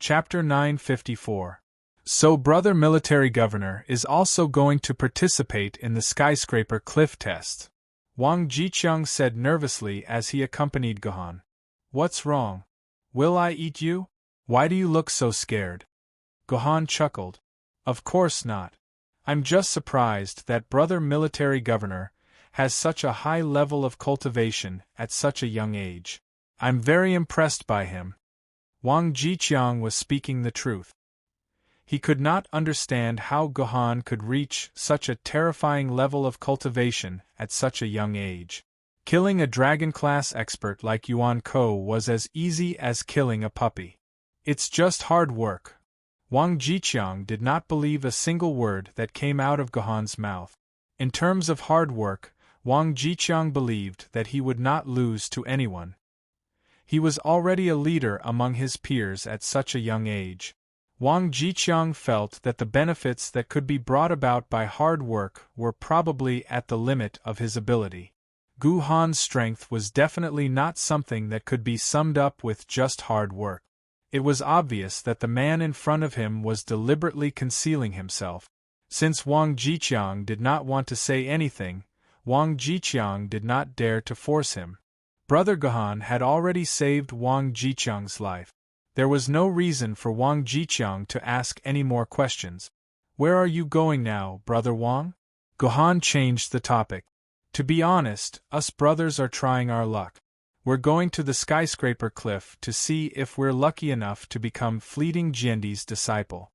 Chapter 954. So Brother Military Governor is also going to participate in the skyscraper cliff test, Wang Jiqiang said nervously as he accompanied Gohan. What's wrong? Will I eat you? Why do you look so scared? Gohan chuckled. Of course not. I'm just surprised that Brother Military Governor has such a high level of cultivation at such a young age. I'm very impressed by him. Wang Jiqiang was speaking the truth. He could not understand how Gohan could reach such a terrifying level of cultivation at such a young age. Killing a dragon-class expert like Yuan Ko was as easy as killing a puppy. It's just hard work. Wang Jiqiang did not believe a single word that came out of Gohan's mouth. In terms of hard work, Wang Jiqiang believed that he would not lose to anyone. He was already a leader among his peers at such a young age. Wang Jiqiang felt that the benefits that could be brought about by hard work were probably at the limit of his ability. Gohan's strength was definitely not something that could be summed up with just hard work. It was obvious that the man in front of him was deliberately concealing himself. Since Wang Jiqiang did not want to say anything, Wang Jiqiang did not dare to force him. Brother Gohan had already saved Wang Jiqiang's life. There was no reason for Wang Jiqiang to ask any more questions. Where are you going now, Brother Wang? Gohan changed the topic. To be honest, us brothers are trying our luck. We're going to the skyscraper cliff to see if we're lucky enough to become Fleeting Jiandi's disciple.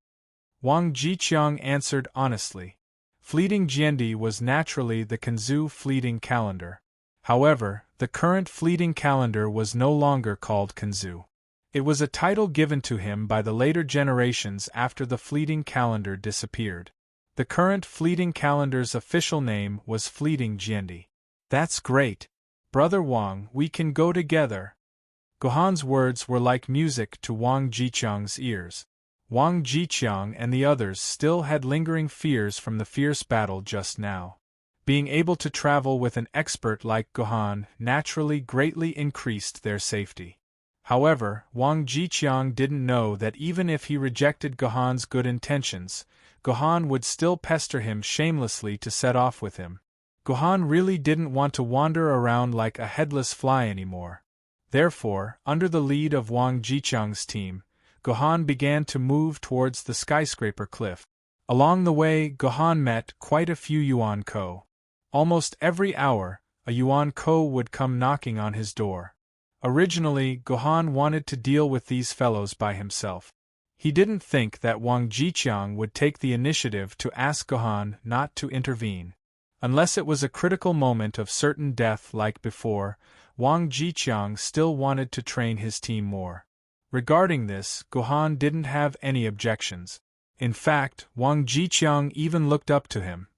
Wang Jiqiang answered honestly. Fleeting Jiandi was naturally the Kanzu Fleeting calendar. However, the current Fleeting calendar was no longer called Kanzu. It was a title given to him by the later generations after the Fleeting calendar disappeared. The current Fleeting calendar's official name was Fleeting Jiandi. That's great. Brother Wang, we can go together. Gohan's words were like music to Wang Jiqiang's ears. Wang Jiqiang and the others still had lingering fears from the fierce battle just now. Being able to travel with an expert like Gohan naturally greatly increased their safety. However, Wang Jiqiang didn't know that even if he rejected Gohan's good intentions, Gohan would still pester him shamelessly to set off with him. Gohan really didn't want to wander around like a headless fly anymore. Therefore, under the lead of Wang Jiqiang's team, Gohan began to move towards the skyscraper cliff. Along the way, Gohan met quite a few Yuan Ko. Almost every hour, a Yuan Ko would come knocking on his door. Originally, Gohan wanted to deal with these fellows by himself. He didn't think that Wang Jiqiang would take the initiative to ask Gohan not to intervene. Unless it was a critical moment of certain death like before, Wang Jiqiang still wanted to train his team more. Regarding this, Gohan didn't have any objections. In fact, Wang Jiqiang even looked up to him.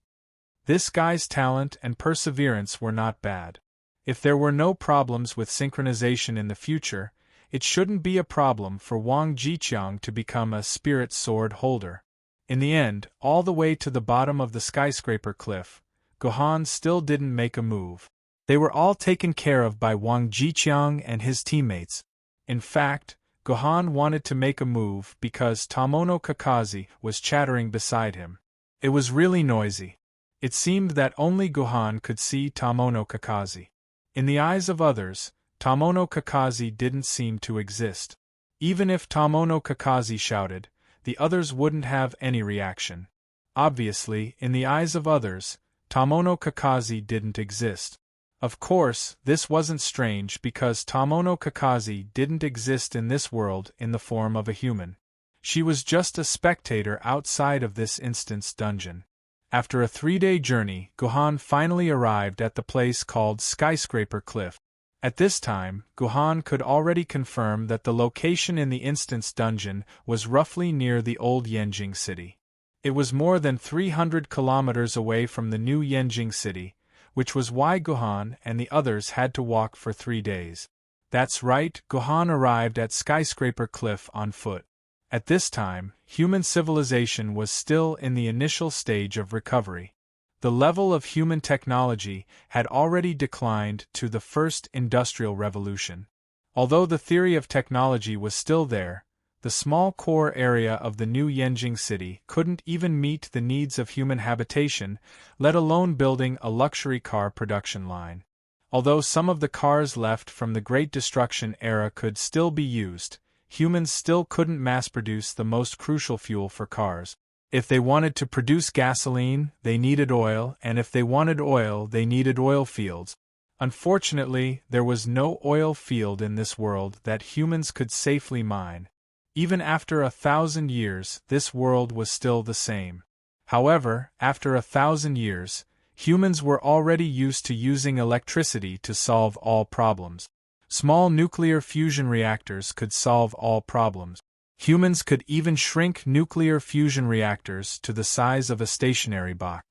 This guy's talent and perseverance were not bad. If there were no problems with synchronization in the future, it shouldn't be a problem for Wang Jiqiang to become a spirit sword holder. In the end, all the way to the bottom of the skyscraper cliff, Gohan still didn't make a move. They were all taken care of by Wang Jiqiang and his teammates. In fact, Gohan wanted to make a move because Tomono Kakashi was chattering beside him. It was really noisy. It seemed that only Gohan could see Tomono Kakashi. In the eyes of others, Tomono Kakashi didn't seem to exist. Even if Tomono Kakashi shouted, the others wouldn't have any reaction. Obviously, in the eyes of others, Tomono Kakashi didn't exist. Of course, this wasn't strange because Tomono Kakashi didn't exist in this world in the form of a human. She was just a spectator outside of this instant's dungeon. After a 3-day journey, Gohan finally arrived at the place called Skyscraper Cliff. At this time, Gohan could already confirm that the location in the instant's dungeon was roughly near the old Yanjing city. It was more than 300 kilometers away from the new Yanjing city, which was why Gohan and the others had to walk for 3 days. That's right, Gohan arrived at Skyscraper Cliff on foot. At this time, human civilization was still in the initial stage of recovery. The level of human technology had already declined to the first industrial revolution. Although the theory of technology was still there, The small core area of the new Yenjing city couldn't even meet the needs of human habitation, let alone building a luxury car production line. Although some of the cars left from the Great Destruction era could still be used, humans still couldn't mass-produce the most crucial fuel for cars. If they wanted to produce gasoline, they needed oil, and if they wanted oil, they needed oil fields. Unfortunately, there was no oil field in this world that humans could safely mine. Even after 1,000 years, this world was still the same. However, after 1,000 years, humans were already used to using electricity to solve all problems. Small nuclear fusion reactors could solve all problems. Humans could even shrink nuclear fusion reactors to the size of a stationary box.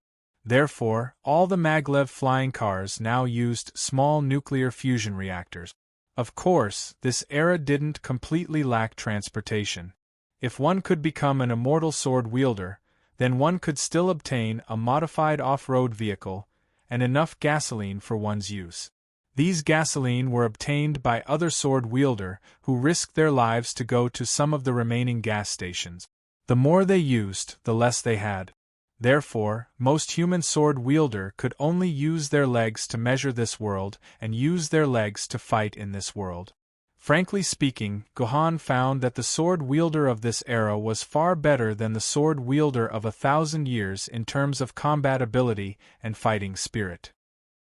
Therefore, all the maglev flying cars now used small nuclear fusion reactors. Of course, this era didn't completely lack transportation. If one could become an immortal sword wielder, then one could still obtain a modified off-road vehicle and enough gasoline for one's use. These gasoline were obtained by other sword wielder who risked their lives to go to some of the remaining gas stations. The more they used, the less they had. Therefore, most human sword wielder could only use their legs to measure this world and use their legs to fight in this world. Frankly speaking, Gohan found that the sword wielder of this era was far better than the sword wielder of 1,000 years in terms of combat ability and fighting spirit.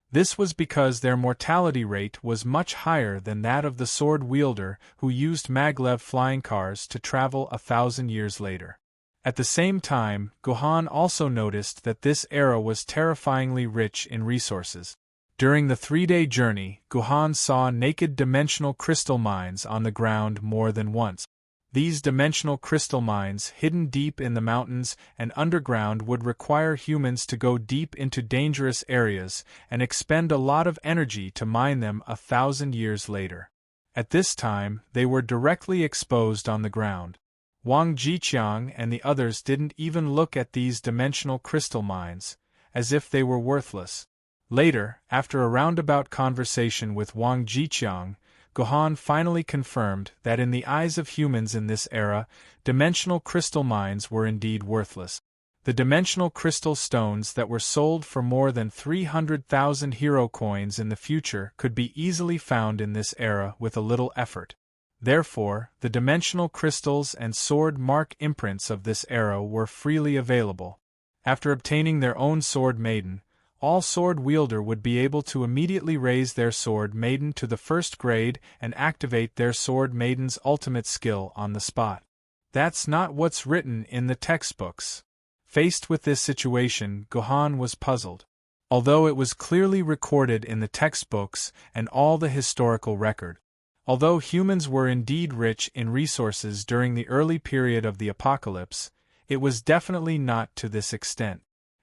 This was because their mortality rate was much higher than that of the sword wielder who used maglev flying cars to travel 1,000 years later. At the same time, Gohan also noticed that this era was terrifyingly rich in resources. During the 3-day journey, Gohan saw naked dimensional crystal mines on the ground more than once. These dimensional crystal mines, hidden deep in the mountains and underground, would require humans to go deep into dangerous areas and expend a lot of energy to mine them 1,000 years later. At this time, they were directly exposed on the ground. Wang Jiqiang and the others didn't even look at these dimensional crystal mines, as if they were worthless. Later, after a roundabout conversation with Wang Jiqiang, Gohan finally confirmed that in the eyes of humans in this era, dimensional crystal mines were indeed worthless. The dimensional crystal stones that were sold for more than 300,000 hero coins in the future could be easily found in this era with a little effort. Therefore, the dimensional crystals and sword mark imprints of this era were freely available. After obtaining their own sword Maiden, all sword wielder would be able to immediately raise their sword Maiden to the 1st grade and activate their sword Maiden's ultimate skill on the spot. That's not what's written in the textbooks. Faced with this situation, Gohan was puzzled. Although it was clearly recorded in the textbooks and all the historical record. Although humans were indeed rich in resources during the early period of the apocalypse, it was definitely not to this extent.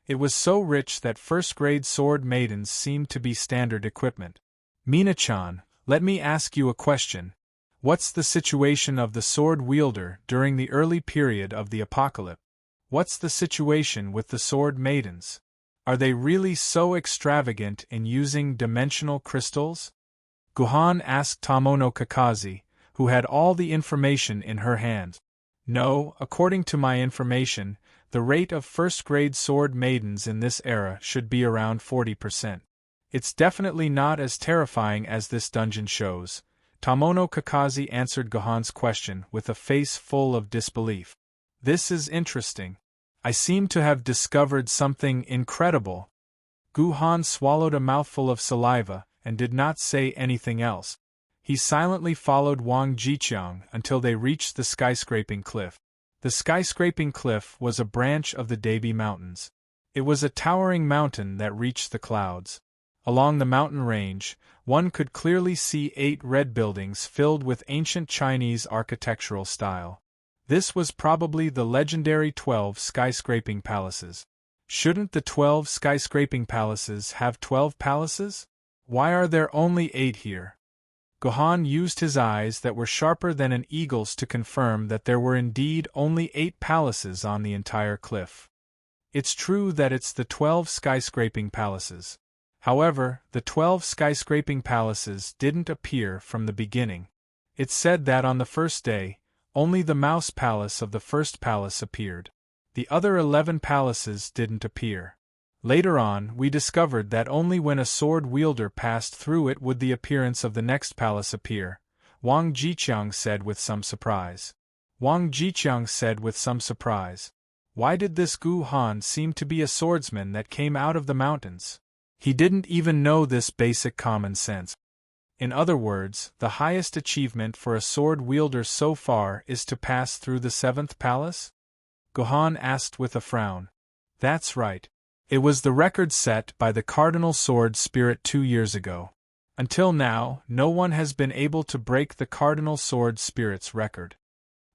It was so rich that 1st-grade sword maidens seemed to be standard equipment. Mina-chan, let me ask you a question. What's the situation of the sword wielder during the early period of the apocalypse? What's the situation with the sword maidens? Are they really so extravagant in using dimensional crystals? Gohan asked Tomono Kakaze, who had all the information in her hands. No, according to my information, the rate of 1st-grade sword maidens in this era should be around 40%. It's definitely not as terrifying as this dungeon shows. Tomono Kakaze answered Gohan's question with a face full of disbelief. This is interesting. I seem to have discovered something incredible. Gohan swallowed a mouthful of saliva and did not say anything else. He silently followed Wang Jiqiang until they reached the skyscraping cliff. The skyscraping cliff was a branch of the Dabi Mountains. It was a towering mountain that reached the clouds. Along the mountain range, one could clearly see 8 red buildings filled with ancient Chinese architectural style. This was probably the legendary 12 skyscraping palaces. Shouldn't the 12 skyscraping palaces have 12 palaces? Why are there only 8 here? Gohan used his eyes that were sharper than an eagle's to confirm that there were indeed only 8 palaces on the entire cliff. It's true that it's the 12 skyscraping palaces. However, the 12 skyscraping palaces didn't appear from the beginning. It's said that on the first day, Only the mouse palace of the first palace appeared. The other 11 palaces didn't appear. Later on, we discovered that only when a sword wielder passed through it would the appearance of the next palace appear, Wang Jiqiang said with some surprise. Wang Jiqiang said with some surprise. Why did this Gu Han seem to be a swordsman that came out of the mountains? He didn't even know this basic common sense. In other words, the highest achievement for a sword wielder so far is to pass through the 7th palace? Gohan asked with a frown. That's right. It was the record set by the Cardinal Sword Spirit 2 years ago. Until now, no one has been able to break the Cardinal Sword Spirit's record.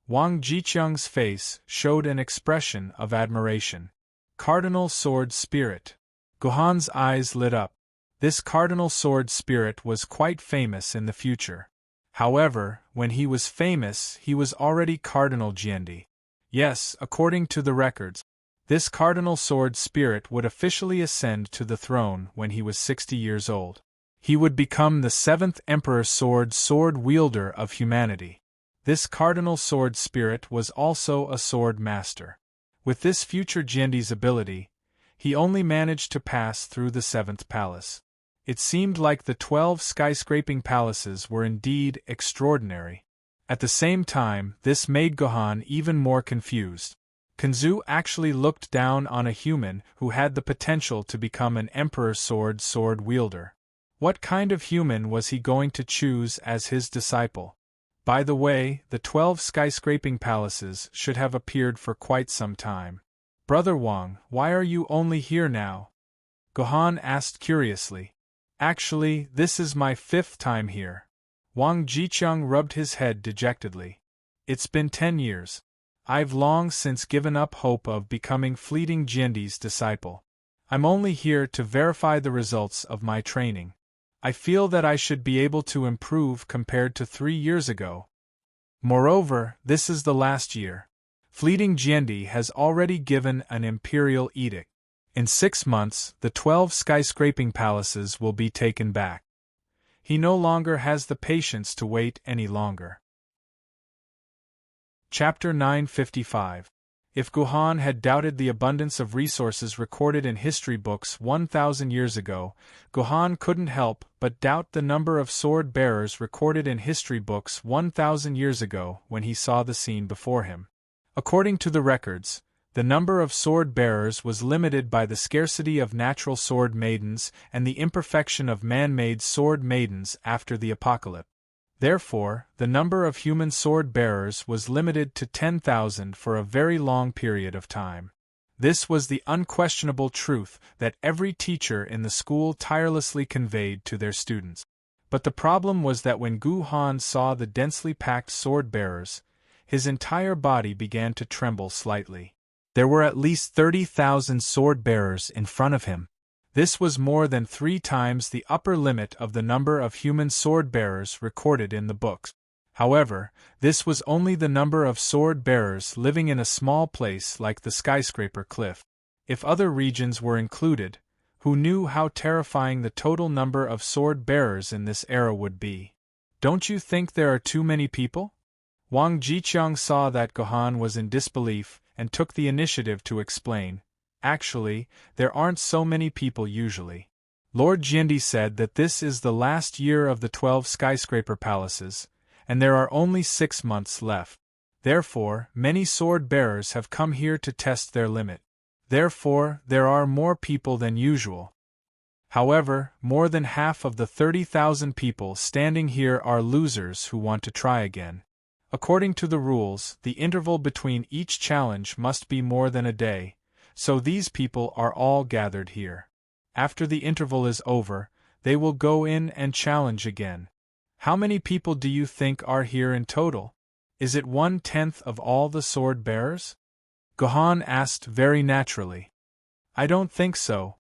Wang Jiqiang's face showed an expression of admiration. Cardinal Sword Spirit. Gohan's eyes lit up. This Cardinal Sword Spirit was quite famous in the future. However, when he was famous, he was already Cardinal Jiandi. Yes, according to the records, this Cardinal Sword Spirit would officially ascend to the throne when he was 60 years old. He would become the 7th Emperor sword wielder of humanity. This Cardinal Sword Spirit was also a sword master. With this future Jiandi's ability, he only managed to pass through the 7th palace. It seemed like the 12 skyscraping palaces were indeed extraordinary. At the same time, this made Gohan even more confused. Kanzu actually looked down on a human who had the potential to become an Emperor sword wielder. What kind of human was he going to choose as his disciple? By the way, the 12 skyscraping palaces should have appeared for quite some time. Brother Wang, why are you only here now? Gohan asked curiously. Actually, this is my 5th time here. Wang Jiqiang rubbed his head dejectedly. It's been 10 years. I've long since given up hope of becoming fleeting Jiandi's disciple. I'm only here to verify the results of my training. I feel that I should be able to improve compared to 3 years ago. Moreover, this is the last year. Fleeting Jiandi has already given an imperial edict. In 6 months, the 12 skyscraping palaces will be taken back. He no longer has the patience to wait any longer. Chapter 955. If Gohan had doubted the abundance of resources recorded in history books 1,000 years ago, Gohan couldn't help but doubt the number of sword bearers recorded in history books 1,000 years ago when he saw the scene before him. According to the records, the number of sword bearers was limited by the scarcity of natural sword maidens and the imperfection of man-made sword maidens after the apocalypse. Therefore, the number of human sword bearers was limited to 10,000 for a very long period of time. This was the unquestionable truth that every teacher in the school tirelessly conveyed to their students. But the problem was that when Gu Han saw the densely packed sword bearers, his entire body began to tremble slightly. There were at least 30,000 sword bearers in front of him. This was more than 3 times the upper limit of the number of human sword-bearers recorded in the books. However, this was only the number of sword-bearers living in a small place like the skyscraper cliff. If other regions were included, who knew how terrifying the total number of sword-bearers in this era would be? Don't you think there are too many people? Wang Jiqiang saw that Gohan was in disbelief and took the initiative to explain. Actually, there aren't so many people usually. Lord Jiandi said that this is the last year of the 12 skyscraper palaces, and there are only 6 months left. Therefore, many sword bearers have come here to test their limit. Therefore, there are more people than usual. However, more than half of the 30,000 people standing here are losers who want to try again. According to the rules, the interval between each challenge must be more than a day. So these people are all gathered here. After the interval is over, they will go in and challenge again. How many people do you think are here in total? Is it 1/10 of all the sword bearers? Gohan asked very naturally. I don't think so.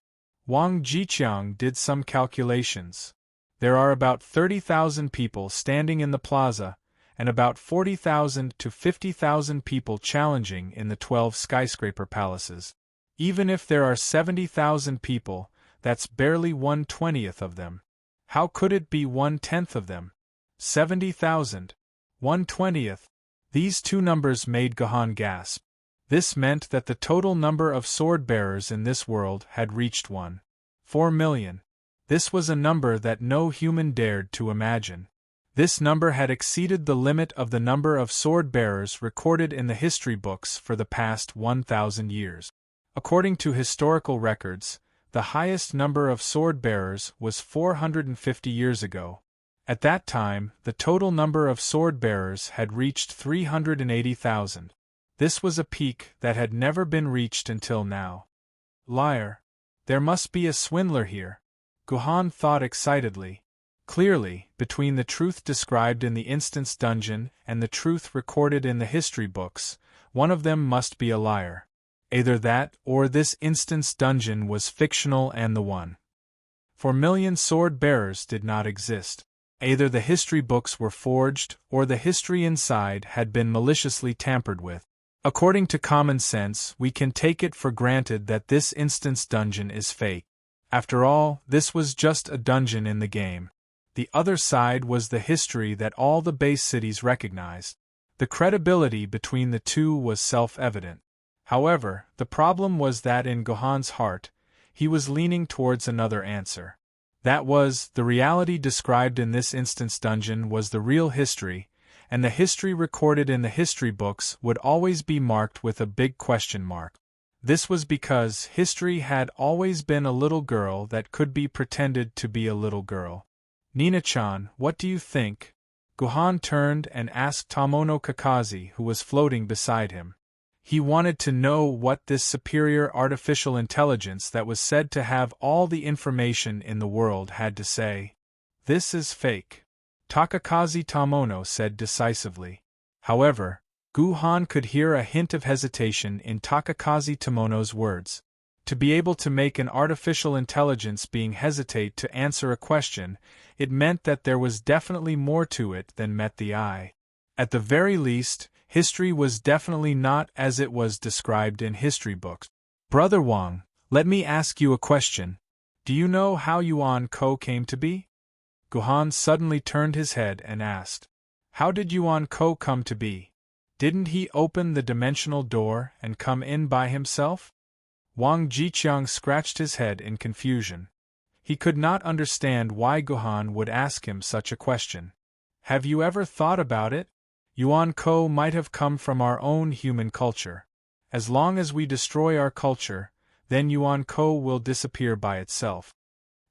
Wang Jiqiang did some calculations. There are about 30,000 people standing in the plaza, and about 40,000 to 50,000 people challenging in the 12 skyscraper palaces. Even if there are 70,000 people, that's barely 1/20th of them. How could it be 1/10 of them? 70,000. 1/20th. These two numbers made Gohan gasp. This meant that the total number of sword-bearers in this world had reached 1.4 million. This was a number that no human dared to imagine. This number had exceeded the limit of the number of sword-bearers recorded in the history books for the past 1,000 years. According to historical records, the highest number of sword-bearers was 450 years ago. At that time, the total number of sword-bearers had reached 380,000. This was a peak that had never been reached until now. Liar. There must be a swindler here. Gohan thought excitedly. Clearly, between the truth described in the instance dungeon and the truth recorded in the history books, one of them must be a liar. Either that or this instance dungeon was fictional and the 1.4 million sword-bearers did not exist. Either the history books were forged or the history inside had been maliciously tampered with. According to common sense, we can take it for granted that this instance dungeon is fake. After all, this was just a dungeon in the game. The other side was the history that all the base cities recognized. The credibility between the two was self-evident. However, the problem was that in Gohan's heart, he was leaning towards another answer. That was, the reality described in this instance dungeon was the real history, and the history recorded in the history books would always be marked with a big question mark. This was because history had always been a little girl that could be pretended to be a little girl. Nina-chan, what do you think? Gohan turned and asked Tomono Kakashi, who was floating beside him. He wanted to know what this superior artificial intelligence that was said to have all the information in the world had to say. This is fake. Takakazi Tomono said decisively. However, Gohan could hear a hint of hesitation in Takakazi Tomono's words. To be able to make an artificial intelligence being hesitate to answer a question, it meant that there was definitely more to it than met the eye. At the very least, history was definitely not as it was described in history books. Brother Wang, let me ask you a question. Do you know how Yuan Ko came to be? Gohan suddenly turned his head and asked. How did Yuan Ko come to be? Didn't he open the dimensional door and come in by himself? Wang Jiqiang scratched his head in confusion. He could not understand why Gohan would ask him such a question. Have you ever thought about it? Yuan Ko might have come from our own human culture. As long as we destroy our culture, then Yuan Ko will disappear by itself.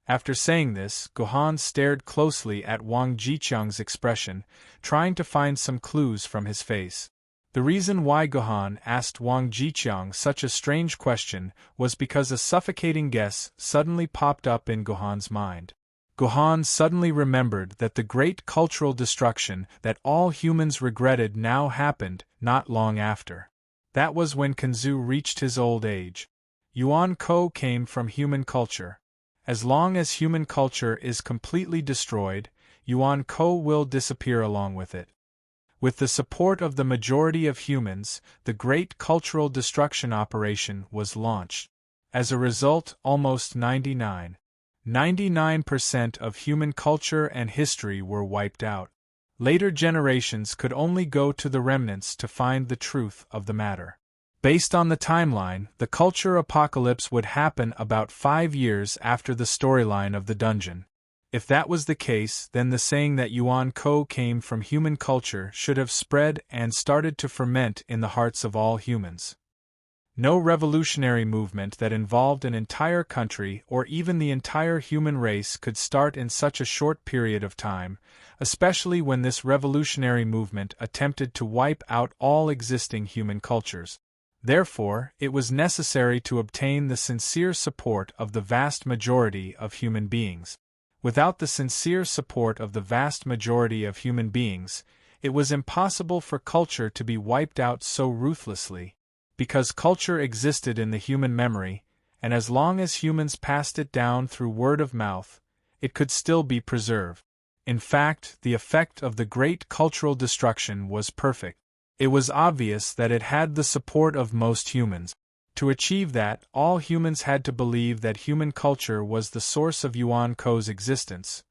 After saying this, Gohan stared closely at Wang Jiqiang's expression, trying to find some clues from his face. The reason why Gohan asked Wang Jiqiang such a strange question was because a suffocating guess suddenly popped up in Gohan's mind. Gohan suddenly remembered that the great cultural destruction that all humans regretted now happened not long after. That was when Kanzu reached his old age. Yuan Ko came from human culture. As long as human culture is completely destroyed, Yuan Ko will disappear along with it. With the support of the majority of humans, the Great Cultural Destruction Operation was launched. As a result, almost 99% of human culture and history were wiped out. Later generations could only go to the remnants to find the truth of the matter. Based on the timeline, the culture apocalypse would happen about 5 years after the storyline of the dungeon. If that was the case, then the saying that Yuan Ko came from human culture should have spread and started to ferment in the hearts of all humans. No revolutionary movement that involved an entire country or even the entire human race could start in such a short period of time, especially when this revolutionary movement attempted to wipe out all existing human cultures. Therefore, it was necessary to obtain the sincere support of the vast majority of human beings. Without the sincere support of the vast majority of human beings, it was impossible for culture to be wiped out so ruthlessly, because culture existed in the human memory, and as long as humans passed it down through word of mouth, it could still be preserved. In fact, the effect of the great cultural destruction was perfect. It was obvious that it had the support of most humans. To achieve that, all humans had to believe that human culture was the source of Yuan Ko's existence.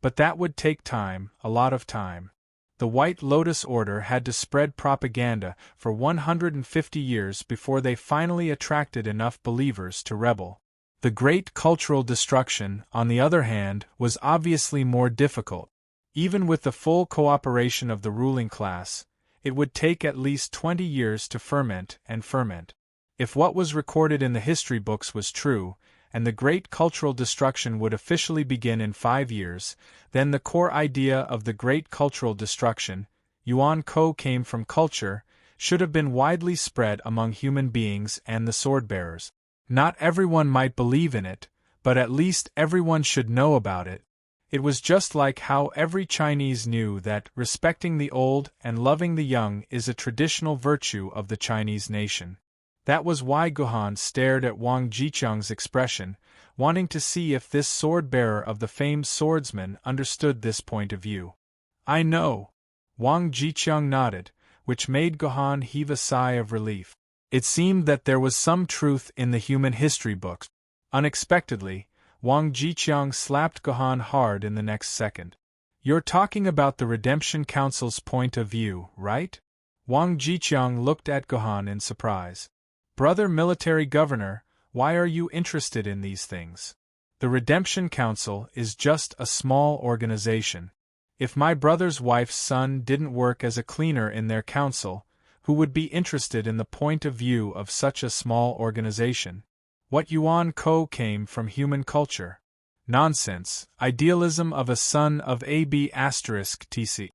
But that would take time, a lot of time. The White Lotus Order had to spread propaganda for 150 years before they finally attracted enough believers to rebel. The Great Cultural Destruction, on the other hand, was obviously more difficult. Even with the full cooperation of the ruling class, it would take at least 20 years to ferment and ferment. If what was recorded in the history books was true, and the Great Cultural Destruction would officially begin in 5 years, then the core idea of the Great Cultural Destruction, Yuan Ko came from culture, should have been widely spread among human beings and the sword-bearers. Not everyone might believe in it, but at least everyone should know about it. It was just like how every Chinese knew that respecting the old and loving the young is a traditional virtue of the Chinese nation. That was why Gohan stared at Wang Jicheng's expression, wanting to see if this sword-bearer of the famed swordsman understood this point of view. "I know." Wang Jicheng nodded, which made Gohan heave a sigh of relief. It seemed that there was some truth in the human history books. Unexpectedly, Wang Jicheng slapped Gohan hard in the next second. "You're talking about the Redemption Council's point of view, right?" Wang Jicheng looked at Gohan in surprise. "Brother Military Governor, why are you interested in these things? The Redemption Council is just a small organization. If my brother's wife's son didn't work as a cleaner in their council, who would be interested in the point of view of such a small organization? What Yuan Ko came from human culture. Nonsense, idealism of a son of AB*TC.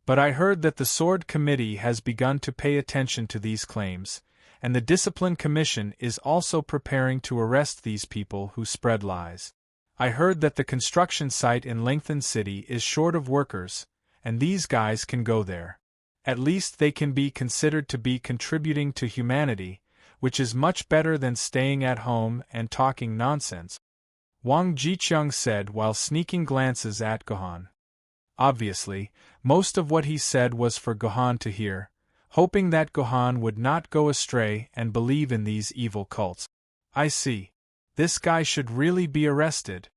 But I heard that the Sword Committee has begun to pay attention to these claims, and the Discipline Commission is also preparing to arrest these people who spread lies. I heard that the construction site in Lengthen City is short of workers, and these guys can go there. At least they can be considered to be contributing to humanity, which is much better than staying at home and talking nonsense," Wang Jicheng said while sneaking glances at Gohan. Obviously, most of what he said was for Gohan to hear, hoping that Gohan would not go astray and believe in these evil cults. "I see. This guy should really be arrested,"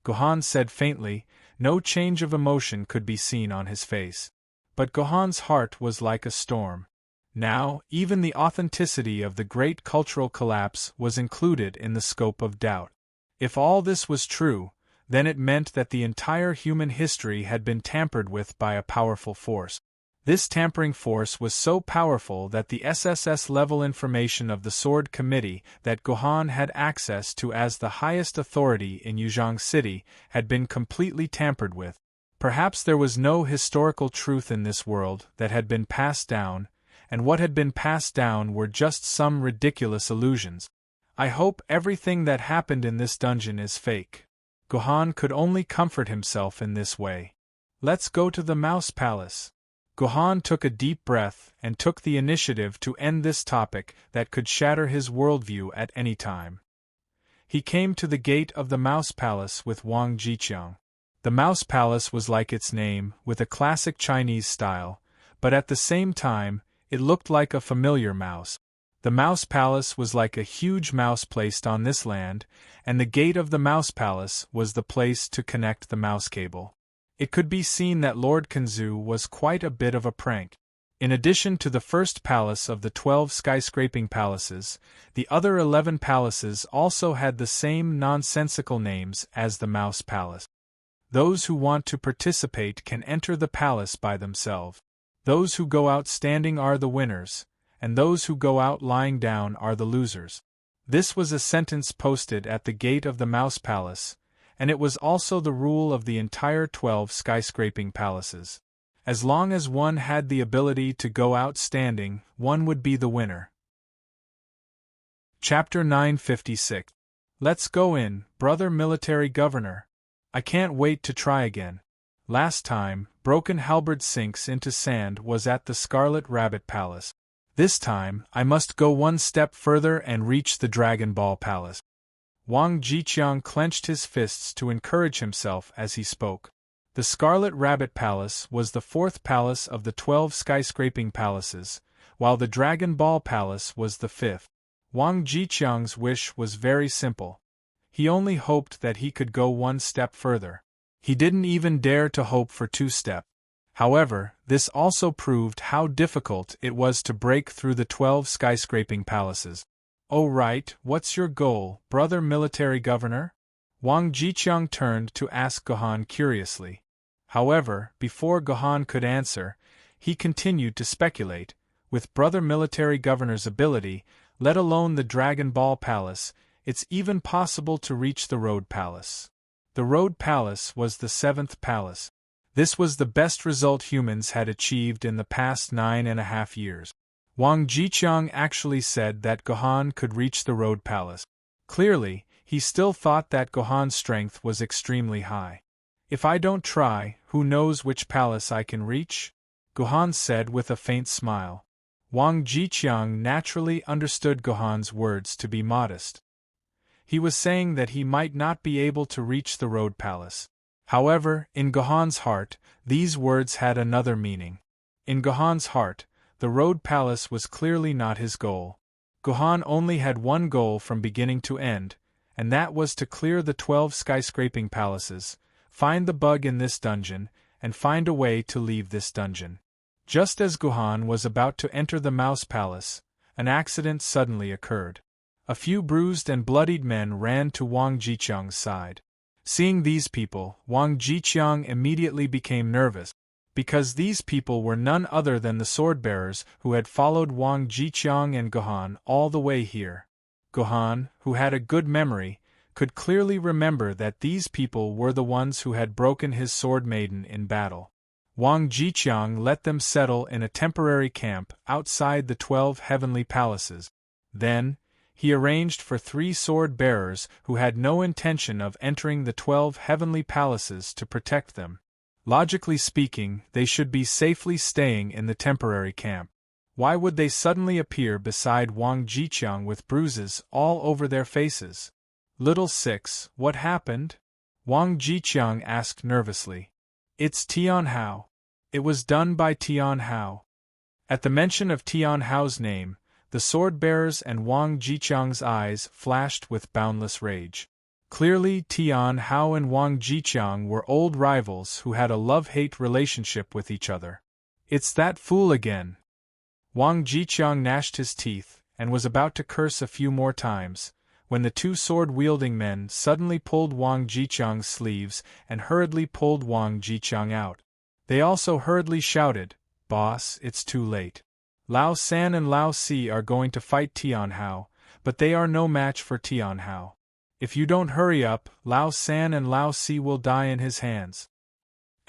Gohan said faintly. No change of emotion could be seen on his face. But Gohan's heart was like a storm. Now, even the authenticity of the great cultural collapse was included in the scope of doubt. If all this was true, then it meant that the entire human history had been tampered with by a powerful force. This tampering force was so powerful that the SSS-level information of the Sword Committee that Gohan had access to as the highest authority in Yuzhong City had been completely tampered with. Perhaps there was no historical truth in this world that had been passed down, and what had been passed down were just some ridiculous illusions. "I hope everything that happened in this dungeon is fake." Gohan could only comfort himself in this way. "Let's go to the Mouse Palace." Gohan took a deep breath and took the initiative to end this topic that could shatter his worldview at any time. He came to the gate of the Mouse Palace with Wang Jicheng. The Mouse Palace was like its name, with a classic Chinese style, but at the same time, it looked like a familiar mouse. The Mouse Palace was like a huge mouse placed on this land, and the gate of the Mouse Palace was the place to connect the mouse cable. It could be seen that Lord Kanzu was quite a bit of a prank. In addition to the first palace of the 12 skyscraping palaces, the other 11 palaces also had the same nonsensical names as the Mouse Palace. Those who want to participate can enter the palace by themselves. Those who go out standing are the winners, and those who go out lying down are the losers. This was a sentence posted at the gate of the Mouse Palace, and it was also the rule of the entire 12 skyscraping palaces. As long as one had the ability to go out standing, one would be the winner. Chapter 956. Let's go in, Brother Military Governor. I can't wait to try again. Last time, Broken Halberd sinks into sand was at the Scarlet Rabbit Palace. This time, I must go one step further and reach the Dragon Ball Palace. Wang Jicheng clenched his fists to encourage himself as he spoke. The Scarlet Rabbit Palace was the 4th palace of the 12 skyscraping palaces, while the Dragon Ball Palace was the 5th. Wang Jicheng's wish was very simple. He only hoped that he could go one step further. He didn't even dare to hope for 2 steps. However, this also proved how difficult it was to break through the 12 skyscraping palaces. "Oh right, what's your goal, brother military governor?" Wang Jiqiang turned to ask Gohan curiously. However, before Gohan could answer, he continued to speculate. With brother military governor's ability, let alone the Dragon Ball Palace, it's even possible to reach the Road Palace. The Road Palace was the 7th palace. This was the best result humans had achieved in the past 9.5 years. Wang Jiqiang actually said that Gohan could reach the Road Palace. Clearly, he still thought that Gohan's strength was extremely high. "If I don't try, who knows which palace I can reach?" Gohan said with a faint smile. Wang Jiqiang naturally understood Gohan's words to be modest. He was saying that he might not be able to reach the Road Palace. However, in Gohan's heart, these words had another meaning. In Gohan's heart, the Road Palace was clearly not his goal. Gohan only had one goal from beginning to end, and that was to clear the 12 skyscraping palaces, find the bug in this dungeon, and find a way to leave this dungeon. Just as Gohan was about to enter the Mouse Palace, an accident suddenly occurred. A few bruised and bloodied men ran to Wang Jiqiang's side. Seeing these people, Wang Jiqiang immediately became nervous, because these people were none other than the sword-bearers who had followed Wang Jiqiang and Gohan all the way here. Gohan, who had a good memory, could clearly remember that these people were the ones who had broken his sword Maiden in battle. Wang Jiqiang let them settle in a temporary camp outside the 12 heavenly palaces. Then, he arranged for 3 sword-bearers who had no intention of entering the 12 heavenly palaces to protect them. Logically speaking, they should be safely staying in the temporary camp. Why would they suddenly appear beside Wang Jiqiang with bruises all over their faces? "Little Six, what happened?" Wang Jiqiang asked nervously. "It's Tian Hao. It was done by Tian Hao." At the mention of Tian Hao's name, the sword-bearers and Wang Jiqiang's eyes flashed with boundless rage. Clearly, Tian Hao and Wang Jiqiang were old rivals who had a love-hate relationship with each other. "It's that fool again." Wang Jiqiang gnashed his teeth and was about to curse a few more times, when the 2 sword-wielding men suddenly pulled Wang Jiqiang's sleeves and hurriedly pulled Wang Jiqiang out. They also hurriedly shouted, "Boss, it's too late. Lao San and Lao Si are going to fight Tian Hao, but they are no match for Tian Hao. If you don't hurry up, Lao San and Lao Si will die in his hands."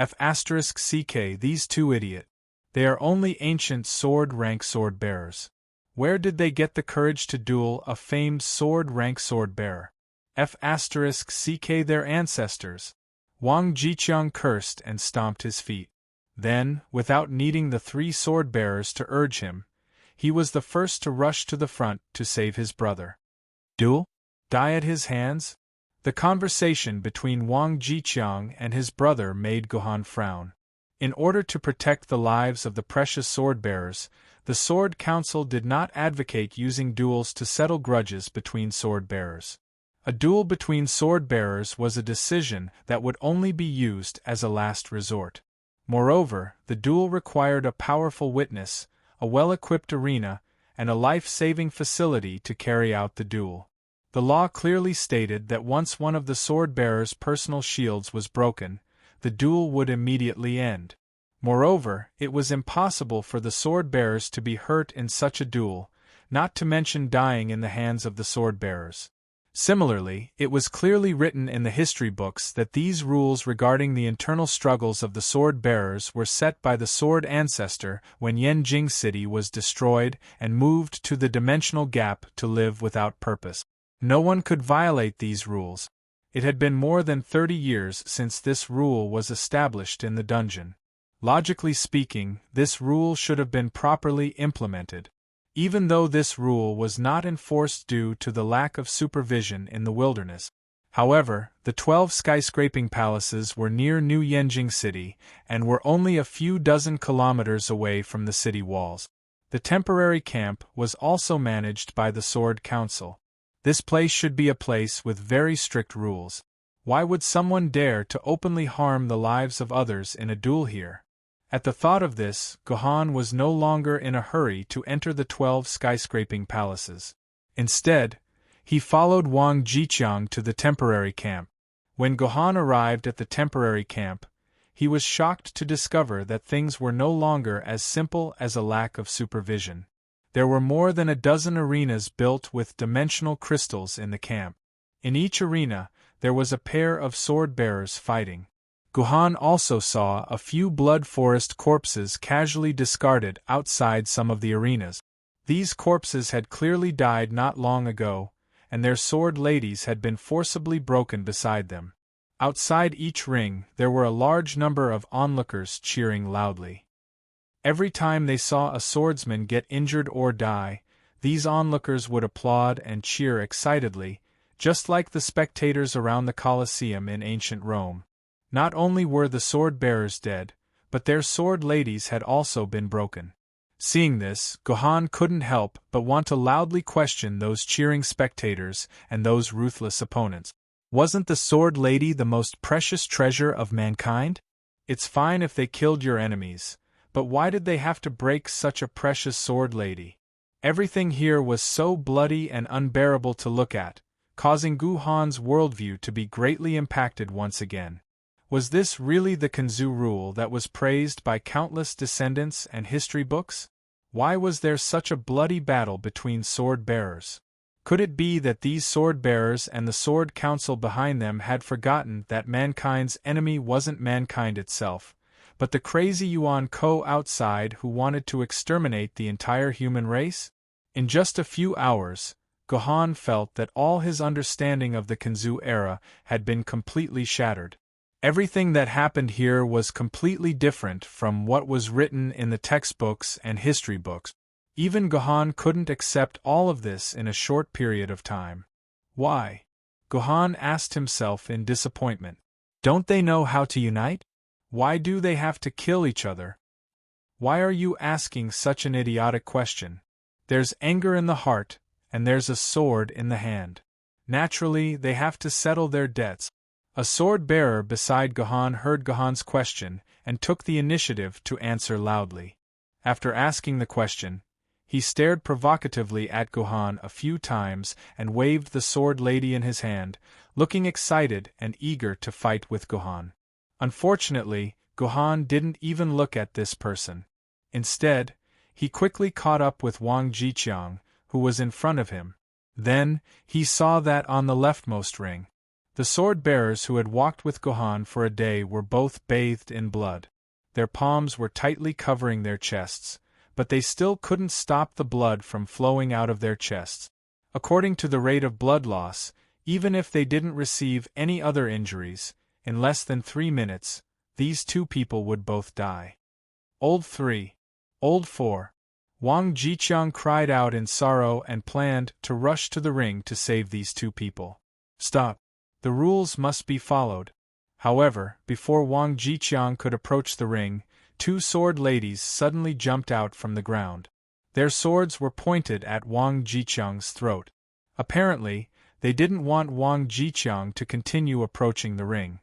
F***ck these 2 idiot. They are only ancient sword-rank sword-bearers. Where did they get the courage to duel a famed sword-rank sword-bearer? F***ck their ancestors. Wang Jiqiang cursed and stomped his feet. Then, without needing the 3 sword-bearers to urge him, he was the first to rush to the front to save his brother. Duel? Die at his hands? The conversation between Wang Jiqiang and his brother made Gohan frown. In order to protect the lives of the precious sword-bearers, the Sword Council did not advocate using duels to settle grudges between sword-bearers. A duel between sword-bearers was a decision that would only be used as a last resort. Moreover, the duel required a powerful witness, a well-equipped arena, and a life-saving facility to carry out the duel. The law clearly stated that once one of the sword-bearers' personal shields was broken, the duel would immediately end. Moreover, it was impossible for the sword-bearers to be hurt in such a duel, not to mention dying in the hands of the sword-bearers. Similarly, it was clearly written in the history books that these rules regarding the internal struggles of the sword-bearers were set by the sword ancestor when Yanjing City was destroyed and moved to the dimensional gap to live without purpose. No one could violate these rules. It had been more than 30 years since this rule was established in the dungeon. Logically speaking, this rule should have been properly implemented. Even though this rule was not enforced due to the lack of supervision in the wilderness. However, the 12 skyscraping palaces were near New Yanjing City and were only a few dozen kilometers away from the city walls. The temporary camp was also managed by the Sword Council. This place should be a place with very strict rules. Why would someone dare to openly harm the lives of others in a duel here? At the thought of this, Gohan was no longer in a hurry to enter the 12 skyscraping palaces. Instead, he followed Wang Jiqiang to the temporary camp. When Gohan arrived at the temporary camp, he was shocked to discover that things were no longer as simple as a lack of supervision. There were more than a dozen arenas built with dimensional crystals in the camp. In each arena, there was a pair of sword-bearers fighting. Gohan also saw a few blood forest corpses casually discarded outside some of the arenas. These corpses had clearly died not long ago, and their sword ladies had been forcibly broken beside them. Outside each ring, there were a large number of onlookers cheering loudly. Every time they saw a swordsman get injured or die, these onlookers would applaud and cheer excitedly, just like the spectators around the Colosseum in ancient Rome. Not only were the sword-bearers dead, but their sword ladies had also been broken. Seeing this, Gohan couldn't help but want to loudly question those cheering spectators and those ruthless opponents. Wasn't the sword lady the most precious treasure of mankind? It's fine if they killed your enemies, but why did they have to break such a precious sword lady? Everything here was so bloody and unbearable to look at, causing Gohan's worldview to be greatly impacted once again. Was this really the Kanzu rule that was praised by countless descendants and history books? Why was there such a bloody battle between sword-bearers? Could it be that these sword-bearers and the Sword Council behind them had forgotten that mankind's enemy wasn't mankind itself, but the crazy Yuan Ko outside who wanted to exterminate the entire human race? In just a few hours, Gohan felt that all his understanding of the Kanzu era had been completely shattered. Everything that happened here was completely different from what was written in the textbooks and history books. Even Gohan couldn't accept all of this in a short period of time. Why? Gohan asked himself in disappointment. Don't they know how to unite? Why do they have to kill each other? Why are you asking such an idiotic question? There's anger in the heart, and there's a sword in the hand. Naturally, they have to settle their debts. A sword-bearer beside Gohan heard Gohan's question and took the initiative to answer loudly. After asking the question, he stared provocatively at Gohan a few times and waved the sword lady in his hand, looking excited and eager to fight with Gohan. Unfortunately, Gohan didn't even look at this person. Instead, he quickly caught up with Wang Jiqiang, who was in front of him. Then, he saw that on the leftmost ring, the sword-bearers who had walked with Gohan for a day were both bathed in blood. Their palms were tightly covering their chests, but they still couldn't stop the blood from flowing out of their chests. According to the rate of blood loss, even if they didn't receive any other injuries, in less than 3 minutes, these two people would both die. Old 3. Old 4. Wang Jiqiang cried out in sorrow and planned to rush to the ring to save these two people. Stop. The rules must be followed. However, before Wang Jiqiang could approach the ring, 2 sword ladies suddenly jumped out from the ground. Their swords were pointed at Wang Jiqiang's throat. Apparently, they didn't want Wang Jiqiang to continue approaching the ring.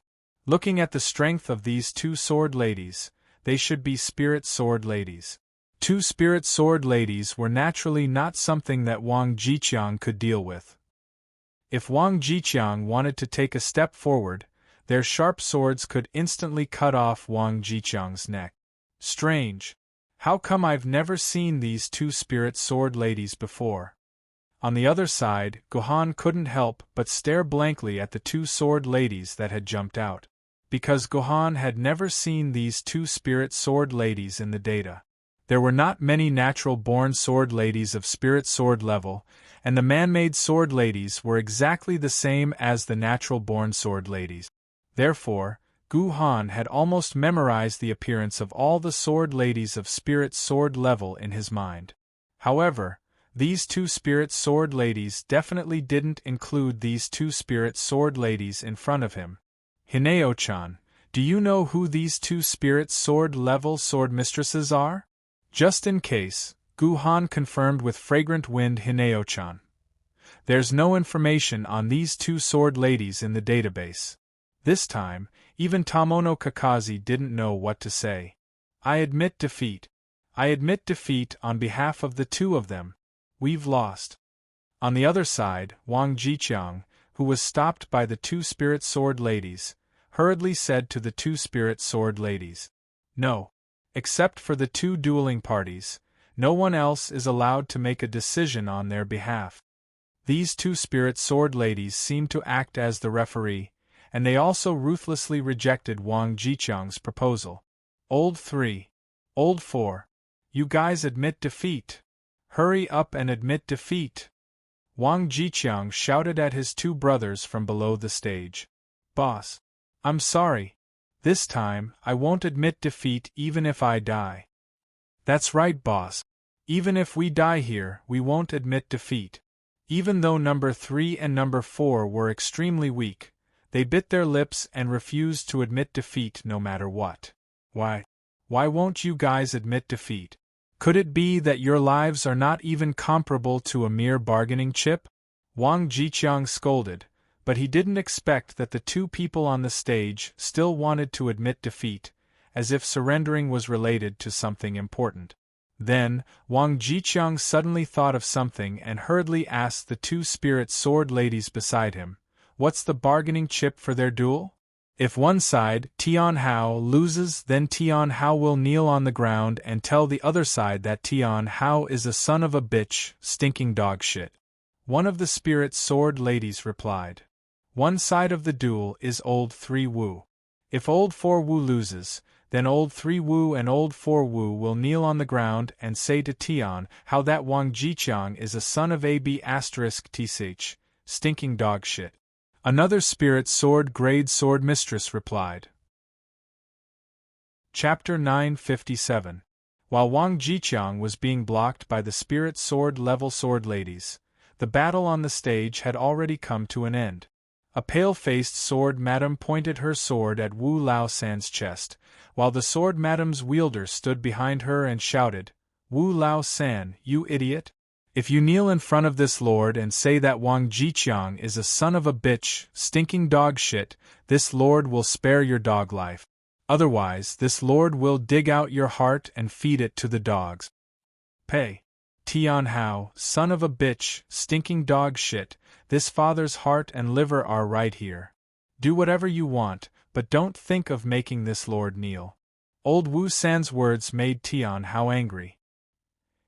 Looking at the strength of these 2 sword ladies, they should be spirit sword ladies. 2 spirit sword ladies were naturally not something that Wang Jiqiang could deal with. If Wang Jiqiang wanted to take a step forward, their sharp swords could instantly cut off Wang Jiqiang's neck. Strange. How come I've never seen these 2 spirit sword ladies before? On the other side, Gohan couldn't help but stare blankly at the 2 sword ladies that had jumped out. Because Gohan had never seen these 2 spirit sword ladies in the data. There were not many natural-born sword ladies of spirit sword level, and the man-made sword ladies were exactly the same as the natural-born sword ladies. Therefore, Gohan had almost memorized the appearance of all the sword ladies of spirit sword level in his mind. However, these 2 spirit sword ladies definitely didn't include these 2 spirit sword ladies in front of him. Hineo-chan, do you know who these 2 spirit sword level sword mistresses are? Just in case, Gohan confirmed with fragrant wind Hineo-chan. There's no information on these 2 sword ladies in the database. This time, even Tomono Kakashi didn't know what to say. I admit defeat. I admit defeat on behalf of the two of them. We've lost. On the other side, Wang Jiqiang, who was stopped by the two spirit sword ladies, hurriedly said to the two spirit sword ladies, "No. Except for the two dueling parties, no one else is allowed to make a decision on their behalf." These two spirit sword ladies seemed to act as the referee, and they also ruthlessly rejected Wang Jiqiang's proposal. Old 3. Old 4. You guys admit defeat. Hurry up and admit defeat. Wang Jiqiang shouted at his two brothers from below the stage. Boss. I'm sorry. This time, I won't admit defeat even if I die. That's right, boss. Even if we die here, we won't admit defeat. Even though number 3 and number 4 were extremely weak, they bit their lips and refused to admit defeat no matter what. Why won't you guys admit defeat? Could it be that your lives are not even comparable to a mere bargaining chip? Wang Jiqiang scolded, but he didn't expect that the two people on the stage still wanted to admit defeat, as if surrendering was related to something important. Then, Wang Jiqiang suddenly thought of something and hurriedly asked the two spirit sword ladies beside him, "What's the bargaining chip for their duel?" If one side, Tian Hao, loses, then Tian Hao will kneel on the ground and tell the other side that Tian Hao is a son of a bitch, stinking dog shit. One of the spirit sword ladies replied. One side of the duel is old 3 Wu. If old 4 Wu loses, then old 3 Wu and old 4 Wu will kneel on the ground and say to Tian Hao that Wang Jiqiang is a son of AB** tsh, stinking dog shit. Another spirit sword grade sword mistress replied. Chapter 957. While Wang Jiqiang was being blocked by the spirit sword level sword ladies, the battle on the stage had already come to an end. A pale-faced sword madam pointed her sword at Wu Lao San's chest, while the sword madam's wielder stood behind her and shouted, "Wu Lao San, you idiot! If you kneel in front of this lord and say that Wang Jiqiang is a son of a bitch, stinking dog shit, this lord will spare your dog life. Otherwise, this lord will dig out your heart and feed it to the dogs. Pay. Tian Hao, son of a bitch, stinking dog shit, this father's heart and liver are right here. Do whatever you want, but don't think of making this lord kneel." Old Wu San's words made Tian Hao angry.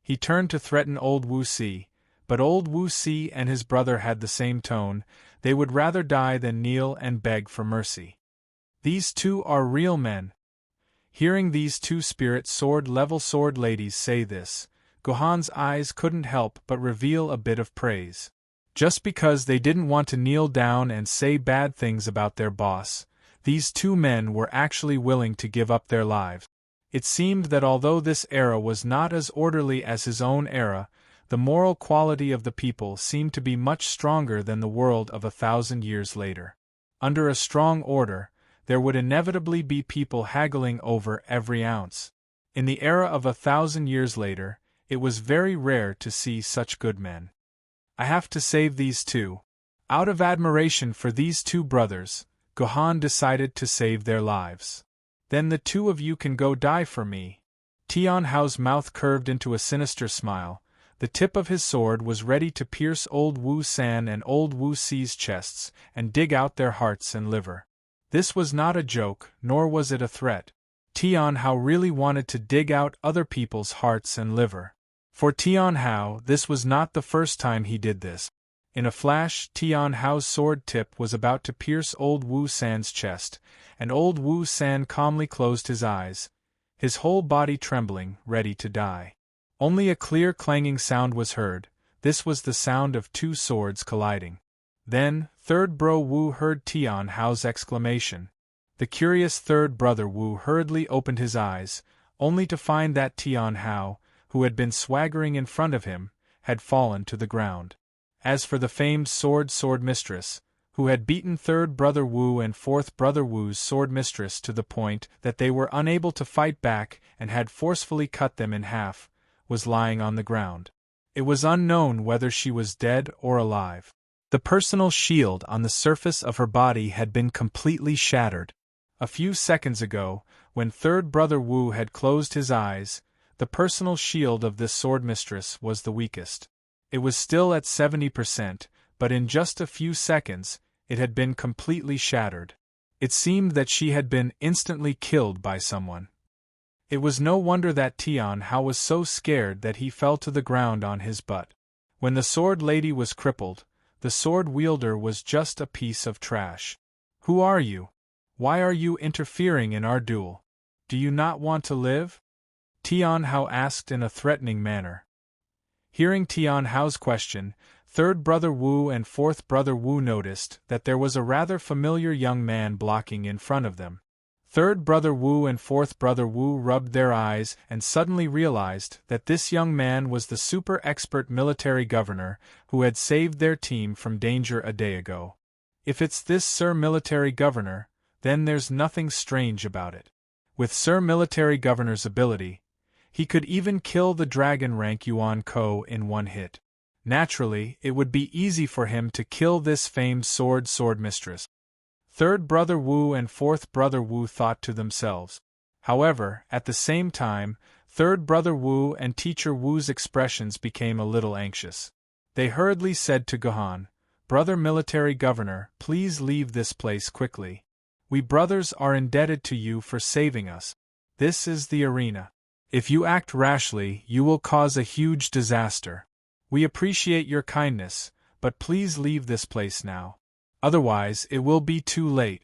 He turned to threaten old Wu Si, but old Wu Si and his brother had the same tone. They would rather die than kneel and beg for mercy. These two are real men. Hearing these two spirit sword level sword ladies say this, Gohan's eyes couldn't help but reveal a bit of praise. Just because they didn't want to kneel down and say bad things about their boss, these two men were actually willing to give up their lives. It seemed that although this era was not as orderly as his own era, the moral quality of the people seemed to be much stronger than the world of 1,000 years later. Under a strong order, there would inevitably be people haggling over every ounce. In the era of 1,000 years later, it was very rare to see such good men. I have to save these two. Out of admiration for these two brothers, Gohan decided to save their lives. Then the two of you can go die for me. Tian Hao's mouth curved into a sinister smile. The tip of his sword was ready to pierce old Wu San and old Wu Si's chests and dig out their hearts and liver. This was not a joke, nor was it a threat. Tian Hao really wanted to dig out other people's hearts and liver. For Tian Hao, this was not the first time he did this. In a flash, Tian Hao's sword tip was about to pierce old Wu San's chest, and old Wu San calmly closed his eyes, his whole body trembling, ready to die. Only a clear clanging sound was heard. This was the sound of two swords colliding. Then, third bro Wu heard Tian Hao's exclamation. The curious third brother Wu hurriedly opened his eyes, only to find that Tian Hao, who had been swaggering in front of him, had fallen to the ground. As for the famed sword mistress, who had beaten third brother Wu and fourth brother Wu's sword mistress to the point that they were unable to fight back and had forcefully cut them in half, was lying on the ground. It was unknown whether she was dead or alive. The personal shield on the surface of her body had been completely shattered. A few seconds ago, when third brother Wu had closed his eyes, the personal shield of this swordmistress was the weakest. It was still at 70%, but in just a few seconds, it had been completely shattered. It seemed that she had been instantly killed by someone. It was no wonder that Tian Hao was so scared that he fell to the ground on his butt. When the sword lady was crippled, the sword wielder was just a piece of trash. Who are you? Why are you interfering in our duel? Do you not want to live? Tian Hao asked in a threatening manner. Hearing Tian Hao's question, third brother Wu and fourth brother Wu noticed that there was a rather familiar young man blocking in front of them. Third brother Wu and fourth brother Wu rubbed their eyes and suddenly realized that this young man was the super expert military governor who had saved their team from danger a day ago. If it's this Sir Military Governor, then there's nothing strange about it. With Sir Military Governor's ability, he could even kill the dragon rank Yuan Ko in one hit. Naturally, it would be easy for him to kill this famed swordmistress. Third brother Wu and fourth brother Wu thought to themselves. However, at the same time, third brother Wu and teacher Wu's expressions became a little anxious. They hurriedly said to Gohan, "Brother Military Governor, please leave this place quickly. We brothers are indebted to you for saving us. This is the arena. If you act rashly, you will cause a huge disaster. We appreciate your kindness, but please leave this place now. Otherwise, it will be too late."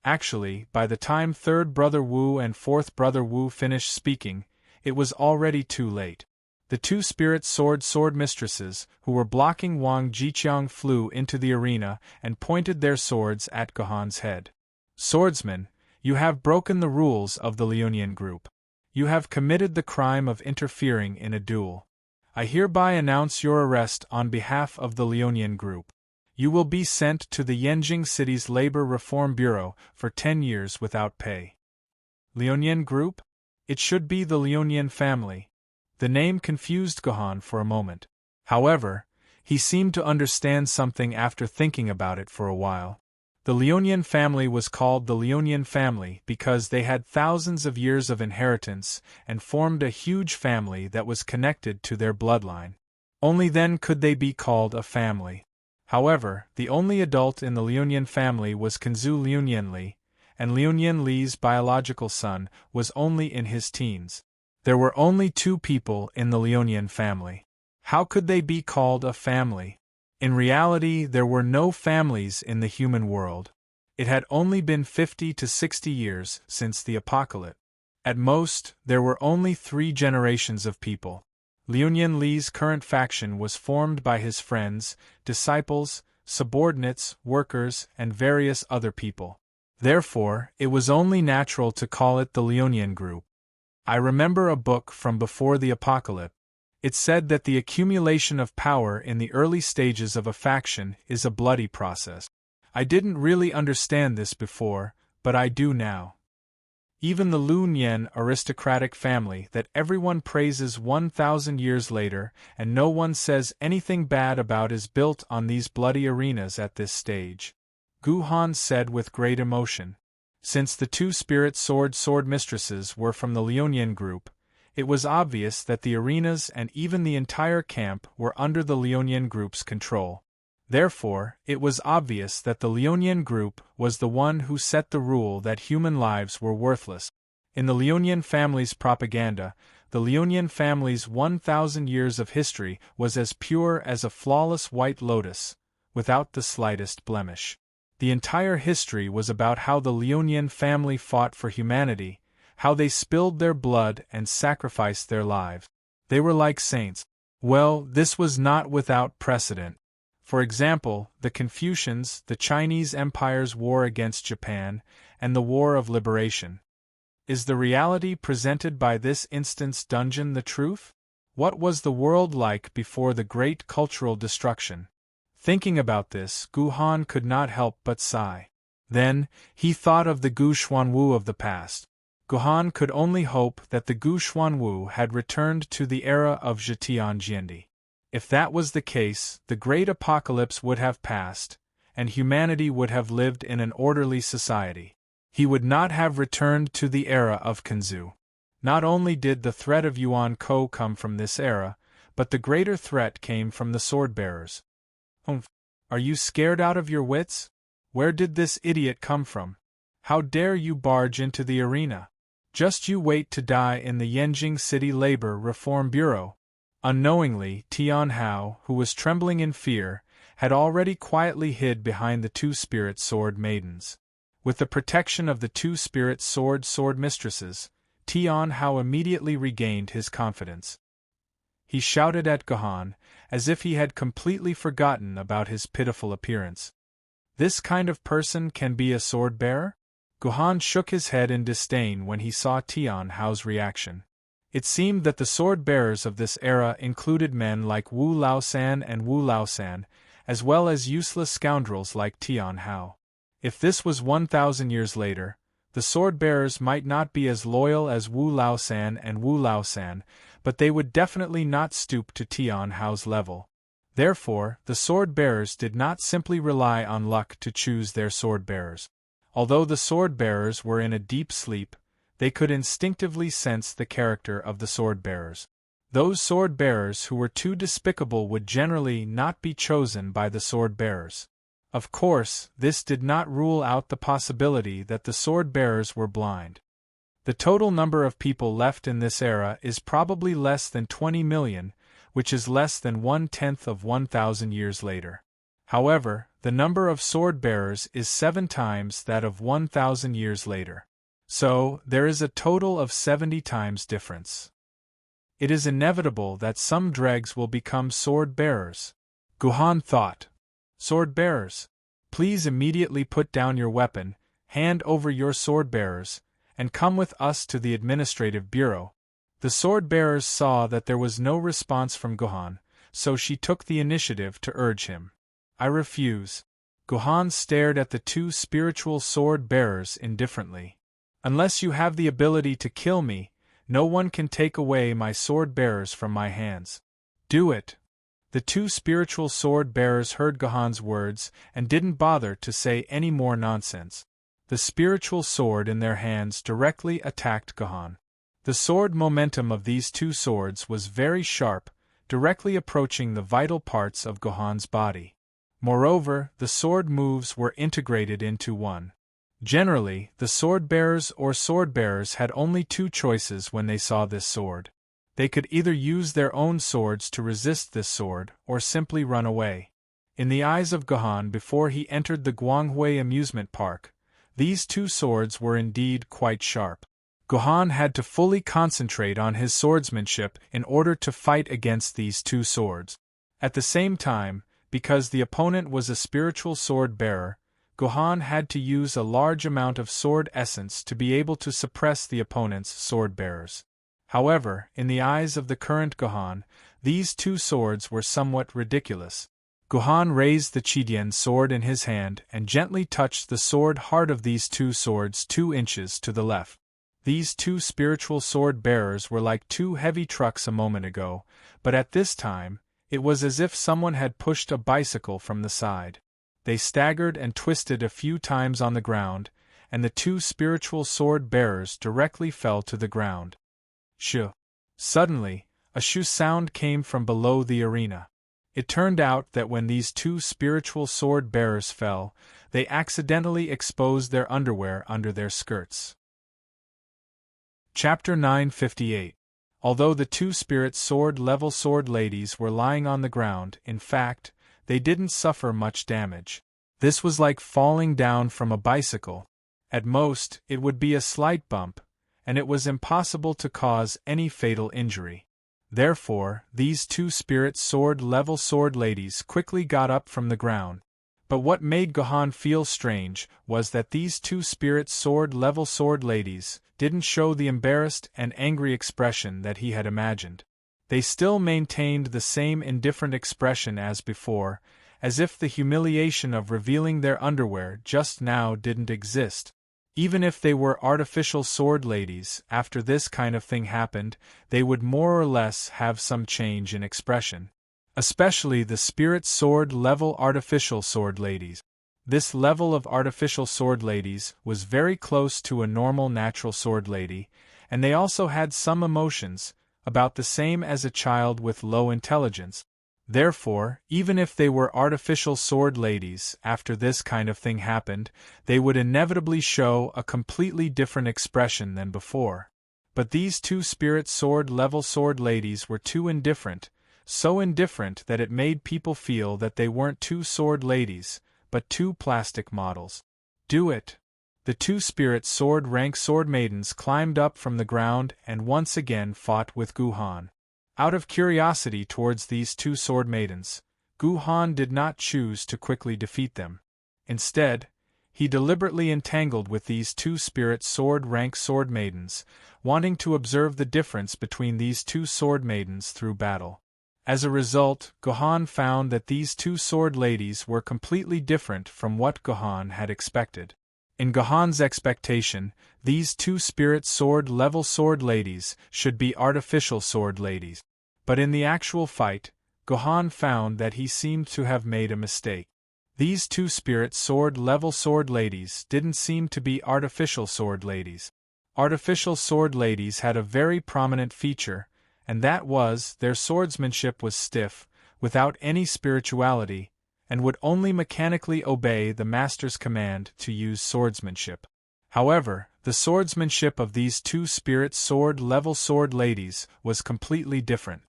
Actually, by the time third brother Wu and fourth brother Wu finished speaking, it was already too late. The two spirit swordmistresses who were blocking Wang Jiqiang flew into the arena and pointed their swords at Gohan's head. "Swordsman, you have broken the rules of the Lionian group. You have committed the crime of interfering in a duel. I hereby announce your arrest on behalf of the Lionian group. You will be sent to the Yanjing City's Labor Reform Bureau for 10 years without pay." Lionian group? It should be the Lionian family. The name confused Gohan for a moment. However, he seemed to understand something after thinking about it for a while. The Lionian family was called the Lionian family because they had thousands of years of inheritance and formed a huge family that was connected to their bloodline. Only then could they be called a family. However, the only adult in the Lionian family was Kanzu Liunianli, and Liunianli's biological son was only in his teens. There were only 2 people in the Lionian family. How could they be called a family? In reality, there were no families in the human world. It had only been 50 to 60 years since the apocalypse. At most, there were only 3 generations of people. Liunian Li's current faction was formed by his friends, disciples, subordinates, workers, and various other people. Therefore, it was only natural to call it the Lionian group. I remember a book from before the apocalypse. It said that the accumulation of power in the early stages of a faction is a bloody process. I didn't really understand this before, but I do now. Even the Lu Nian aristocratic family that everyone praises 1,000 years later and no one says anything bad about is built on these bloody arenas at this stage. Gu Han said with great emotion. Since the 2 spirit swordmistresses were from the Lionian group, it was obvious that the arenas and even the entire camp were under the Lionian group's control. Therefore, it was obvious that the Lionian group was the one who set the rule that human lives were worthless. In the Lionian family's propaganda, the Lionian family's 1,000 years of history was as pure as a flawless white lotus, without the slightest blemish. The entire history was about how the Lionian family fought for humanity, how they spilled their blood and sacrificed their lives. They were like saints. Well, this was not without precedent. For example, the Confucians, the Chinese Empire's war against Japan, and the War of Liberation. Is the reality presented by this instant's dungeon the truth? What was the world like before the great cultural destruction? Thinking about this, Gu Han could not help but sigh. Then, he thought of the Gu Xuanwu of the past. Gu Han could only hope that the Gu Xuanwu had returned to the era of Zhetian Jiandi. If that was the case, the great apocalypse would have passed, and humanity would have lived in an orderly society. he would not have returned to the era of Kanzu. Not only did the threat of Yuan Ko come from this era, but the greater threat came from the sword-bearers. Are you scared out of your wits? Where did this idiot come from? How dare you barge into the arena? Just you wait to die in the Yanjing City Labor Reform Bureau. Unknowingly, Tian Hao, who was trembling in fear, had already quietly hid behind the two spirit sword maidens. With the protection of the two spirit sword mistresses, Tian Hao immediately regained his confidence. He shouted at Gohan, as if he had completely forgotten about his pitiful appearance. This kind of person can be a sword-bearer? Gohan shook his head in disdain when he saw Tian Hao's reaction. It seemed that the sword-bearers of this era included men like Wu Laosan and Wu Laosan, as well as useless scoundrels like Tian Hao. If this was 1,000 years later, the sword-bearers might not be as loyal as Wu Laosan and Wu Laosan, but they would definitely not stoop to Tian Hao's level. Therefore, the sword-bearers did not simply rely on luck to choose their sword-bearers. Although the sword-bearers were in a deep sleep, they could instinctively sense the character of the sword-bearers. Those sword-bearers who were too despicable would generally not be chosen by the sword-bearers. Of course, this did not rule out the possibility that the sword-bearers were blind. The total number of people left in this era is probably less than 20 million, which is less than 1/10 of 1,000 years later. However, the number of sword-bearers is 7 times that of 1,000 years later. So, there is a total of 70 times difference. It is inevitable that some dregs will become sword-bearers. Gohan thought. Sword-bearers, please immediately put down your weapon, hand over your sword-bearers, and come with us to the Administrative Bureau. The sword-bearers saw that there was no response from Gohan, so she took the initiative to urge him. I refuse. Gohan stared at the two spiritual sword-bearers indifferently. Unless you have the ability to kill me, no one can take away my sword-bearers from my hands. Do it. The two spiritual sword-bearers heard Gohan's words and didn't bother to say any more nonsense. The spiritual sword in their hands directly attacked Gohan. The sword momentum of these two swords was very sharp, directly approaching the vital parts of Gohan's body. Moreover, the sword moves were integrated into one. Generally, the sword-bearers or sword-bearers had only two choices when they saw this sword. They could either use their own swords to resist this sword, or simply run away. In the eyes of Gohan before he entered the Guanghui amusement park, these two swords were indeed quite sharp. Gohan had to fully concentrate on his swordsmanship in order to fight against these two swords. At the same time, because the opponent was a spiritual sword-bearer, Gohan had to use a large amount of sword essence to be able to suppress the opponent's sword-bearers. However, in the eyes of the current Gohan, these two swords were somewhat ridiculous. Gohan raised the Chidian sword in his hand and gently touched the sword heart of these two swords 2 inches to the left. These two spiritual sword-bearers were like two heavy trucks a moment ago, but at this time, it was as if someone had pushed a bicycle from the side. They staggered and twisted a few times on the ground, and the two spiritual sword-bearers directly fell to the ground. Shoo! Suddenly, a shoo sound came from below the arena. It turned out that when these two spiritual sword-bearers fell, they accidentally exposed their underwear under their skirts. Chapter 958. Although the two spirit sword-level sword ladies were lying on the ground, in fact, they didn't suffer much damage. This was like falling down from a bicycle. At most, it would be a slight bump, and it was impossible to cause any fatal injury. Therefore, these two spirit sword-level sword ladies quickly got up from the ground. But what made Gohan feel strange was that these two spirit sword-level sword ladies didn't show the embarrassed and angry expression that he had imagined. They still maintained the same indifferent expression as before, as if the humiliation of revealing their underwear just now didn't exist. Even if they were artificial sword ladies, after this kind of thing happened, they would more or less have some change in expression. Especially the spirit sword-level artificial sword ladies. This level of artificial sword ladies was very close to a normal natural sword lady, and they also had some emotions, about the same as a child with low intelligence. Therefore, even if they were artificial sword ladies, after this kind of thing happened, they would inevitably show a completely different expression than before. But these two spirit sword level sword ladies were too indifferent, so indifferent that it made people feel that they weren't two sword ladies, but two plastic models. Do it! The two spirit sword rank sword maidens climbed up from the ground and once again fought with Guhan. Out of curiosity towards these two sword maidens, Guhan did not choose to quickly defeat them. Instead, he deliberately entangled with these two spirit sword rank sword maidens, wanting to observe the difference between these two sword maidens through battle. As a result, Guhan found that these two sword ladies were completely different from what Guhan had expected. In Guhan's expectation, these two spirit sword level sword ladies should be artificial sword ladies. But in the actual fight, Guhan found that he seemed to have made a mistake. These two spirit sword level sword ladies didn't seem to be artificial sword ladies. Artificial sword ladies had a very prominent feature, and that was their swordsmanship was stiff, without any spirituality, and would only mechanically obey the master's command to use swordsmanship. However, the swordsmanship of these two spirit sword level sword ladies was completely different.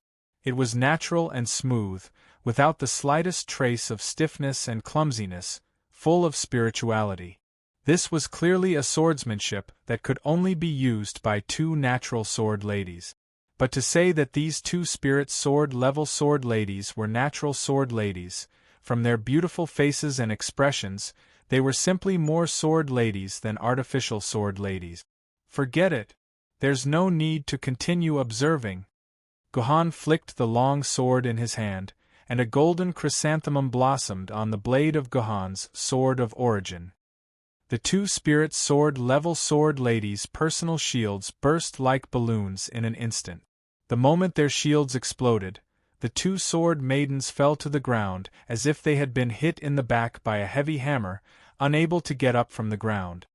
It was natural and smooth, without the slightest trace of stiffness and clumsiness, full of spirituality. This was clearly a swordsmanship that could only be used by two natural sword ladies. But to say that these two spirit sword level sword ladies were natural sword ladies, from their beautiful faces and expressions, they were simply more sword ladies than artificial sword ladies. Forget it. There's no need to continue observing. Guhan flicked the long sword in his hand, and a golden chrysanthemum blossomed on the blade of Guhan's sword of origin. The two spirit sword level sword ladies' personal shields burst like balloons in an instant. The moment their shields exploded, the two sword maidens fell to the ground as if they had been hit in the back by a heavy hammer, unable to get up from the ground.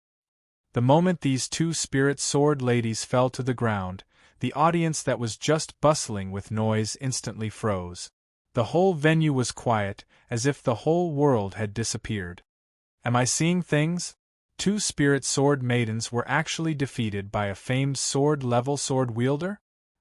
The moment these two spirit sword ladies fell to the ground, the audience that was just bustling with noise instantly froze. The whole venue was quiet, as if the whole world had disappeared. Am I seeing things? Two spirit sword maidens were actually defeated by a famed sword level sword wielder?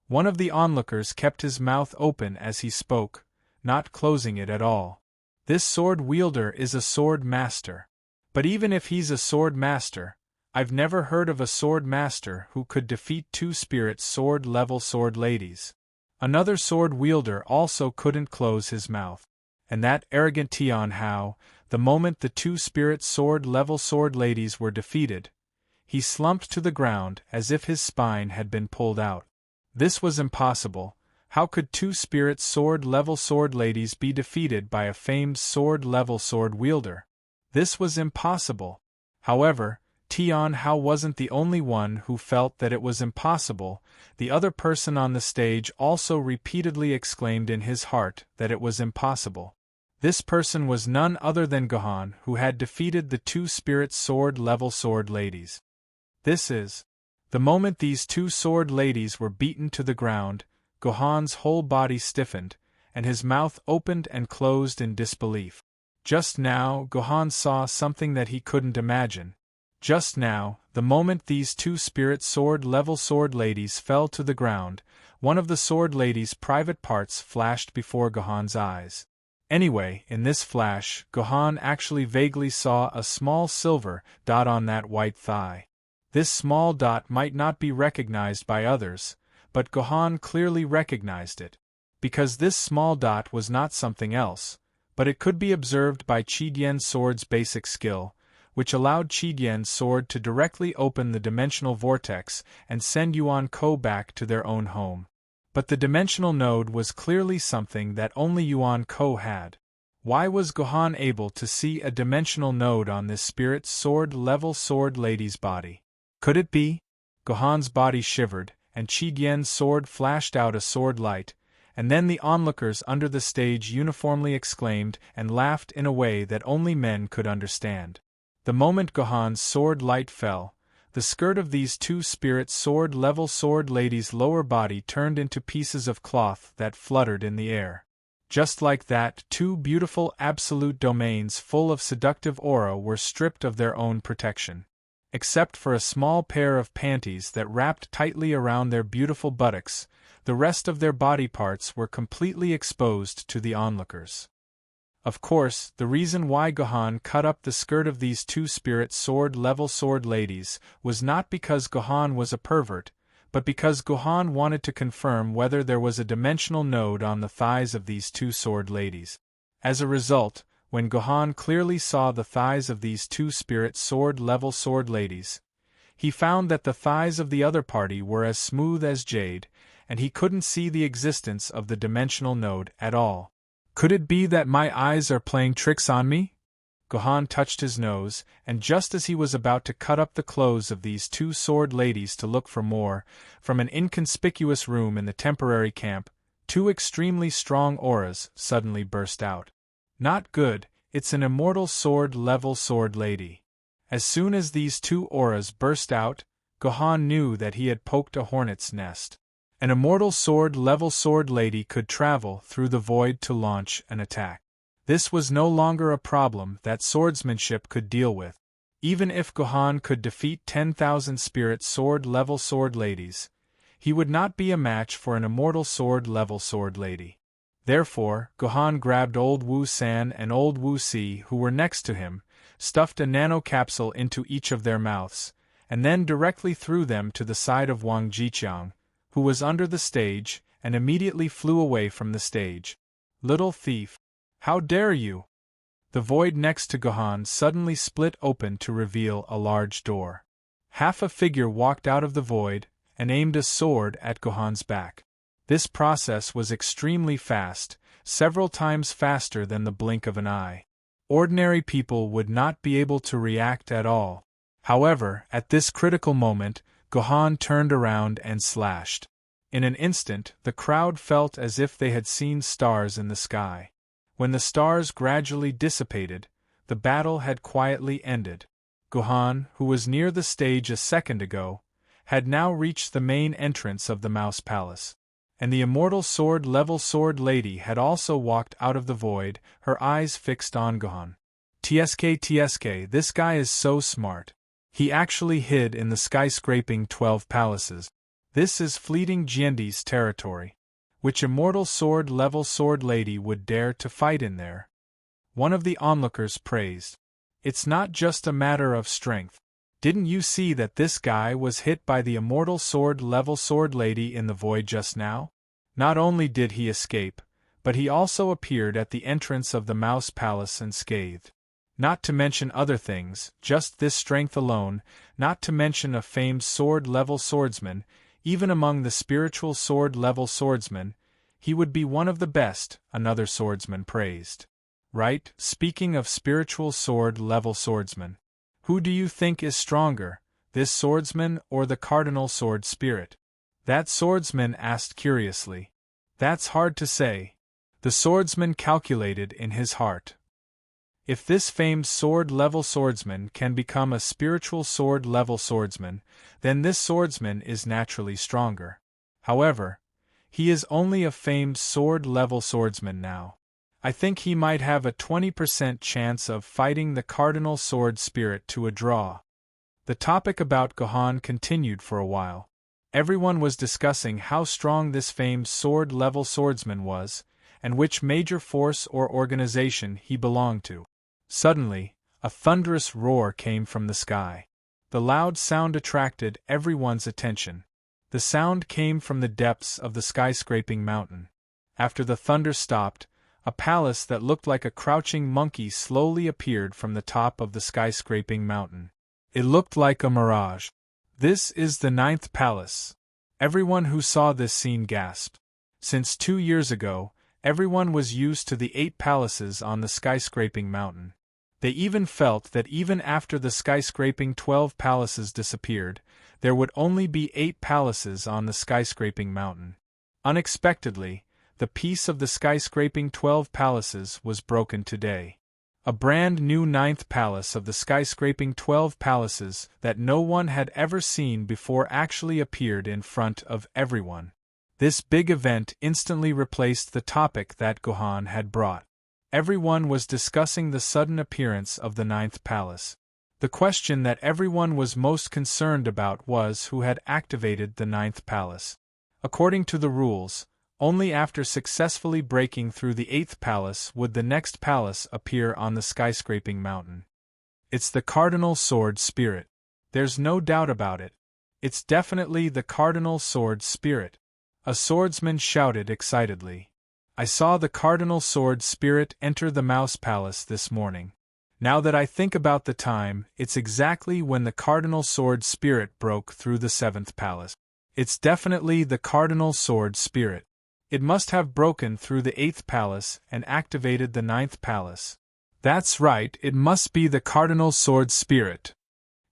One of the onlookers kept his mouth open as he spoke, not closing it at all. This sword wielder is a sword master. But even if he's a sword master, I've never heard of a sword master who could defeat two spirit sword level sword ladies. Another sword wielder also couldn't close his mouth. And that arrogant Tian Hao, the moment the two spirit sword level sword ladies were defeated, he slumped to the ground as if his spine had been pulled out. This was impossible. How could two spirit sword level sword ladies be defeated by a famed sword level sword wielder? This was impossible. However, Tian Hao wasn't the only one who felt that it was impossible. The other person on the stage also repeatedly exclaimed in his heart that it was impossible. This person was none other than Guhan, who had defeated the two spirit sword level sword ladies. This is. The moment these two sword ladies were beaten to the ground, Guhan's whole body stiffened, and his mouth opened and closed in disbelief. Just now, Guhan saw something that he couldn't imagine. Just now, the moment these two spirit sword level sword ladies fell to the ground, one of the sword ladies' private parts flashed before Guhan's eyes. Anyway, in this flash, Guhan actually vaguely saw a small silver dot on that white thigh. This small dot might not be recognized by others, but Guhan clearly recognized it. Because this small dot was not something else, but it could be observed by Qi Dian's sword's basic skill, which allowed Qi Dian's sword to directly open the dimensional vortex and send Yuan Ko back to their own home. But the dimensional node was clearly something that only Yuan Ko had. Why was Guhan able to see a dimensional node on this spirit sword level sword lady's body? Could it be? Guhan's body shivered, and Qi Dian's sword flashed out a sword light, and then the onlookers under the stage uniformly exclaimed and laughed in a way that only men could understand. The moment Gohan's sword light fell, the skirt of these two spirit sword level sword ladies' lower body turned into pieces of cloth that fluttered in the air. Just like that, two beautiful absolute domains full of seductive aura were stripped of their own protection. Except for a small pair of panties that wrapped tightly around their beautiful buttocks, the rest of their body parts were completely exposed to the onlookers. Of course, the reason why Gohan cut up the skirt of these two spirit sword level sword ladies was not because Gohan was a pervert, but because Gohan wanted to confirm whether there was a dimensional node on the thighs of these two sword ladies. As a result, when Gohan clearly saw the thighs of these two spirit sword level sword ladies, he found that the thighs of the other party were as smooth as jade, and he couldn't see the existence of the dimensional node at all. Could it be that my eyes are playing tricks on me? Gohan touched his nose, and just as he was about to cut up the clothes of these two sword ladies to look for more, from an inconspicuous room in the temporary camp, two extremely strong auras suddenly burst out. Not good, it's an immortal sword level sword lady. As soon as these two auras burst out, Gohan knew that he had poked a hornet's nest. An immortal sword level sword lady could travel through the void to launch an attack. This was no longer a problem that swordsmanship could deal with. Even if Gohan could defeat 10,000 spirit sword level sword ladies, he would not be a match for an immortal sword level sword lady. Therefore, Gohan grabbed old Wu San and old Wu Si, who were next to him, stuffed a nanocapsule into each of their mouths, and then directly threw them to the side of Wang Jiqiang, who was under the stage, and immediately flew away from the stage. Little thief! How dare you! The void next to Gohan suddenly split open to reveal a large door. Half a figure walked out of the void, and aimed a sword at Gohan's back. This process was extremely fast, several times faster than the blink of an eye. Ordinary people would not be able to react at all. However, at this critical moment, Gohan turned around and slashed. In an instant, the crowd felt as if they had seen stars in the sky. When the stars gradually dissipated, the battle had quietly ended. Gohan, who was near the stage a second ago, had now reached the main entrance of the Mouse Palace. And the immortal sword level sword lady had also walked out of the void, her eyes fixed on Gohan. TSK, this guy is so smart. He actually hid in the skyscraping 12 palaces. This is fleeting Jiandi's territory. Which immortal sword level sword lady would dare to fight in there? One of the onlookers praised. It's not just a matter of strength. Didn't you see that this guy was hit by the immortal sword level sword lady in the void just now? Not only did he escape, but he also appeared at the entrance of the Mouse Palace unscathed. Not to mention other things, just this strength alone, not to mention a famed sword-level swordsman, even among the spiritual sword-level swordsmen, he would be one of the best, another swordsman praised. Right, speaking of spiritual sword-level swordsmen, who do you think is stronger, this swordsman or the cardinal sword spirit? That swordsman asked curiously. That's hard to say. The swordsman calculated in his heart. If this famed sword-level swordsman can become a spiritual sword-level swordsman, then this swordsman is naturally stronger. However, he is only a famed sword-level swordsman now. I think he might have a 20% chance of fighting the cardinal sword spirit to a draw. The topic about Gohan continued for a while. Everyone was discussing how strong this famed sword-level swordsman was, and which major force or organization he belonged to. Suddenly, a thunderous roar came from the sky. The loud sound attracted everyone's attention. The sound came from the depths of the skyscraping mountain. After the thunder stopped, a palace that looked like a crouching monkey slowly appeared from the top of the skyscraping mountain. It looked like a mirage. This is the 9th palace. Everyone who saw this scene gasped. Since 2 years ago, everyone was used to the 8 palaces on the skyscraping mountain. They even felt that even after the skyscraping 12 palaces disappeared, there would only be 8 palaces on the skyscraping mountain. Unexpectedly, The peace of the skyscraping 12 palaces was broken today. A brand new 9th palace of the skyscraping 12 palaces that no one had ever seen before actually appeared in front of everyone. This big event instantly replaced the topic that Gohan had brought. Everyone was discussing the sudden appearance of the 9th palace. The question that everyone was most concerned about was who had activated the 9th palace. According to the rules, only after successfully breaking through the 8th palace would the next palace appear on the skyscraping mountain. It's the Cardinal Sword Spirit. There's no doubt about it. It's definitely the Cardinal Sword Spirit. A swordsman shouted excitedly. I saw the Cardinal Sword Spirit enter the Mouse Palace this morning. Now that I think about the time, it's exactly when the Cardinal Sword Spirit broke through the 7th palace. It's definitely the Cardinal Sword Spirit. It must have broken through the 8th palace and activated the 9th palace. That's right, it must be the Cardinal Sword Spirit.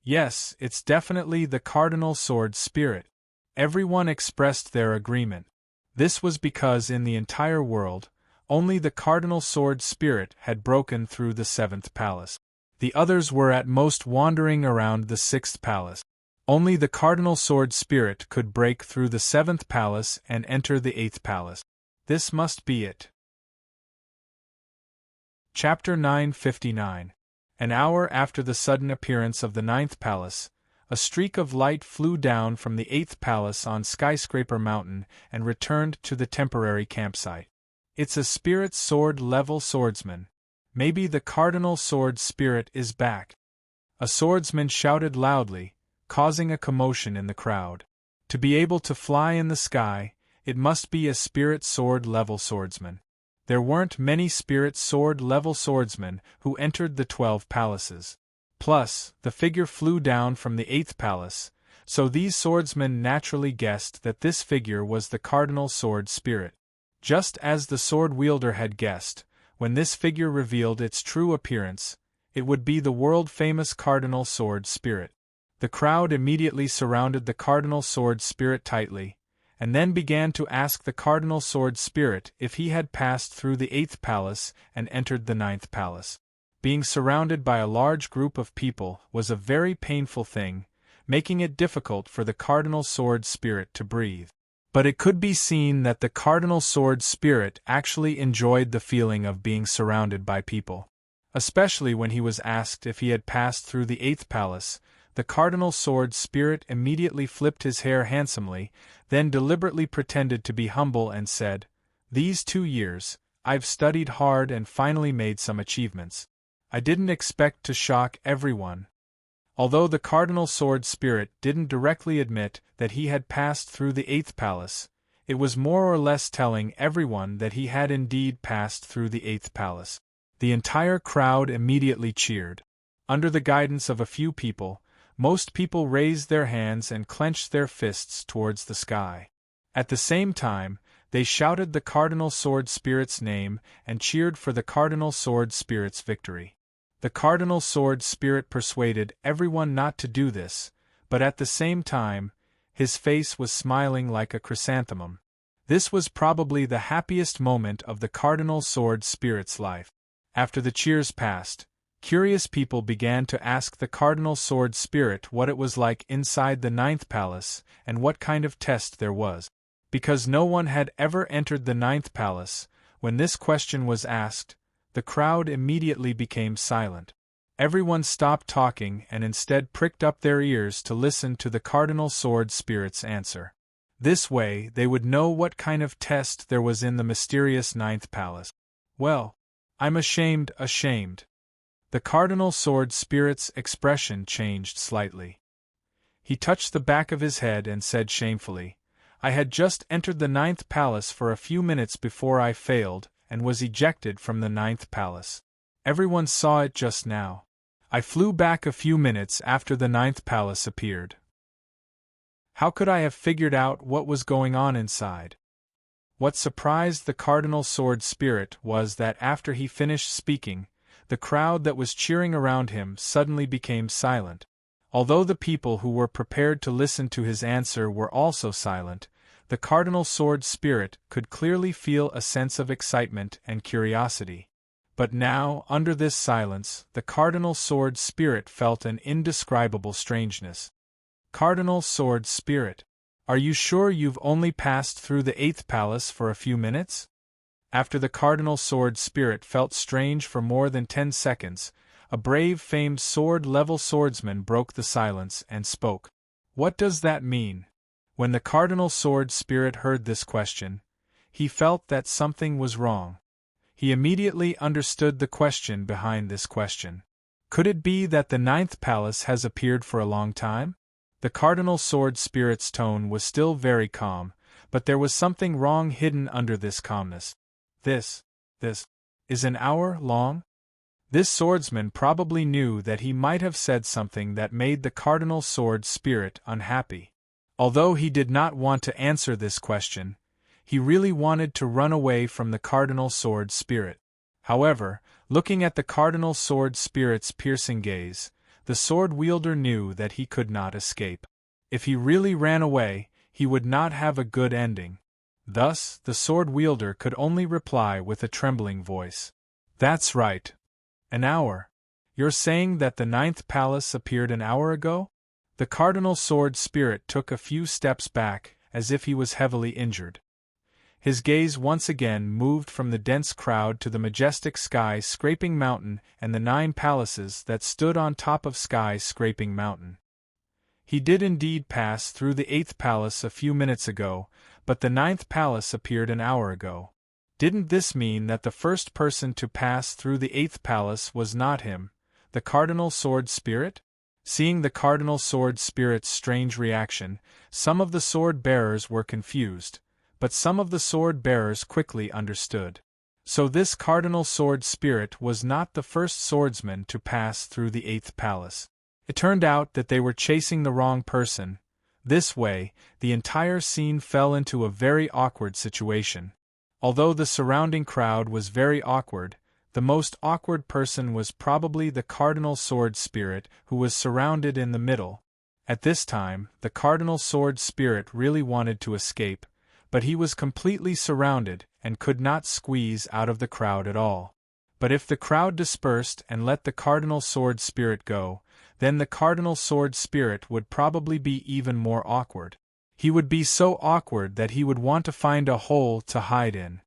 Yes, it's definitely the Cardinal Sword Spirit. Everyone expressed their agreement. This was because in the entire world, only the Cardinal Sword Spirit had broken through the 7th palace. The others were at most wandering around the 6th palace. Only the Cardinal Sword Spirit could break through the 7th palace and enter the 8th palace. This must be it. Chapter 959. An hour after the sudden appearance of the 9th palace, a streak of light flew down from the 8th palace on Skyscraper Mountain and returned to the temporary campsite. It's a spirit sword level swordsman. Maybe the Cardinal Sword Spirit is back. A swordsman shouted loudly, causing a commotion in the crowd. To be able to fly in the sky, it must be a spirit sword level swordsman. There weren't many spirit sword level swordsmen who entered the 12 palaces. Plus, the figure flew down from the 8th palace, so these swordsmen naturally guessed that this figure was the Cardinal Sword Spirit. Just as the sword wielder had guessed, when this figure revealed its true appearance, it would be the world-famous Cardinal Sword Spirit. The crowd immediately surrounded the Cardinal Sword Spirit tightly, and then began to ask the Cardinal Sword Spirit if he had passed through the 8th palace and entered the 9th palace. Being surrounded by a large group of people was a very painful thing, making it difficult for the Cardinal Sword Spirit to breathe. But it could be seen that the Cardinal Sword Spirit actually enjoyed the feeling of being surrounded by people. Especially when he was asked if he had passed through the 8th palace, the Cardinal Sword Spirit immediately flipped his hair handsomely, then deliberately pretended to be humble and said, "These 2 years, I've studied hard and finally made some achievements. I didn't expect to shock everyone." Although the Cardinal Sword Spirit didn't directly admit that he had passed through the 8th palace, it was more or less telling everyone that he had indeed passed through the 8th palace. The entire crowd immediately cheered. Under the guidance of a few people, most people raised their hands and clenched their fists towards the sky. At the same time, they shouted the Cardinal Sword Spirit's name and cheered for the Cardinal Sword Spirit's victory. The Cardinal Sword Spirit persuaded everyone not to do this, but at the same time, his face was smiling like a chrysanthemum. This was probably the happiest moment of the Cardinal Sword Spirit's life. After the cheers passed, curious people began to ask the Cardinal Sword Spirit what it was like inside the 9th palace and what kind of test there was. Because no one had ever entered the 9th palace, when this question was asked, the crowd immediately became silent. Everyone stopped talking and instead pricked up their ears to listen to the Cardinal Sword Spirit's answer. This way they would know what kind of test there was in the mysterious 9th palace. "Well, I'm ashamed. The Cardinal Sword Spirit's expression changed slightly. He touched the back of his head and said shamefully, "I had just entered the 9th palace for a few minutes before I failed and was ejected from the 9th palace. Everyone saw it just now. I flew back a few minutes after the 9th palace appeared. How could I have figured out what was going on inside?" What surprised the Cardinal Sword Spirit was that after he finished speaking, the crowd that was cheering around him suddenly became silent. Although the people who were prepared to listen to his answer were also silent, the Cardinal Sword Spirit could clearly feel a sense of excitement and curiosity. But now, under this silence, the Cardinal Sword Spirit felt an indescribable strangeness. Cardinal Sword Spirit, are you sure you've only passed through the 8th palace for a few minutes? After the Cardinal Sword Spirit felt strange for more than 10 seconds, a brave famed sword-level swordsman broke the silence and spoke. What does that mean? When the Cardinal Sword Spirit heard this question, he felt that something was wrong. He immediately understood the question behind this question. Could it be that the 9th palace has appeared for a long time? The Cardinal Sword Spirit's tone was still very calm, but there was something wrong hidden under this calmness. This is an hour long? This swordsman probably knew that he might have said something that made the Cardinal Sword Spirit unhappy. Although he did not want to answer this question, he really wanted to run away from the Cardinal Sword Spirit. However, looking at the Cardinal Sword Spirit's piercing gaze, the sword wielder knew that he could not escape. If he really ran away, he would not have a good ending. Thus, the sword wielder could only reply with a trembling voice. That's right. An hour. You're saying that the 9th palace appeared an hour ago? The Cardinal Sword Spirit took a few steps back, as if he was heavily injured. His gaze once again moved from the dense crowd to the majestic sky-scraping mountain and the 9 palaces that stood on top of sky-scraping mountain. He did indeed pass through the 8th palace a few minutes ago, but the 9th palace appeared an hour ago. Didn't this mean that the first person to pass through the 8th palace was not him, the Cardinal Sword Spirit? Seeing the Cardinal Sword Spirit's strange reaction, some of the sword-bearers were confused, but some of the sword-bearers quickly understood. So this Cardinal Sword Spirit was not the first swordsman to pass through the 8th palace. It turned out that they were chasing the wrong person. This way, the entire scene fell into a very awkward situation. Although the surrounding crowd was very awkward, the most awkward person was probably the Cardinal Sword Spirit, who was surrounded in the middle. At this time, the Cardinal Sword Spirit really wanted to escape, but he was completely surrounded and could not squeeze out of the crowd at all. But if the crowd dispersed and let the Cardinal Sword Spirit go, then the Cardinal Sword Spirit would probably be even more awkward. He would be so awkward that he would want to find a hole to hide in.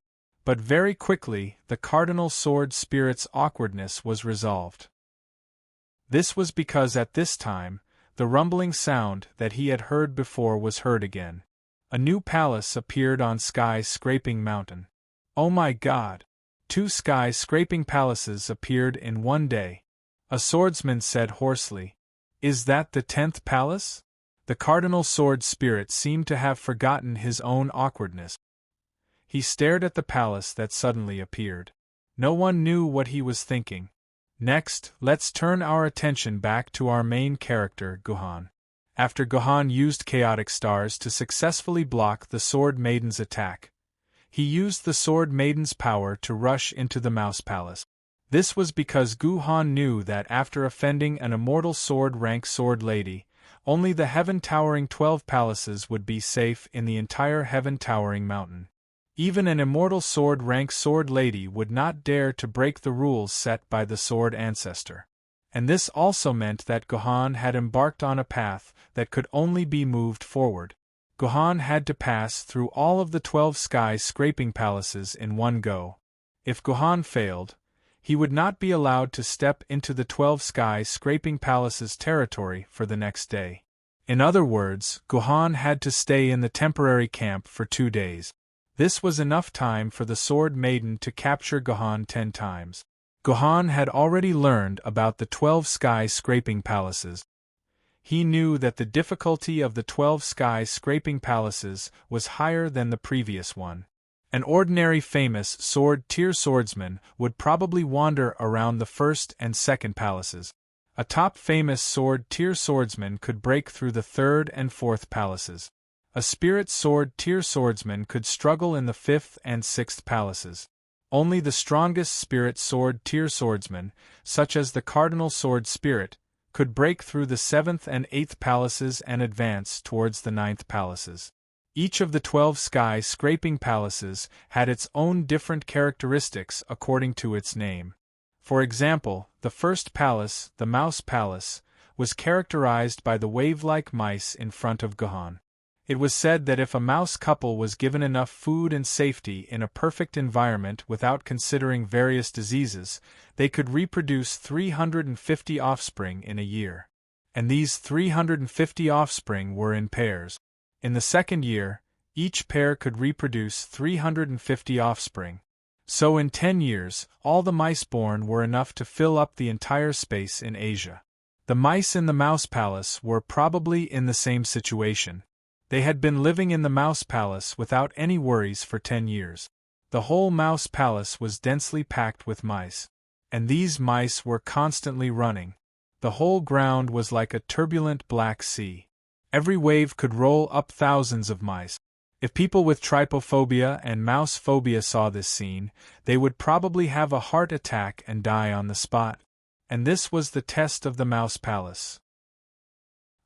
But very quickly, the Cardinal Sword Spirit's awkwardness was resolved. This was because at this time, the rumbling sound that he had heard before was heard again. A new palace appeared on sky-scraping mountain. Oh my God! 2 sky-scraping palaces appeared in one day. A swordsman said hoarsely, "Is that the 10th palace?" The Cardinal Sword Spirit seemed to have forgotten his own awkwardness. He stared at the palace that suddenly appeared. No one knew what he was thinking. Next, let's turn our attention back to our main character, Guhan. After Guhan used chaotic stars to successfully block the Sword Maiden's attack, he used the Sword Maiden's power to rush into the Mouse Palace. This was because Guhan knew that after offending an immortal sword-rank sword lady, only the heaven-towering 12 palaces would be safe in the entire heaven-towering mountain. Even an immortal sword-rank sword lady would not dare to break the rules set by the sword ancestor. And this also meant that Guhan had embarked on a path that could only be moved forward. Guhan had to pass through all of the 12 sky-scraping palaces in one go. If Guhan failed, he would not be allowed to step into the 12 sky-scraping palaces' territory for the next day. In other words, Guhan had to stay in the temporary camp for 2 days. This was enough time for the Sword Maiden to capture Guhan 10 times. Guhan had already learned about the 12 sky-scraping palaces. He knew that the difficulty of the 12 sky-scraping palaces was higher than the previous one. An ordinary famous sword-tier swordsman would probably wander around the 1st and 2nd palaces. A top famous sword-tier swordsman could break through the 3rd and 4th palaces. A spirit sword-tier swordsman could struggle in the 5th and 6th palaces. Only the strongest spirit sword-tier swordsman, such as the Cardinal Sword Spirit, could break through the 7th and 8th palaces and advance towards the 9th palaces. Each of the 12 sky-scraping palaces had its own different characteristics according to its name. For example, the first palace, the Mouse Palace, was characterized by the wave-like mice in front of Gohan. It was said that if a mouse couple was given enough food and safety in a perfect environment without considering various diseases, they could reproduce 350 offspring in a year. And these 350 offspring were in pairs. In the second year, each pair could reproduce 350 offspring. So in 10 years, all the mice born were enough to fill up the entire space in Asia. The mice in the Mouse Palace were probably in the same situation. They had been living in the Mouse Palace without any worries for 10 years. The whole Mouse Palace was densely packed with mice. And these mice were constantly running. The whole ground was like a turbulent black sea. Every wave could roll up thousands of mice. If people with trypophobia and mouse phobia saw this scene, they would probably have a heart attack and die on the spot. And this was the test of the Mouse Palace.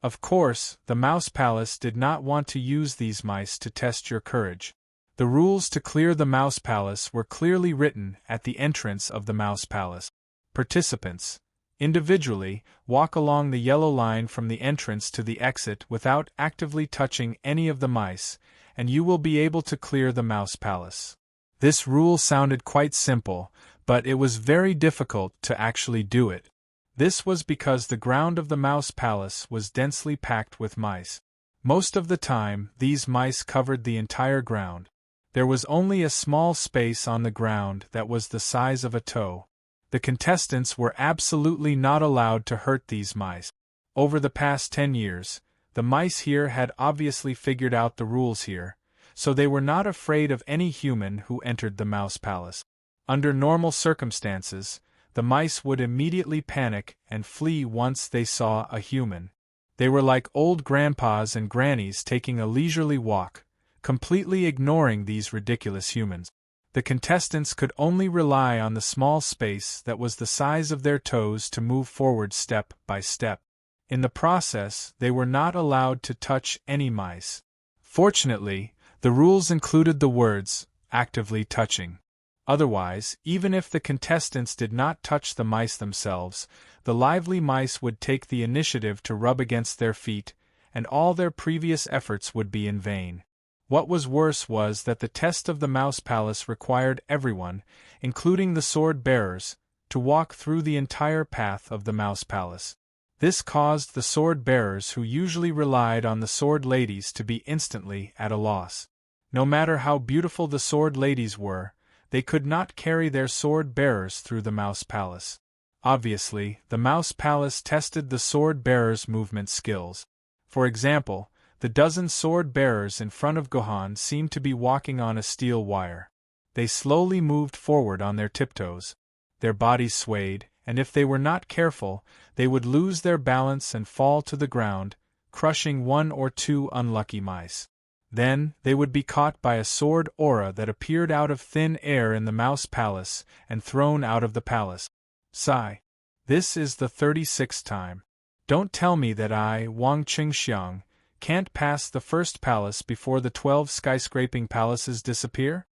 Of course, the Mouse Palace did not want to use these mice to test your courage. The rules to clear the Mouse Palace were clearly written at the entrance of the Mouse Palace. Participants, individually, walk along the yellow line from the entrance to the exit without actively touching any of the mice, and you will be able to clear the Mouse Palace. This rule sounded quite simple, but it was very difficult to actually do it. This was because the ground of the Mouse Palace was densely packed with mice. Most of the time, these mice covered the entire ground. There was only a small space on the ground that was the size of a toe. The contestants were absolutely not allowed to hurt these mice. Over the past 10 years, the mice here had obviously figured out the rules here, so they were not afraid of any human who entered the Mouse Palace. Under normal circumstances, the mice would immediately panic and flee once they saw a human. They were like old grandpas and grannies taking a leisurely walk, completely ignoring these ridiculous humans. The contestants could only rely on the small space that was the size of their toes to move forward step by step. In the process, they were not allowed to touch any mice. Fortunately, the rules included the words, actively touching. Otherwise, even if the contestants did not touch the mice themselves, the lively mice would take the initiative to rub against their feet, and all their previous efforts would be in vain. What was worse was that the test of the Mouse Palace required everyone, including the sword-bearers, to walk through the entire path of the Mouse Palace. This caused the sword-bearers who usually relied on the sword ladies to be instantly at a loss. No matter how beautiful the sword ladies were, they could not carry their sword-bearers through the Mouse Palace. Obviously, the Mouse Palace tested the sword-bearers' movement skills. For example, the dozen sword-bearers in front of Gohan seemed to be walking on a steel wire. They slowly moved forward on their tiptoes. Their bodies swayed, and if they were not careful, they would lose their balance and fall to the ground, crushing one or two unlucky mice. Then, they would be caught by a sword aura that appeared out of thin air in the Mouse Palace and thrown out of the palace. Sigh. This is the 36th time. Don't tell me that I, Wang Qingxiang, can't pass the first palace before the 12 skyscraping palaces disappear?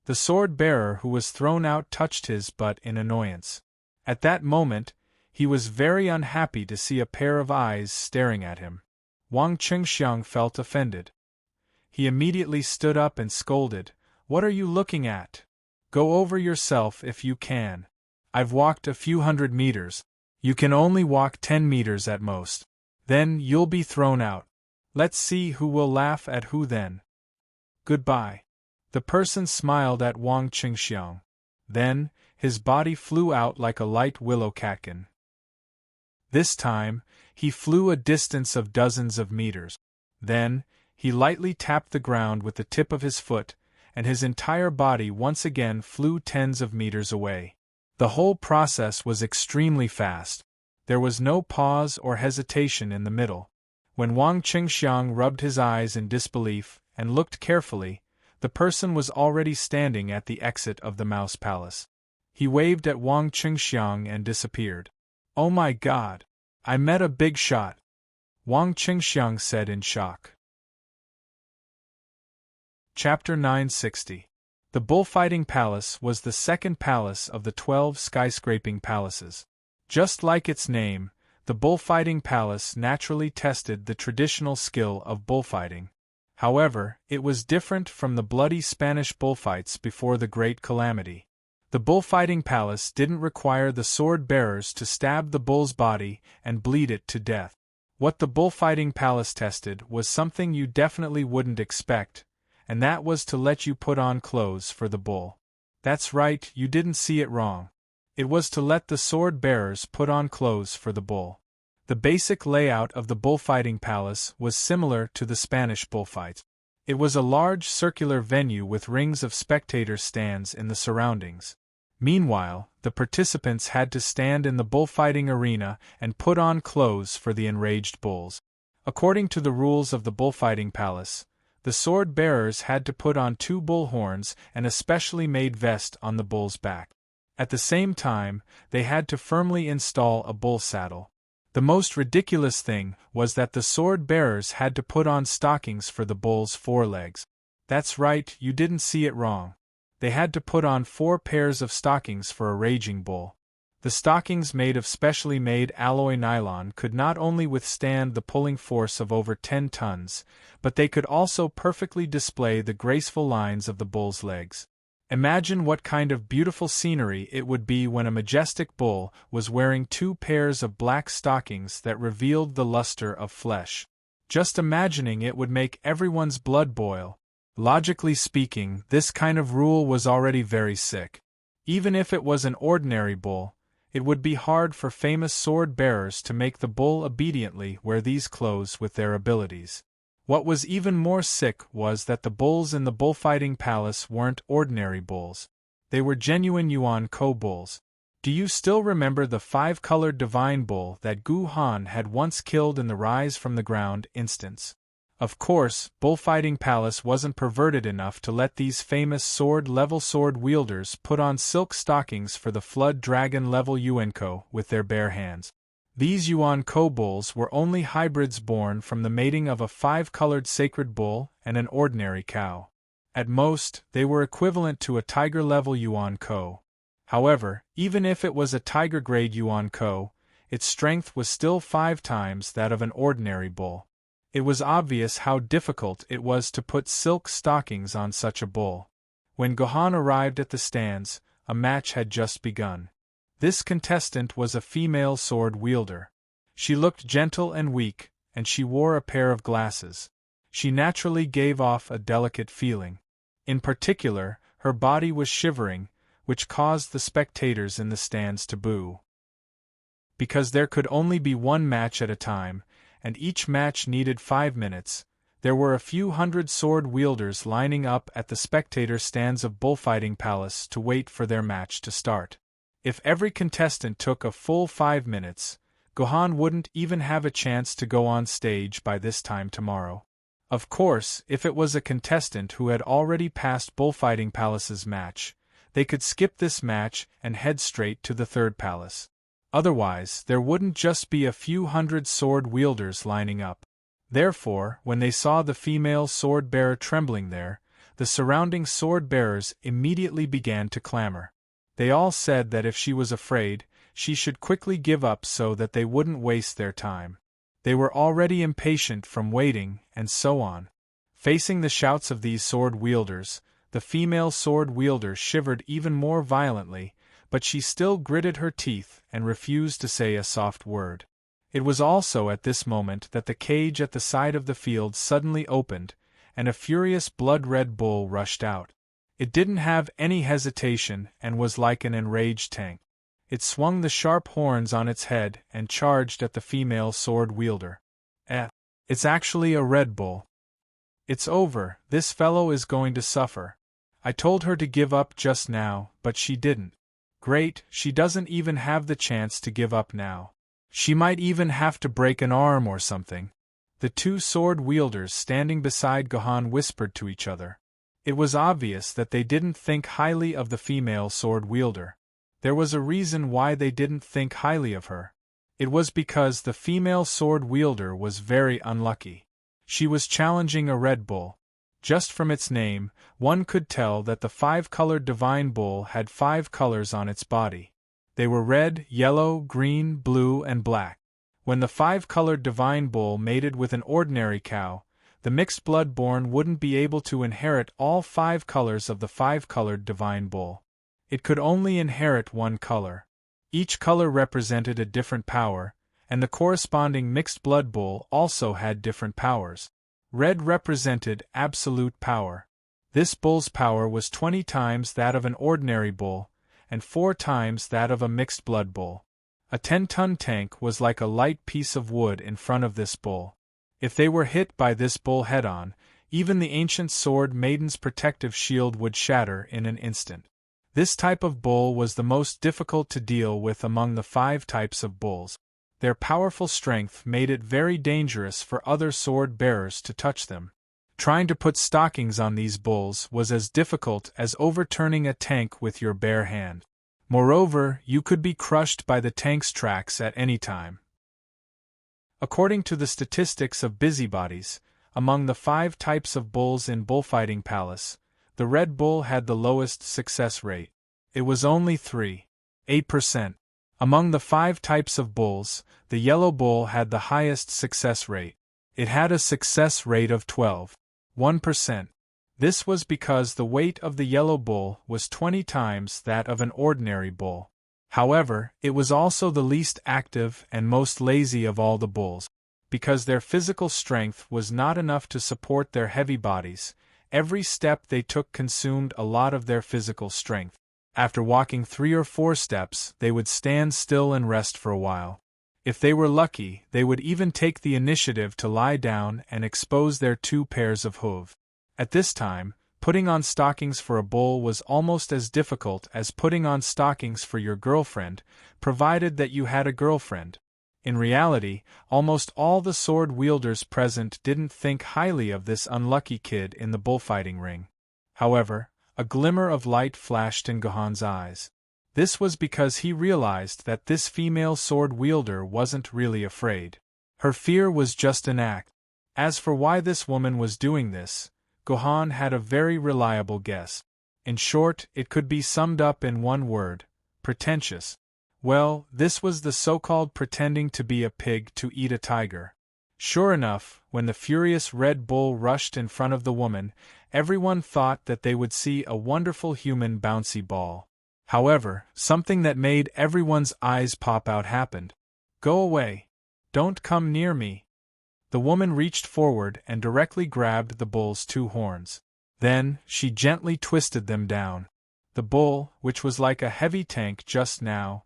The sword-bearer who was thrown out touched his butt in annoyance. At that moment, he was very unhappy to see a pair of eyes staring at him. Wang Qingxiang felt offended. He immediately stood up and scolded, "What are you looking at? Go over yourself if you can. I've walked a few hundred meters. You can only walk 10 meters at most. Then you'll be thrown out. Let's see who will laugh at who then. Goodbye." The person smiled at Wang Qingxiang. Then, his body flew out like a light willow catkin. This time, he flew a distance of dozens of meters. Then, he lightly tapped the ground with the tip of his foot, and his entire body once again flew tens of meters away. The whole process was extremely fast. There was no pause or hesitation in the middle. When Wang Qingxiang rubbed his eyes in disbelief and looked carefully, the person was already standing at the exit of the Mouse Palace. He waved at Wang Qingxiang and disappeared. "Oh my God! I met a big shot," Wang Qingxiang said in shock. Chapter 960. The Bullfighting Palace was the second palace of the 12 skyscraping palaces. Just like its name, the Bullfighting Palace naturally tested the traditional skill of bullfighting. However, it was different from the bloody Spanish bullfights before the Great Calamity. The Bullfighting Palace didn't require the sword-bearers to stab the bull's body and bleed it to death. What the Bullfighting Palace tested was something you definitely wouldn't expect, and that was to let you put on clothes for the bull. That's right, you didn't see it wrong. It was to let the sword-bearers put on clothes for the bull. The basic layout of the Bullfighting Palace was similar to the Spanish bullfight. It was a large circular venue with rings of spectator stands in the surroundings. Meanwhile, the participants had to stand in the bullfighting arena and put on clothes for the enraged bulls. According to the rules of the Bullfighting Palace, the sword-bearers had to put on 2 bull horns and a specially made vest on the bull's back. At the same time, they had to firmly install a bull saddle. The most ridiculous thing was that the sword-bearers had to put on stockings for the bull's forelegs. That's right, you didn't see it wrong. They had to put on 4 pairs of stockings for a raging bull. The stockings made of specially made alloy nylon could not only withstand the pulling force of over 10 tons, but they could also perfectly display the graceful lines of the bull's legs. Imagine what kind of beautiful scenery it would be when a majestic bull was wearing 2 pairs of black stockings that revealed the luster of flesh. Just imagining it would make everyone's blood boil. Logically speaking, this kind of rule was already very sick. Even if it was an ordinary bull, it would be hard for famous sword-bearers to make the bull obediently wear these clothes with their abilities. What was even more sick was that the bulls in the Bullfighting Palace weren't ordinary bulls. They were genuine Yuan-ko bulls. Do you still remember the 5-colored divine bull that Gu Han had once killed in the Rise from the Ground instance? Of course, Bullfighting Palace wasn't perverted enough to let these famous sword-level sword-wielders put on silk stockings for the Flood Dragon-level Yuan-ko with their bare hands. These Yuan-ko bulls were only hybrids born from the mating of a 5-colored sacred bull and an ordinary cow. At most, they were equivalent to a tiger-level Yuan-ko. However, even if it was a tiger-grade Yuan-ko, its strength was still 5 times that of an ordinary bull. It was obvious how difficult it was to put silk stockings on such a bull. When Gohan arrived at the stands, a match had just begun. This contestant was a female sword-wielder. She looked gentle and weak, and she wore a pair of glasses. She naturally gave off a delicate feeling. In particular, her body was shivering, which caused the spectators in the stands to boo. Because there could only be 1 match at a time, and each match needed 5 minutes, there were a few hundred sword-wielders lining up at the spectator stands of Bullfighting Palace to wait for their match to start. If every contestant took a full 5 minutes, Gohan wouldn't even have a chance to go on stage by this time tomorrow. Of course, if it was a contestant who had already passed Bullfighting Palace's match, they could skip this match and head straight to the 3rd palace. Otherwise, there wouldn't just be a few hundred sword-wielders lining up. Therefore, when they saw the female sword-bearer trembling there, the surrounding sword-bearers immediately began to clamor. They all said that if she was afraid, she should quickly give up so that they wouldn't waste their time. They were already impatient from waiting, and so on. Facing the shouts of these sword-wielders, the female sword-wielder shivered even more violently, but she still gritted her teeth and refused to say a soft word. It was also at this moment that the cage at the side of the field suddenly opened, and a furious blood-red bull rushed out. It didn't have any hesitation and was like an enraged tank. It swung the sharp horns on its head and charged at the female sword-wielder. It's actually a red bull. It's over, this fellow is going to suffer. I told her to give up just now, but she didn't. Great, she doesn't even have the chance to give up now. She might even have to break an arm or something. The 2 sword-wielders standing beside Gohan whispered to each other. It was obvious that they didn't think highly of the female sword-wielder. There was a reason why they didn't think highly of her. It was because the female sword-wielder was very unlucky. She was challenging a Red Bull. Just from its name, one could tell that the five-colored divine bull had 5 colors on its body. They were red, yellow, green, blue, and black. When the 5-colored divine bull mated with an ordinary cow, the mixed blood-born wouldn't be able to inherit all 5 colors of the 5-colored divine bull. It could only inherit one color. Each color represented a different power, and the corresponding mixed blood bull also had different powers. Red represented absolute power. This bull's power was 20 times that of an ordinary bull, and 4 times that of a mixed blood bull. A 10-ton tank was like a light piece of wood in front of this bull. If they were hit by this bull head-on, even the ancient sword Maiden's protective shield would shatter in an instant. This type of bull was the most difficult to deal with among the 5 types of bulls. Their powerful strength made it very dangerous for other sword-bearers to touch them. Trying to put stockings on these bulls was as difficult as overturning a tank with your bare hand. Moreover, you could be crushed by the tank's tracks at any time. According to the statistics of busybodies, among the 5 types of bulls in Bullfighting Palace, the red bull had the lowest success rate. It was only 3.8%. Among the 5 types of bulls, the yellow bull had the highest success rate. It had a success rate of 12.1%. This was because the weight of the yellow bull was 20 times that of an ordinary bull. However, it was also the least active and most lazy of all the bulls. Because their physical strength was not enough to support their heavy bodies, every step they took consumed a lot of their physical strength. After walking 3 or 4 steps, they would stand still and rest for a while. If they were lucky, they would even take the initiative to lie down and expose their 2 pairs of hooves. At this time, putting on stockings for a bull was almost as difficult as putting on stockings for your girlfriend, provided that you had a girlfriend. In reality, almost all the sword wielders present didn't think highly of this unlucky kid in the bullfighting ring. However, a glimmer of light flashed in Gohan's eyes. This was because he realized that this female sword wielder wasn't really afraid. Her fear was just an act. As for why this woman was doing this, Gohan had a very reliable guess. In short, it could be summed up in one word: pretentious. Well, this was the so-called pretending to be a pig to eat a tiger. Sure enough, when the furious Red Bull rushed in front of the woman, everyone thought that they would see a wonderful human bouncy ball. However, something that made everyone's eyes pop out happened. "Go away. Don't come near me." The woman reached forward and directly grabbed the bull's 2 horns. Then, she gently twisted them down. The bull, which was like a heavy tank just now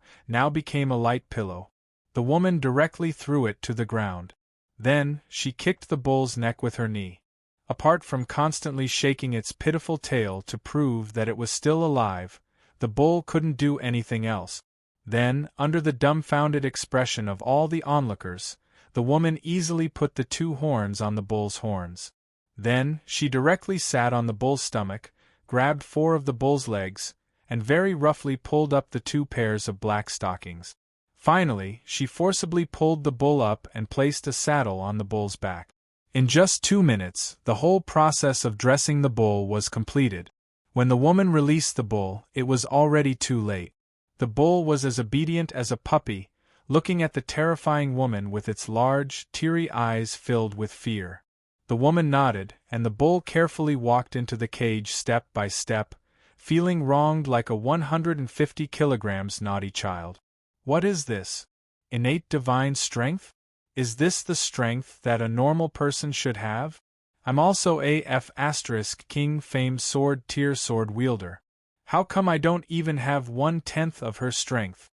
became a light pillow. The woman directly threw it to the ground. Then, she kicked the bull's neck with her knee. Apart from constantly shaking its pitiful tail to prove that it was still alive, the bull couldn't do anything else. Then, under the dumbfounded expression of all the onlookers, the woman easily put the 2 horns on the bull's horns. Then, she directly sat on the bull's stomach, grabbed 4 of the bull's legs, and very roughly pulled up the 2 pairs of black stockings. Finally, she forcibly pulled the bull up and placed a saddle on the bull's back. In just 2 minutes, the whole process of dressing the bull was completed. When the woman released the bull, it was already too late. The bull was as obedient as a puppy, looking at the terrifying woman with its large, teary eyes filled with fear. The woman nodded, and the bull carefully walked into the cage step by step, feeling wronged like a 150 kilograms naughty child. What is this? Innate divine strength? Is this the strength that a normal person should have? I'm also AF** King famed sword tier sword wielder. How come I don't even have 1/10 of her strength?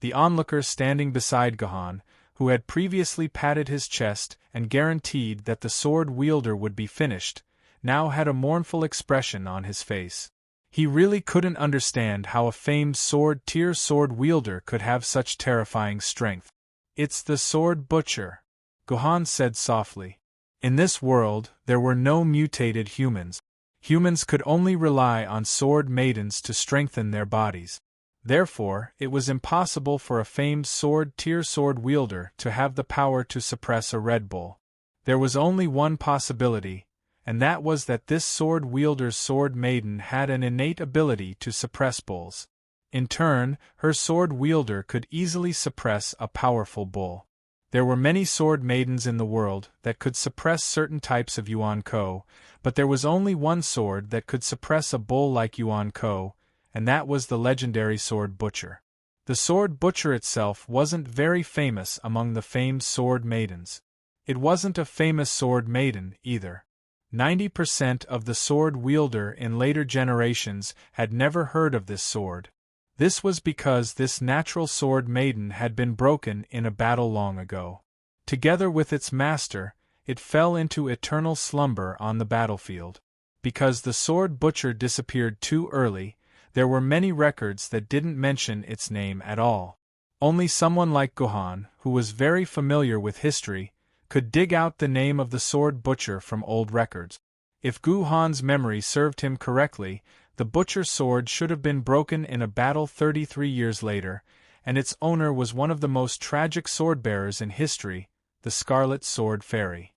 The onlooker standing beside Gohan, who had previously patted his chest and guaranteed that the sword wielder would be finished, now had a mournful expression on his face. He really couldn't understand how a famed sword tier sword wielder could have such terrifying strength. "It's the sword butcher," Gohan said softly. In this world, there were no mutated humans. Humans could only rely on sword maidens to strengthen their bodies. Therefore, it was impossible for a famed sword tier sword wielder to have the power to suppress a Red Bull. There was only one possibility, and that was that this sword-wielder's sword maiden had an innate ability to suppress bulls. In turn, her sword-wielder could easily suppress a powerful bull. There were many sword maidens in the world that could suppress certain types of Yuan Ko, but there was only one sword that could suppress a bull like Yuan Ko, and that was the legendary sword butcher. The sword butcher itself wasn't very famous among the famed sword maidens. It wasn't a famous sword maiden, either. 90% of the sword wielder in later generations had never heard of this sword. This was because this natural sword maiden had been broken in a battle long ago. Together with its master, it fell into eternal slumber on the battlefield. Because the sword butcher disappeared too early, there were many records that didn't mention its name at all. Only someone like Gohan, who was very familiar with history, could dig out the name of the sword butcher from old records. If Gohan's memory served him correctly, the butcher's sword should have been broken in a battle 33 years later, and its owner was one of the most tragic sword-bearers in history, the Scarlet Sword Fairy.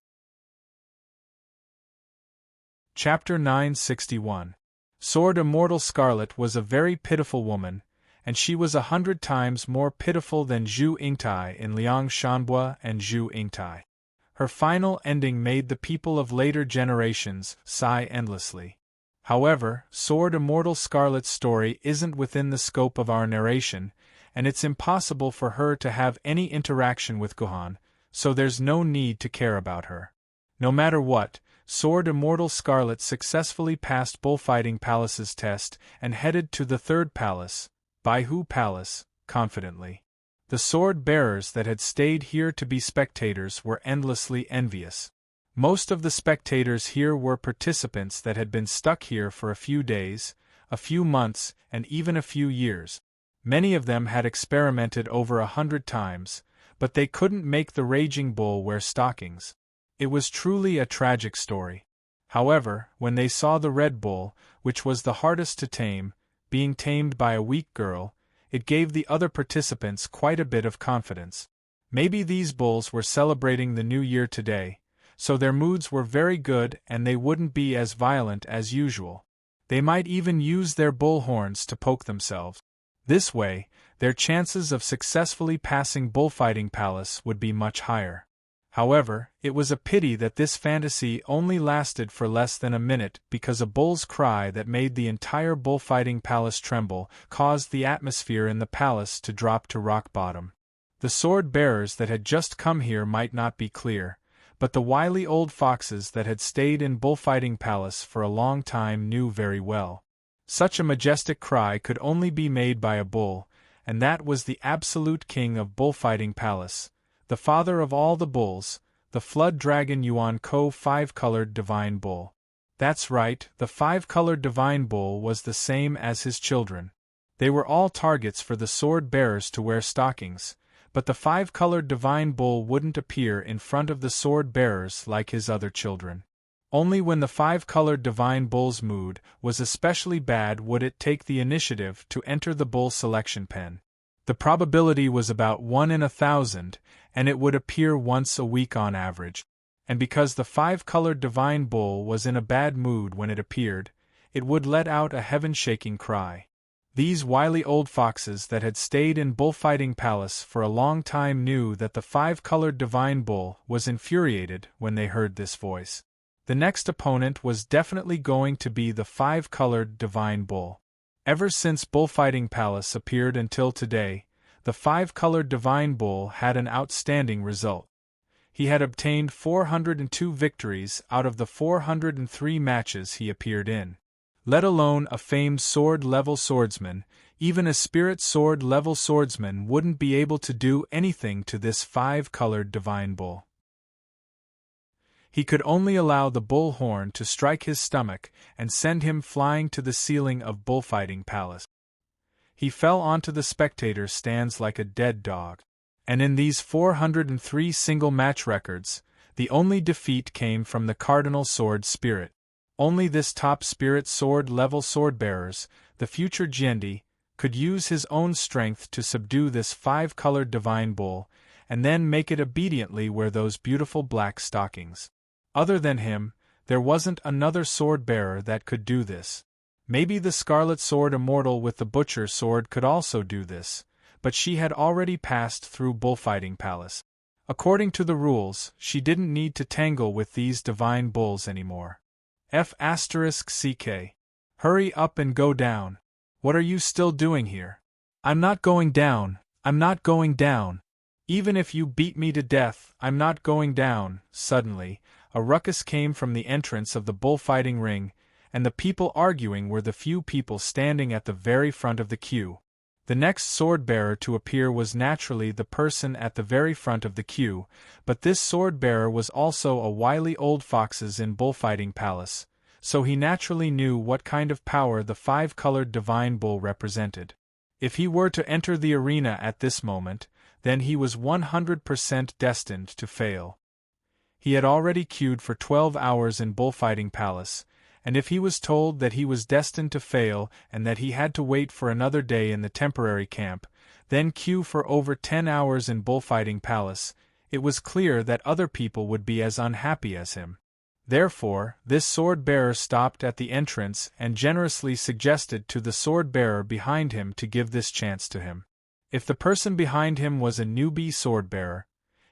Chapter 961. Sword Immortal Scarlet was a very pitiful woman, and she was 100 times more pitiful than Zhu Yingtai in Liang Shanbua and Zhu Yingtai. Her final ending made the people of later generations sigh endlessly. However, Sword Immortal Scarlet's story isn't within the scope of our narration, and it's impossible for her to have any interaction with Gohan, so there's no need to care about her. No matter what, Sword Immortal Scarlet successfully passed Bullfighting Palace's test and headed to the third palace, Baihu Palace, confidently. The sword-bearers that had stayed here to be spectators were endlessly envious. Most of the spectators here were participants that had been stuck here for a few days, a few months, and even a few years. Many of them had experimented over 100 times, but they couldn't make the raging bull wear stockings. It was truly a tragic story. However, when they saw the Red Bull, which was the hardest to tame, being tamed by a weak girl, it gave the other participants quite a bit of confidence. Maybe these bulls were celebrating the new year today, so their moods were very good and they wouldn't be as violent as usual. They might even use their bull horns to poke themselves. This way, their chances of successfully passing Bullfighting Palace would be much higher. However, it was a pity that this fantasy only lasted for less than a minute because a bull's cry that made the entire Bullfighting Palace tremble caused the atmosphere in the palace to drop to rock bottom. The sword-bearers that had just come here might not be clear, but the wily old foxes that had stayed in Bullfighting Palace for a long time knew very well. Such a majestic cry could only be made by a bull, and that was the absolute king of Bullfighting Palace, the father of all the bulls, the Flood Dragon Yuan Ko 5-colored Divine Bull. That's right, the 5-colored Divine Bull was the same as his children. They were all targets for the sword-bearers to wear stockings, but the 5-colored Divine Bull wouldn't appear in front of the sword-bearers like his other children. Only when the 5-colored Divine Bull's mood was especially bad would it take the initiative to enter the bull selection pen. The probability was about 1 in 1,000, and it would appear once a week on average. And because the 5-colored Divine Bull was in a bad mood when it appeared, it would let out a heaven-shaking cry. These wily old foxes that had stayed in Bullfighting Palace for a long time knew that the 5-colored Divine Bull was infuriated when they heard this voice. The next opponent was definitely going to be the 5-colored Divine Bull. Ever since Bullfighting Palace appeared until today, the 5-colored Divine Bull had an outstanding result. He had obtained 402 victories out of the 403 matches he appeared in. Let alone a famed sword-level swordsman, even a spirit sword-level swordsman wouldn't be able to do anything to this 5-colored Divine Bull. He could only allow the bull horn to strike his stomach and send him flying to the ceiling of Bullfighting Palace. He fell onto the spectator stands like a dead dog. And in these 403 single match records, the only defeat came from the Cardinal Sword Spirit. Only this top spirit sword-level sword-bearers, the future Jiendi, could use his own strength to subdue this 5-colored Divine Bull, and then make it obediently wear those beautiful black stockings. Other than him, There wasn't another sword-bearer that could do this. Maybe the Scarlet Sword Immortal with the Butcher Sword could also do this, but she had already passed through Bullfighting Palace. According to the rules, she didn't need to tangle with these divine bulls anymore. F***ck. Hurry up and go down. What are you still doing here? I'm not going down, I'm not going down. Even if you beat me to death, I'm not going down. Suddenly, a ruckus came from the entrance of the bullfighting ring, and the people arguing were the few people standing at the very front of the queue. The next sword-bearer to appear was naturally the person at the very front of the queue, but this sword-bearer was also a wily old fox's in Bullfighting Palace, so he naturally knew what kind of power the five-colored divine bull represented. If he were to enter the arena at this moment, then he was 100% destined to fail. He had already queued for 12 hours in Bullfighting Palace, and if he was told that he was destined to fail and that he had to wait for another day in the temporary camp, then queue for over 10 hours in Bullfighting Palace, it was clear that other people would be as unhappy as him. Therefore, this sword-bearer stopped at the entrance and generously suggested to the sword-bearer behind him to give this chance to him. If the person behind him was a newbie sword-bearer,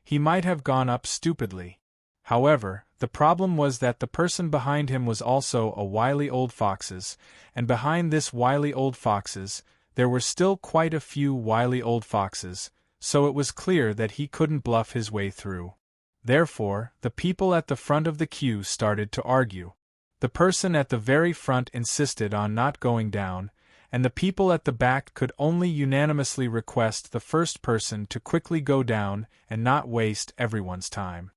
he might have gone up stupidly. However, the problem was that the person behind him was also a wily old fox's, and behind this wily old fox's, there were still quite a few wily old foxes, so it was clear that he couldn't bluff his way through. Therefore, the people at the front of the queue started to argue. The person at the very front insisted on not going down, and the people at the back could only unanimously request the first person to quickly go down and not waste everyone's time.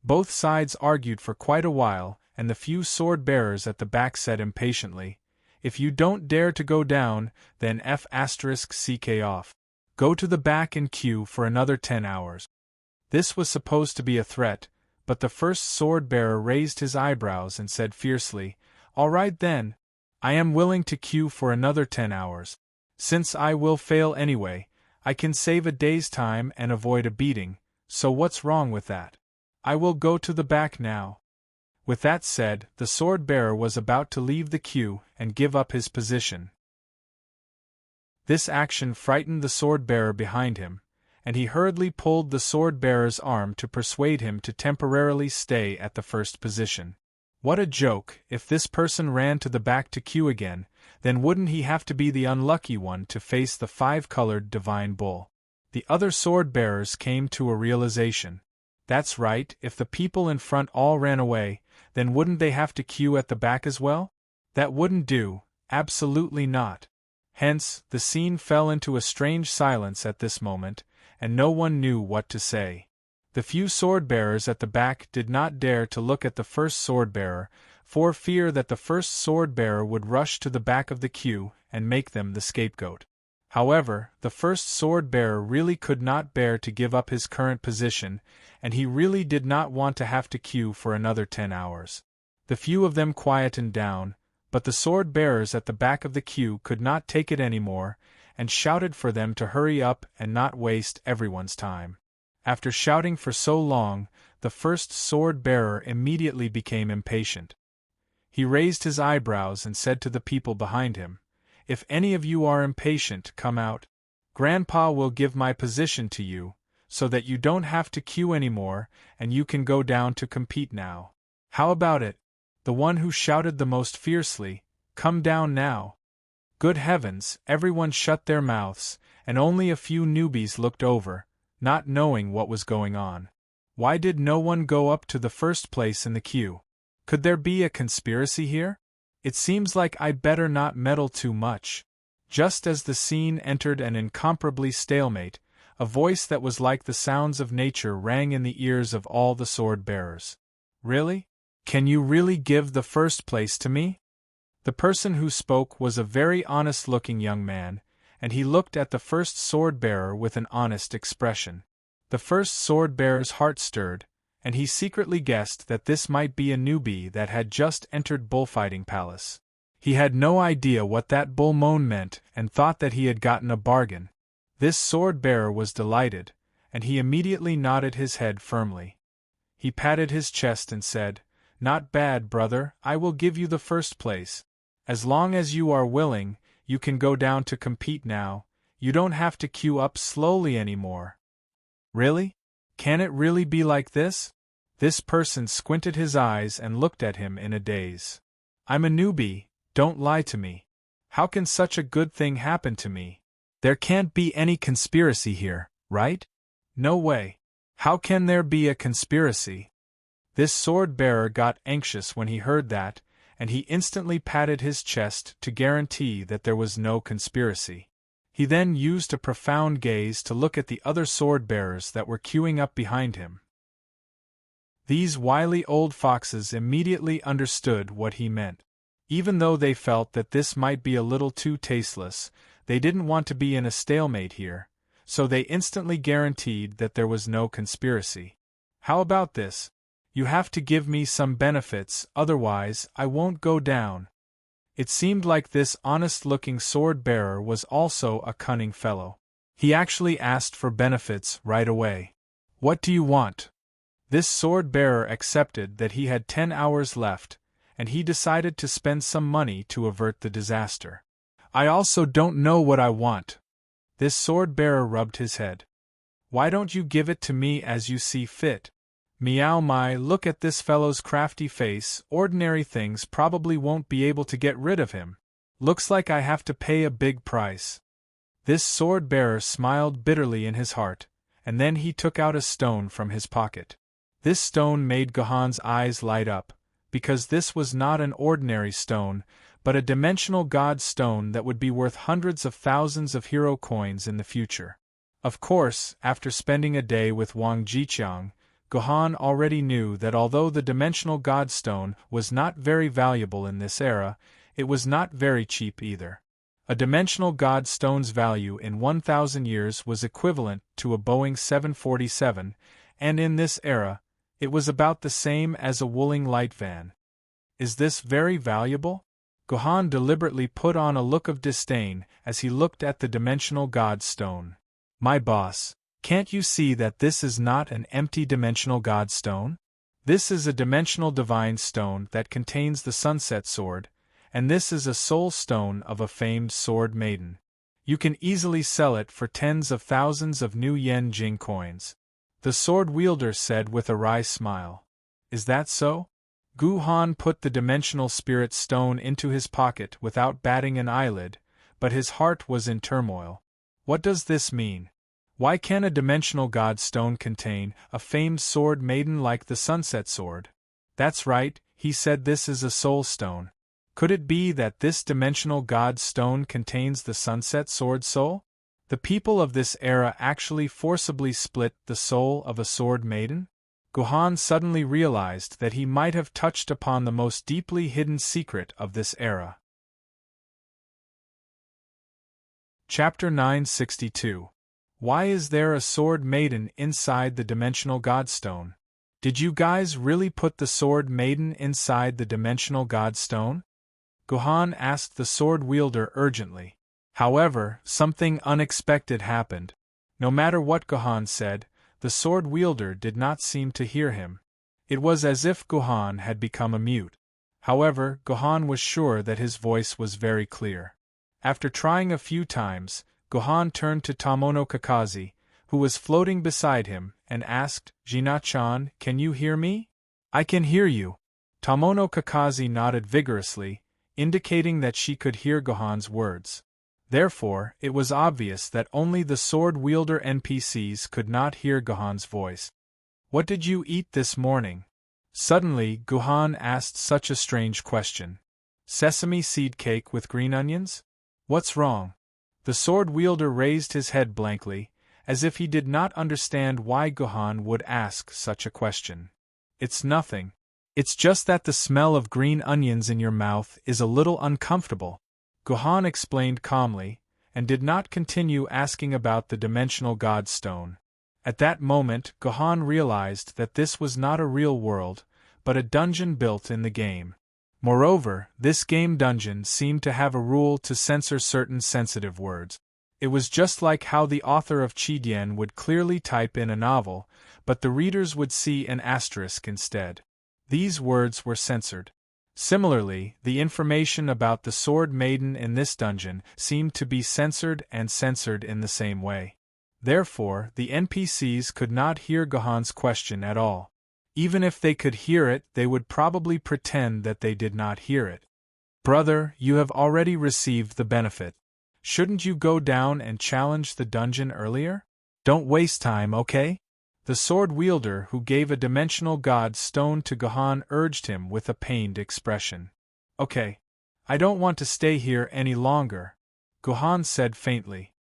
Both sides argued for quite a while, and the few sword-bearers at the back said impatiently, "If you don't dare to go down, then F***ck off. Go to the back and queue for another 10 hours. This was supposed to be a threat, but the first sword-bearer raised his eyebrows and said fiercely, "All right then. I am willing to queue for another 10 hours. Since I will fail anyway, I can save a day's time and avoid a beating, so what's wrong with that? I will go to the back now." With that said, the sword-bearer was about to leave the queue and give up his position. This action frightened the sword-bearer behind him, and he hurriedly pulled the sword-bearer's arm to persuade him to temporarily stay at the first position. What a joke! If this person ran to the back to queue again, then wouldn't he have to be the unlucky one to face the five-colored divine bull? The other sword-bearers came to a realization. That's right, if the people in front all ran away, then wouldn't they have to queue at the back as well? That wouldn't do, absolutely not. Hence, the scene fell into a strange silence at this moment, and no one knew what to say. The few sword-bearers at the back did not dare to look at the first sword-bearer, for fear that the first sword-bearer would rush to the back of the queue and make them the scapegoat. However, the first sword-bearer really could not bear to give up his current position, and he really did not want to have to queue for another 10 hours. The few of them quietened down, but the sword-bearers at the back of the queue could not take it anymore, and shouted for them to hurry up and not waste everyone's time. After shouting for so long, the first sword-bearer immediately became impatient. He raised his eyebrows and said to the people behind him, "If any of you are impatient, come out. Grandpa will give my position to you, so that you don't have to queue anymore and you can go down to compete now. How about it?" The one who shouted the most fiercely, "Come down now." Good heavens, everyone shut their mouths, and only a few newbies looked over, not knowing what was going on. Why did no one go up to the first place in the queue? Could there be a conspiracy here? It seems like I'd better not meddle too much. Just as the scene entered an incomparably stalemate, a voice that was like the sounds of nature rang in the ears of all the sword-bearers. "Really? Can you really give the first place to me?" The person who spoke was a very honest-looking young man, and he looked at the first sword-bearer with an honest expression. The first sword-bearer's heart stirred, and he secretly guessed that this might be a newbie that had just entered Bullfighting Palace. He had no idea what that bull moan meant and thought that he had gotten a bargain. This sword-bearer was delighted, and he immediately nodded his head firmly. He patted his chest and said, "Not bad, brother, I will give you the first place. As long as you are willing, you can go down to compete now, you don't have to queue up slowly anymore." "Really? Can it really be like this?" This person squinted his eyes and looked at him in a daze. "I'm a newbie, don't lie to me. How can such a good thing happen to me? There can't be any conspiracy here, right? No way. How can there be a conspiracy?" This sword-bearer got anxious when he heard that, and he instantly patted his chest to guarantee that there was no conspiracy. He then used a profound gaze to look at the other sword-bearers that were queuing up behind him. These wily old foxes immediately understood what he meant. Even though they felt that this might be a little too tasteless, they didn't want to be in a stalemate here, so they instantly guaranteed that there was no conspiracy. "How about this? You have to give me some benefits, otherwise I won't go down." It seemed like this honest-looking sword-bearer was also a cunning fellow. He actually asked for benefits right away. "What do you want?" This sword-bearer accepted that he had 10 hours left, and he decided to spend some money to avert the disaster. "I also don't know what I want." This sword-bearer rubbed his head. "Why don't you give it to me as you see fit?" "Meow my, look at this fellow's crafty face, ordinary things probably won't be able to get rid of him. Looks like I have to pay a big price." This sword-bearer smiled bitterly in his heart, and then he took out a stone from his pocket. This stone made Gohan's eyes light up, because this was not an ordinary stone, but a dimensional god stone that would be worth hundreds of thousands of hero coins in the future. Of course, after spending a day with Wang Jiqiang, Gohan already knew that although the dimensional god stone was not very valuable in this era, it was not very cheap either. A dimensional god stone's value in 1,000 years was equivalent to a Boeing 747, and in this era, it was about the same as a Wuling light van. "Is this very valuable?" Gohan deliberately put on a look of disdain as he looked at the dimensional god stone. "My boss, can't you see that this is not an empty dimensional god stone? This is a dimensional divine stone that contains the sunset sword, and this is a soul stone of a famed sword maiden. You can easily sell it for tens of thousands of new yen Jing coins." The sword wielder said with a wry smile. "Is that so?" Gohan put the dimensional spirit stone into his pocket without batting an eyelid, but his heart was in turmoil. What does this mean? Why can a dimensional god stone contain a famed sword maiden like the sunset sword? That's right, he said this is a soul stone. Could it be that this dimensional god stone contains the sunset sword soul? The people of this era actually forcibly split the soul of a sword maiden? Gohan suddenly realized that he might have touched upon the most deeply hidden secret of this era. Chapter 962. Why is there a sword maiden inside the dimensional godstone? Did you guys really put the sword maiden inside the dimensional godstone? Gohan asked the sword wielder urgently. However, something unexpected happened. No matter what Gohan said, the sword wielder did not seem to hear him. It was as if Gohan had become a mute. However, Gohan was sure that his voice was very clear. After trying a few times, Gohan turned to Tomono Kakashi, who was floating beside him, and asked, "Jina-chan, can you hear me?" "I can hear you." Tomono Kakashi nodded vigorously, indicating that she could hear Gohan's words. Therefore, it was obvious that only the sword-wielder NPCs could not hear Gohan's voice. "What did you eat this morning?" Suddenly, Gohan asked such a strange question. "Sesame seed cake with green onions? What's wrong?" The sword-wielder raised his head blankly, as if he did not understand why Gohan would ask such a question. "It's nothing. It's just that the smell of green onions in your mouth is a little uncomfortable," Gohan explained calmly, and did not continue asking about the dimensional god stone. At that moment, Gohan realized that this was not a real world, but a dungeon built in the game. Moreover, this game dungeon seemed to have a rule to censor certain sensitive words. It was just like how the author of Qidian would clearly type in a novel, but the readers would see an asterisk instead. These words were censored. Similarly, the information about the Sword Maiden in this dungeon seemed to be censored and censored in the same way. Therefore, the NPCs could not hear Gohan's question at all. Even if they could hear it, they would probably pretend that they did not hear it. Brother, you have already received the benefit. Shouldn't you go down and challenge the dungeon earlier? Don't waste time, okay? The sword wielder who gave a dimensional god stone to Gohan urged him with a pained expression. Okay. I don't want to stay here any longer, Gohan said faintly.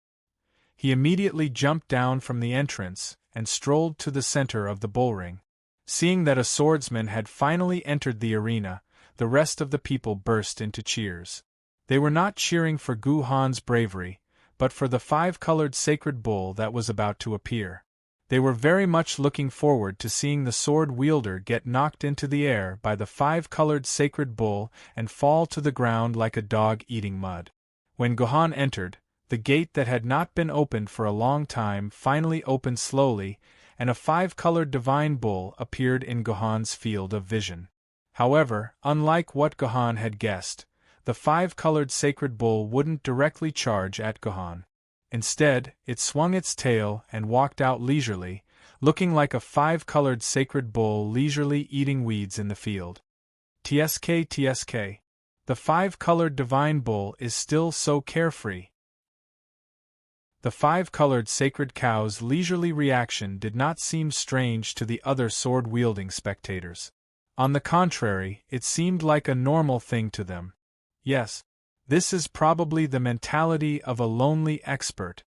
He immediately jumped down from the entrance and strolled to the center of the bullring. Seeing that a swordsman had finally entered the arena, the rest of the people burst into cheers. They were not cheering for Gohan's bravery, but for the five-colored sacred bull that was about to appear. They were very much looking forward to seeing the sword wielder get knocked into the air by the five-colored sacred bull and fall to the ground like a dog eating mud. When Gohan entered, the gate that had not been opened for a long time finally opened slowly, and a five-colored divine bull appeared in Gohan's field of vision. However, unlike what Gohan had guessed, the five-colored sacred bull wouldn't directly charge at Gohan. Instead, it swung its tail and walked out leisurely, looking like a five-colored sacred bull leisurely eating weeds in the field. TSK TSK. The five-colored divine bull is still so carefree. The five-colored sacred cow's leisurely reaction did not seem strange to the other sword-wielding spectators. On the contrary, it seemed like a normal thing to them. Yes, this is probably the mentality of a lonely expert,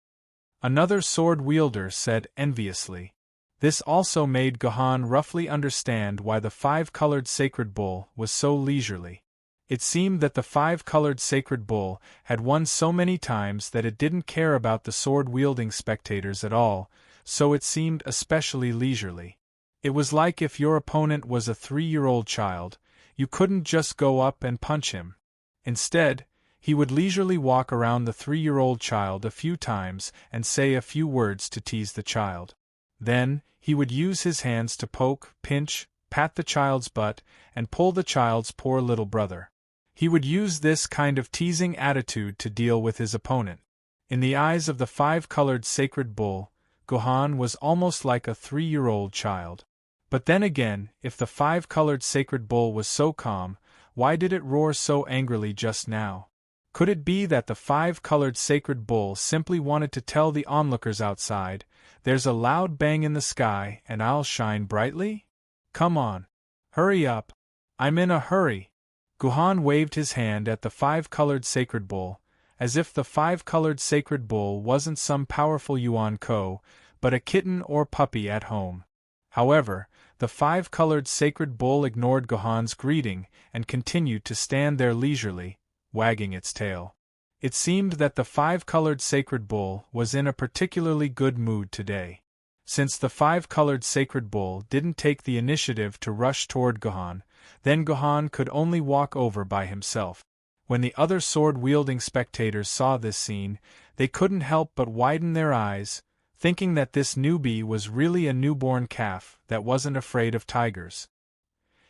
another sword wielder said enviously. This also made Gohan roughly understand why the five-colored sacred bull was so leisurely. It seemed that the five-colored sacred bull had won so many times that it didn't care about the sword-wielding spectators at all, so it seemed especially leisurely. It was like if your opponent was a 3-year-old child, you couldn't just go up and punch him. Instead, he would leisurely walk around the 3-year-old child a few times and say a few words to tease the child. Then, he would use his hands to poke, pinch, pat the child's butt, and pull the child's poor little brother. He would use this kind of teasing attitude to deal with his opponent. In the eyes of the five-colored sacred bull, Gohan was almost like a 3-year-old child. But then again, if the five-colored sacred bull was so calm, why did it roar so angrily just now? Could it be that the five-colored sacred bull simply wanted to tell the onlookers outside, "There's a loud bang in the sky and I'll shine brightly? Come on. Hurry up. I'm in a hurry." Gohan waved his hand at the five-colored sacred bull, as if the five-colored sacred bull wasn't some powerful Yuan Ko, but a kitten or puppy at home. However, the five-colored sacred bull ignored Gohan's greeting and continued to stand there leisurely, wagging its tail. It seemed that the five-colored sacred bull was in a particularly good mood today. Since the five-colored sacred bull didn't take the initiative to rush toward Gohan, then Gohan could only walk over by himself. When the other sword-wielding spectators saw this scene, they couldn't help but widen their eyes, thinking that this newbie was really a newborn calf that wasn't afraid of tigers.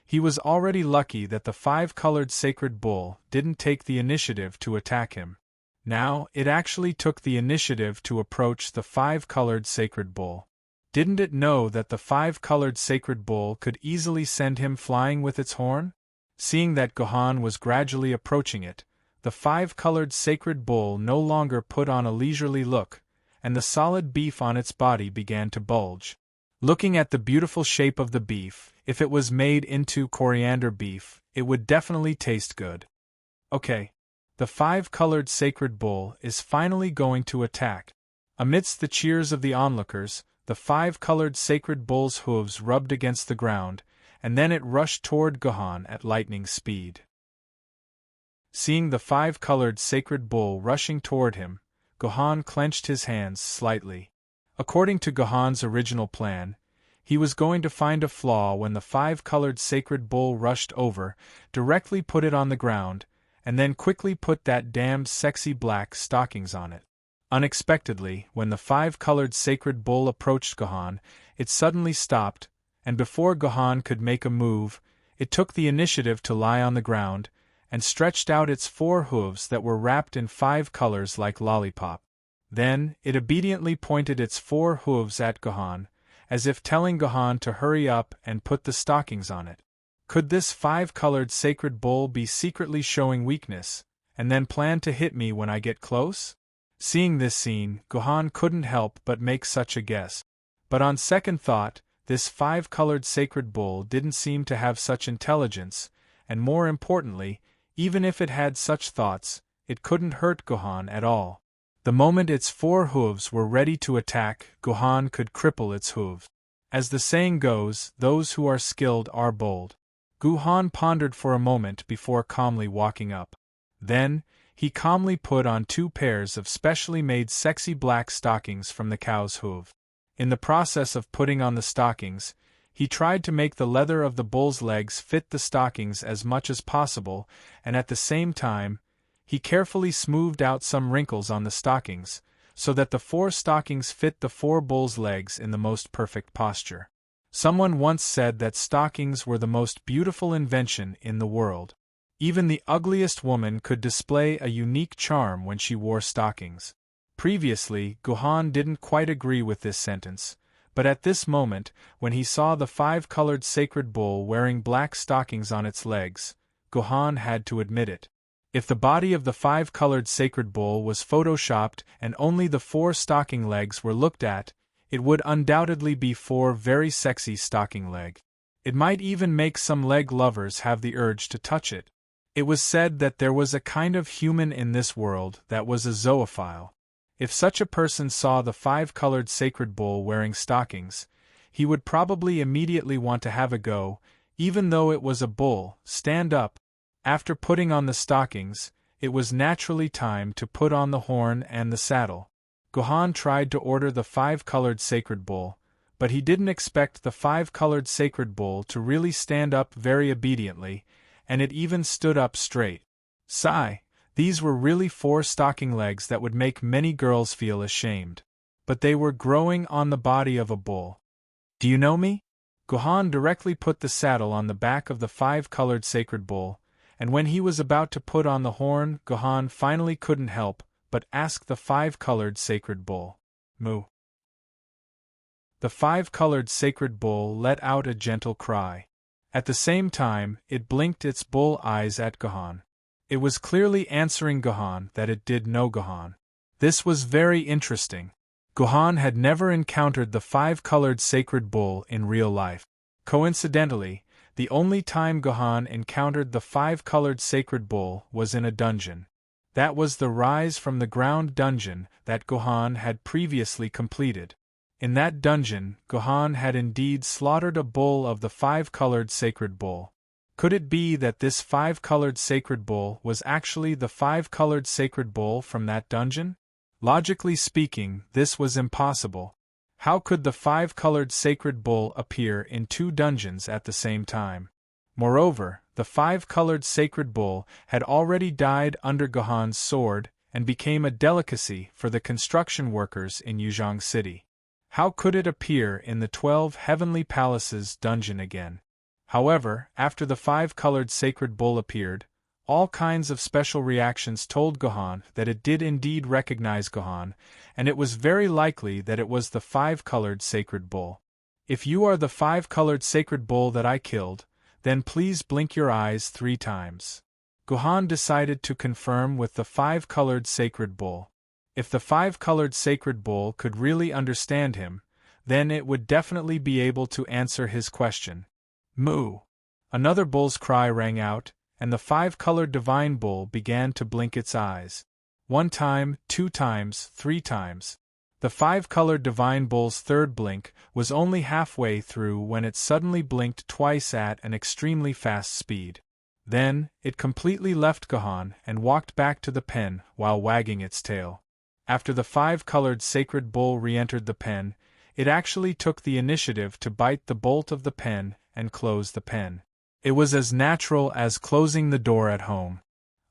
He was already lucky that the five-colored sacred bull didn't take the initiative to attack him. Now, it actually took the initiative to approach the five-colored sacred bull. Didn't it know that the five-colored sacred bull could easily send him flying with its horn? Seeing that Gohan was gradually approaching it, the five-colored sacred bull no longer put on a leisurely look, and the solid beef on its body began to bulge. Looking at the beautiful shape of the beef, if it was made into coriander beef, it would definitely taste good. Okay. The five-colored sacred bull is finally going to attack. Amidst the cheers of the onlookers, the five-colored sacred bull's hooves rubbed against the ground, and then it rushed toward Gohan at lightning speed. Seeing the five-colored sacred bull rushing toward him, Gohan clenched his hands slightly. According to Gohan's original plan, he was going to find a flaw when the five-colored sacred bull rushed over, directly put it on the ground, and then quickly put that damned sexy black stockings on it. Unexpectedly, when the five-colored sacred bull approached Gohan, it suddenly stopped, and before Gohan could make a move, it took the initiative to lie on the ground, and stretched out its 4 hooves that were wrapped in 5 colors like lollipop. Then, it obediently pointed its 4 hooves at Gohan, as if telling Gohan to hurry up and put the stockings on it. Could this 5-colored sacred bull be secretly showing weakness, and then plan to hit me when I get close? Seeing this scene, Gohan couldn't help but make such a guess. But on second thought, this 5-colored sacred bull didn't seem to have such intelligence, and more importantly, even if it had such thoughts, it couldn't hurt Gohan at all. The moment its 4 hooves were ready to attack, Gohan could cripple its hooves. As the saying goes, those who are skilled are bold. Gohan pondered for a moment before calmly walking up. Then, he calmly put on 2 pairs of specially made sexy black stockings from the cow's hoof. In the process of putting on the stockings, he tried to make the leather of the bull's legs fit the stockings as much as possible, and at the same time, he carefully smoothed out some wrinkles on the stockings, so that the 4 stockings fit the 4 bull's legs in the most perfect posture. Someone once said that stockings were the most beautiful invention in the world. Even the ugliest woman could display a unique charm when she wore stockings. Previously, Gohan didn't quite agree with this sentence, but at this moment, when he saw the 5-colored sacred bull wearing black stockings on its legs, Gohan had to admit it. If the body of the 5-colored sacred bull was photoshopped and only the 4 stocking legs were looked at, it would undoubtedly be 4 very sexy stocking legs. It might even make some leg lovers have the urge to touch it. It was said that there was a kind of human in this world that was a zoophile. If such a person saw the 5-colored sacred bull wearing stockings, he would probably immediately want to have a go, even though it was a bull. Stand up. After putting on the stockings, it was naturally time to put on the horn and the saddle. Gohan tried to order the 5-colored sacred bull, but he didn't expect the 5-colored sacred bull to really stand up very obediently, and it even stood up straight. Sigh, these were really 4 stocking legs that would make many girls feel ashamed. But they were growing on the body of a bull. Do you know me? Gohan directly put the saddle on the back of the 5-colored sacred bull, and when he was about to put on the horn, Gohan finally couldn't help but ask the 5-colored sacred bull, "Moo." The 5-colored sacred bull let out a gentle cry. At the same time, it blinked its bull eyes at Gohan. It was clearly answering Gohan that it did know Gohan. This was very interesting. Gohan had never encountered the 5-colored sacred bull in real life. Coincidentally, the only time Gohan encountered the 5-colored sacred bull was in a dungeon. That was the Rise from the Ground dungeon that Gohan had previously completed. In that dungeon, Gohan had indeed slaughtered a bull of the 5-colored sacred bull. Could it be that this 5-colored sacred bull was actually the 5-colored sacred bull from that dungeon? Logically speaking, this was impossible. How could the 5-colored sacred bull appear in 2 dungeons at the same time? Moreover, the 5-colored sacred bull had already died under Gohan's sword and became a delicacy for the construction workers in Yuzhong City. How could it appear in the 12 Heavenly Palaces dungeon again? However, after the 5-colored sacred bull appeared, all kinds of special reactions told Gohan that it did indeed recognize Gohan, and it was very likely that it was the 5-colored sacred bull. If you are the 5-colored sacred bull that I killed, then please blink your eyes 3 times. Gohan decided to confirm with the 5-colored sacred bull. If the 5-colored sacred bull could really understand him, then it would definitely be able to answer his question. Moo! Another bull's cry rang out, and the 5-colored divine bull began to blink its eyes. 1 time, 2 times, 3 times. The 5-colored divine bull's third blink was only halfway through when it suddenly blinked twice at an extremely fast speed. Then, it completely left Gohan and walked back to the pen while wagging its tail. After the 5-colored sacred bull re-entered the pen, it actually took the initiative to bite the bolt of the pen and close the pen. It was as natural as closing the door at home.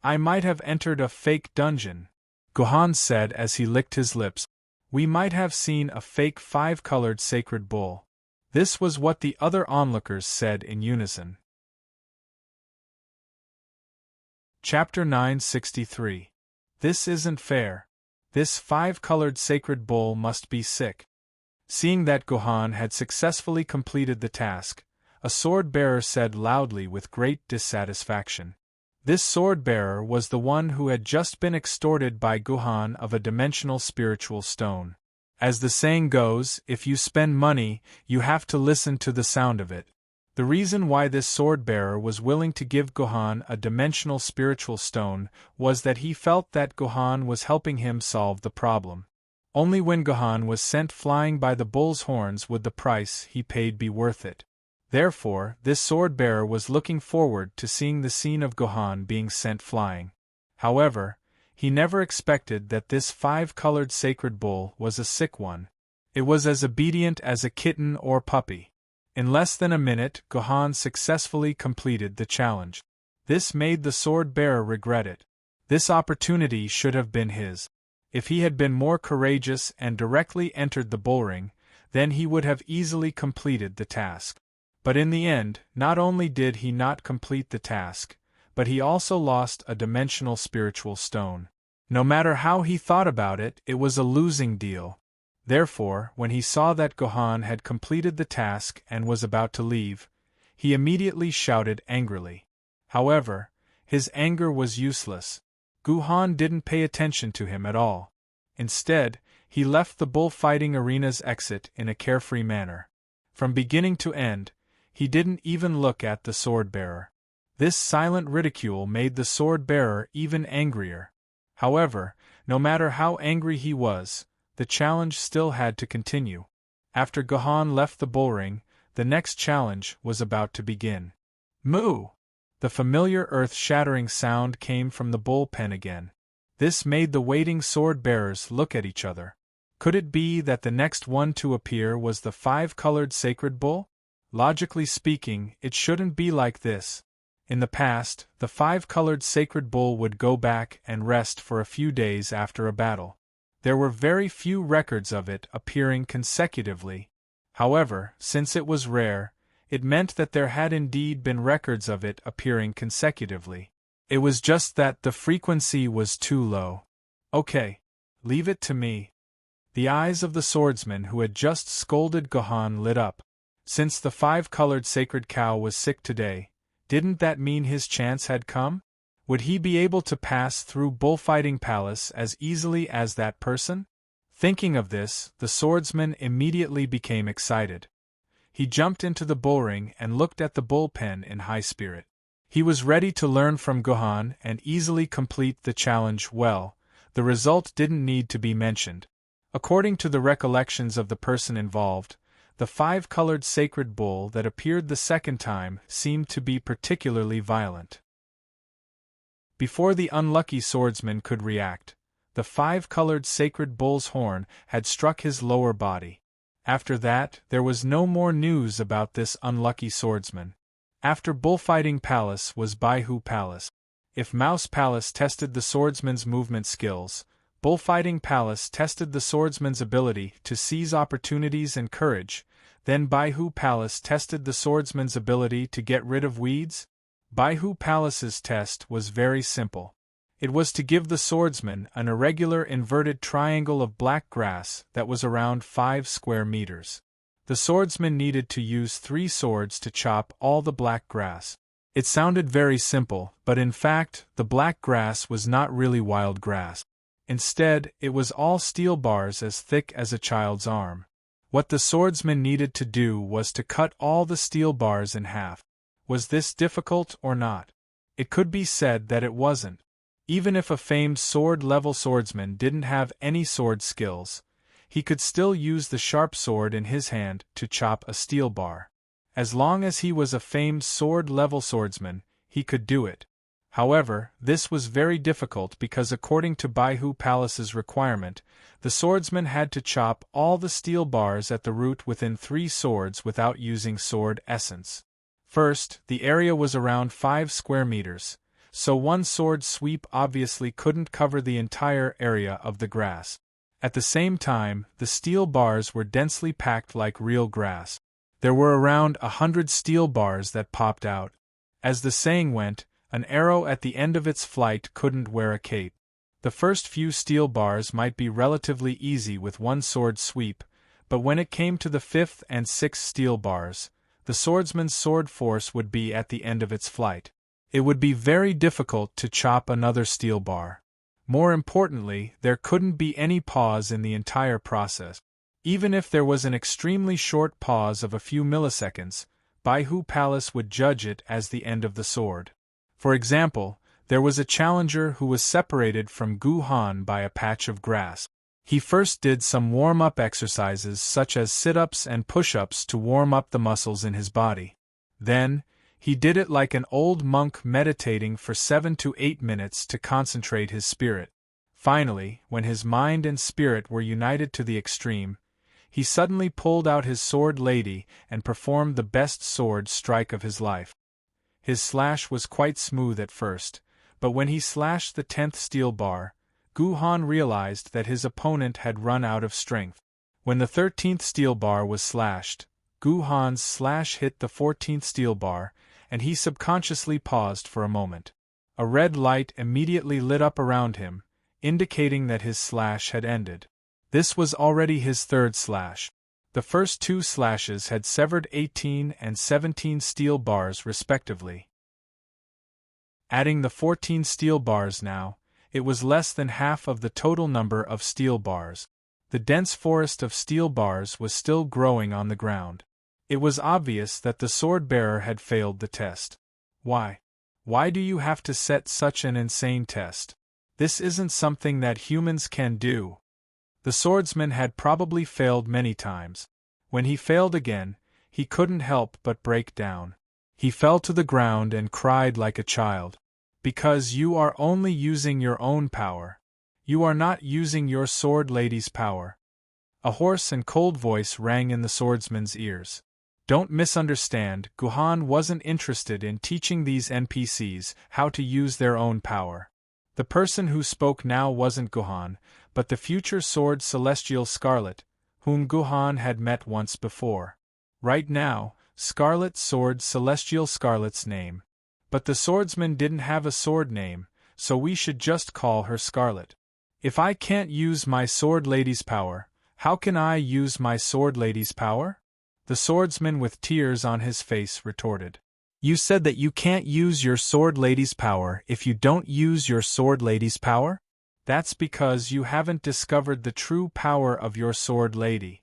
I might have entered a fake dungeon, Gohan said as he licked his lips. We might have seen a fake 5-colored sacred bull. This was what the other onlookers said in unison. Chapter 963. This isn't fair. This five-colored sacred bowl must be sick. Seeing that Gohan had successfully completed the task, a sword-bearer said loudly with great dissatisfaction. This sword-bearer was the one who had just been extorted by Gohan of a dimensional spiritual stone. As the saying goes, if you spend money, you have to listen to the sound of it. The reason why this sword-bearer was willing to give Gohan a dimensional spiritual stone was that he felt that Gohan was helping him solve the problem. Only when Gohan was sent flying by the bull's horns would the price he paid be worth it. Therefore, this sword-bearer was looking forward to seeing the scene of Gohan being sent flying. However, he never expected that this five-colored sacred bull was a sick one. It was as obedient as a kitten or puppy. In less than a minute, Gohan successfully completed the challenge. This made the sword-bearer regret it. This opportunity should have been his. If he had been more courageous and directly entered the bullring, then he would have easily completed the task. But in the end, not only did he not complete the task, but he also lost a dimensional spiritual stone. No matter how he thought about it, it was a losing deal. Therefore, when he saw that Gohan had completed the task and was about to leave, he immediately shouted angrily. However, his anger was useless. Gohan didn't pay attention to him at all. Instead, he left the bullfighting arena's exit in a carefree manner. From beginning to end, he didn't even look at the sword-bearer. This silent ridicule made the sword-bearer even angrier. However, no matter how angry he was, the challenge still had to continue. After Gohan left the bullring, the next challenge was about to begin. Moo! The familiar earth-shattering sound came from the bullpen again. This made the waiting sword-bearers look at each other. Could it be that the next one to appear was the five-colored sacred bull? Logically speaking, it shouldn't be like this. In the past, the five-colored sacred bull would go back and rest for a few days after a battle. There were very few records of it appearing consecutively. However, since it was rare, it meant that there had indeed been records of it appearing consecutively. It was just that the frequency was too low. Okay, leave it to me. The eyes of the swordsman who had just scolded Gohan lit up. Since the five-colored sacred cow was sick today, didn't that mean his chance had come? Would he be able to pass through Bullfighting Palace as easily as that person? Thinking of this, the swordsman immediately became excited. He jumped into the bullring and looked at the bullpen in high spirit. He was ready to learn from Gohan and easily complete the challenge well. The result didn't need to be mentioned. According to the recollections of the person involved, the five-colored sacred bull that appeared the second time seemed to be particularly violent. Before the unlucky swordsman could react, the five-colored sacred bull's horn had struck his lower body. After that, there was no more news about this unlucky swordsman. After Bullfighting Palace was Baihu Palace. If Mouse Palace tested the swordsman's movement skills, Bullfighting Palace tested the swordsman's ability to seize opportunities and courage, then Baihu Palace tested the swordsman's ability to get rid of weeds. Baihu Palace's test was very simple. It was to give the swordsman an irregular inverted triangle of black grass that was around 5 square meters. The swordsman needed to use 3 swords to chop all the black grass. It sounded very simple, but in fact, the black grass was not really wild grass. Instead, it was all steel bars as thick as a child's arm. What the swordsman needed to do was to cut all the steel bars in half. Was this difficult or not? It could be said that it wasn't. Even if a famed sword-level swordsman didn't have any sword skills, he could still use the sharp sword in his hand to chop a steel bar. As long as he was a famed sword-level swordsman, he could do it. However, this was very difficult because according to Baihu Palace's requirement, the swordsman had to chop all the steel bars at the root within 3 swords without using sword essence. First, the area was around 5 square meters, so one sword sweep obviously couldn't cover the entire area of the grass. At the same time, the steel bars were densely packed like real grass. There were around 100 steel bars that popped out. As the saying went, An arrow at the end of its flight couldn't wear a cape. The first few steel bars might be relatively easy with one sword sweep, but when it came to the fifth and sixth steel bars, the swordsman's sword force would be at the end of its flight. It would be very difficult to chop another steel bar. More importantly, there couldn't be any pause in the entire process. Even if there was an extremely short pause of a few milliseconds, Baihu Palace would judge it as the end of the sword. For example, there was a challenger who was separated from Gu Han by a patch of grass. He first did some warm-up exercises such as sit-ups and push-ups to warm up the muscles in his body. Then, he did it like an old monk meditating for 7 to 8 minutes to concentrate his spirit. Finally, when his mind and spirit were united to the extreme, he suddenly pulled out his sword lady and performed the best sword strike of his life. His slash was quite smooth at first, but when he slashed the 10th steel bar, Gu Han realized that his opponent had run out of strength. When the 13th steel bar was slashed, Gu Han's slash hit the 14th steel bar, and he subconsciously paused for a moment. A red light immediately lit up around him, indicating that his slash had ended. This was already his third slash. The first two slashes had severed 18 and 17 steel bars respectively. Adding the 14 steel bars now, it was less than half of the total number of steel bars. The dense forest of steel bars was still growing on the ground. It was obvious that the sword-bearer had failed the test. Why? Why do you have to set such an insane test? This isn't something that humans can do. The swordsman had probably failed many times. When he failed again, he couldn't help but break down. He fell to the ground and cried like a child. Because you are only using your own power. You are not using your sword lady's power. A hoarse and cold voice rang in the swordsman's ears. Don't misunderstand, Gu Han wasn't interested in teaching these NPCs how to use their own power. The person who spoke now wasn't Gu Han, but the future sword Celestial Scarlet, whom Gu Han had met once before. Right now, Scarlet Sword Celestial Scarlet's name. But the swordsman didn't have a sword name, so we should just call her Scarlet. If I can't use my sword lady's power, how can I use my sword lady's power? The swordsman with tears on his face retorted. You said that you can't use your sword lady's power if you don't use your sword lady's power? That's because you haven't discovered the true power of your sword lady.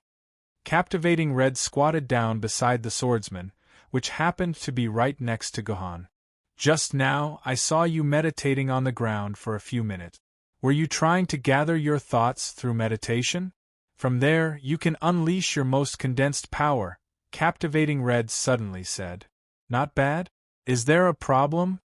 Captivating Red squatted down beside the swordsman, which happened to be right next to Gu Han. Just now, I saw you meditating on the ground for a few minutes. Were you trying to gather your thoughts through meditation? From there, you can unleash your most condensed power, Captivating Red suddenly said. Not bad? Is there a problem?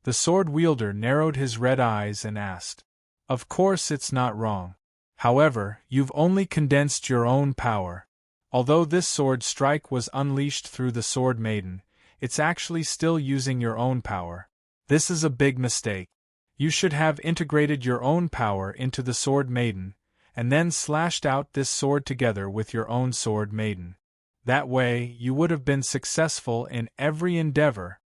The sword wielder narrowed his red eyes and asked. Of course it's not wrong. However, you've only condensed your own power. Although this sword strike was unleashed through the sword Maiden, it's actually still using your own power. This is a big mistake. You should have integrated your own power into the sword Maiden, and then slashed out this sword together with your own sword Maiden. That way, you would have been successful in every endeavor.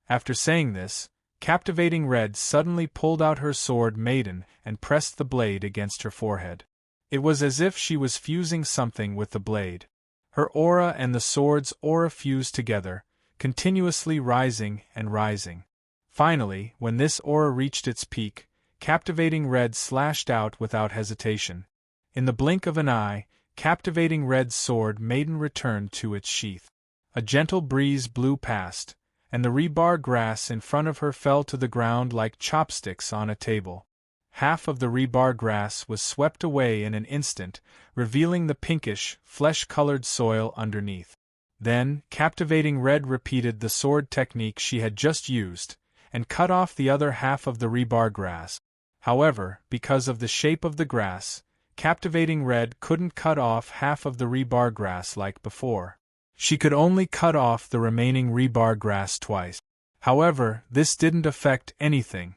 After saying this, Captivating Red suddenly pulled out her sword Maiden and pressed the blade against her forehead. It was as if she was fusing something with the blade. Her aura and the sword's aura fused together, continuously rising and rising. Finally, when this aura reached its peak, Captivating Red slashed out without hesitation. In the blink of an eye, Captivating Red's sword Maiden returned to its sheath. A gentle breeze blew past, and the rebar grass in front of her fell to the ground like chopsticks on a table. Half of the rebar grass was swept away in an instant, revealing the pinkish, flesh-colored soil underneath. Then, Captivating Red repeated the sword technique she had just used, and cut off the other half of the rebar grass. However, because of the shape of the grass, Captivating Red couldn't cut off half of the rebar grass like before. She could only cut off the remaining rebar grass twice. However, this didn't affect anything.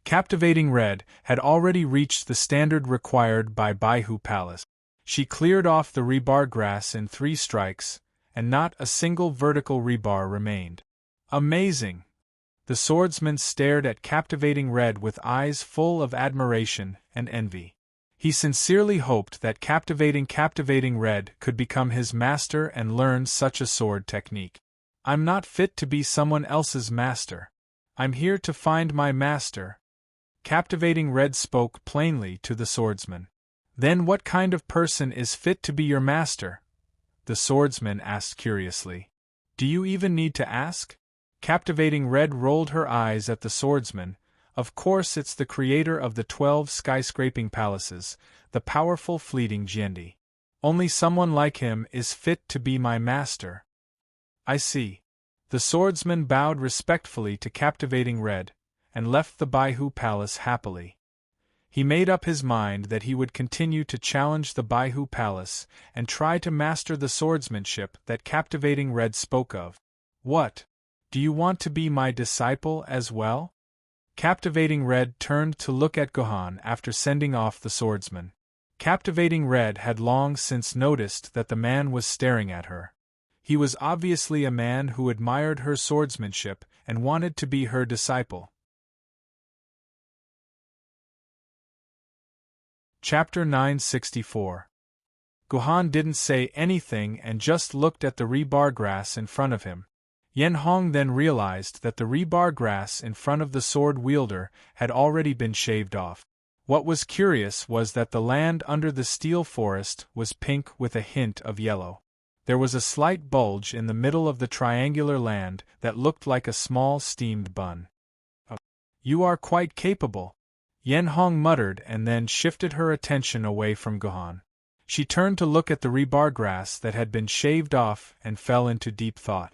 Captivating Red had already reached the standard required by Baihu Palace. She cleared off the rebar grass in 3 strikes, and not a single vertical rebar remained. Amazing! The swordsman stared at Captivating Red with eyes full of admiration and envy. He sincerely hoped that Captivating Red could become his master and learn such a sword technique. "I'm not fit to be someone else's master. I'm here to find my master." Captivating Red spoke plainly to the swordsman. "Then what kind of person is fit to be your master?" the swordsman asked curiously. "Do you even need to ask?" Captivating Red rolled her eyes at the swordsman. "Of course it's the creator of the 12 skyscraping palaces, the powerful fleeting Gyendi. Only someone like him is fit to be my master." "I see." The swordsman bowed respectfully to Captivating Red, and left the Baihu Palace happily. He made up his mind that he would continue to challenge the Baihu Palace, and try to master the swordsmanship that Captivating Red spoke of. "What? Do you want to be my disciple as well?" Captivating Red turned to look at Gohan after sending off the swordsman. Captivating Red had long since noticed that the man was staring at her. He was obviously a man who admired her swordsmanship and wanted to be her disciple. Chapter 964. Gohan didn't say anything and just looked at the rebar grass in front of him. Yen Hong then realized that the rebar grass in front of the sword wielder had already been shaved off. What was curious was that the land under the steel forest was pink with a hint of yellow. There was a slight bulge in the middle of the triangular land that looked like a small steamed bun. "You are quite capable," Yen Hong muttered, and then shifted her attention away from Gohan. She turned to look at the rebar grass that had been shaved off and fell into deep thought.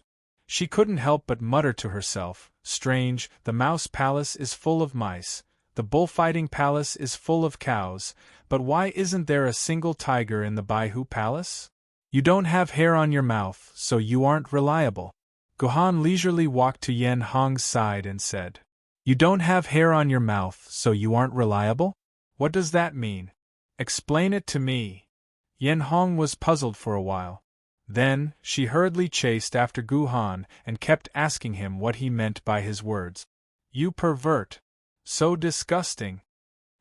She couldn't help but mutter to herself, "Strange, the Mouse Palace is full of mice, the Bullfighting Palace is full of cows, but why isn't there a single tiger in the Baihu Palace? You don't have hair on your mouth, so you aren't reliable." Gohan leisurely walked to Yen Hong's side and said, "You don't have hair on your mouth, so you aren't reliable? What does that mean? Explain it to me." Yen Hong was puzzled for a while. Then, she hurriedly chased after Gohan and kept asking him what he meant by his words. "You pervert. So disgusting."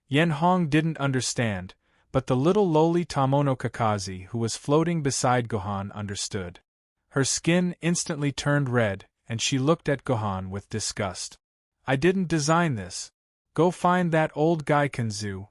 Yen Hong didn't understand, but the little lowly Tamono Kakashi who was floating beside Gohan understood. Her skin instantly turned red, and she looked at Gohan with disgust. "I didn't design this. Go find that old guy Kenzu."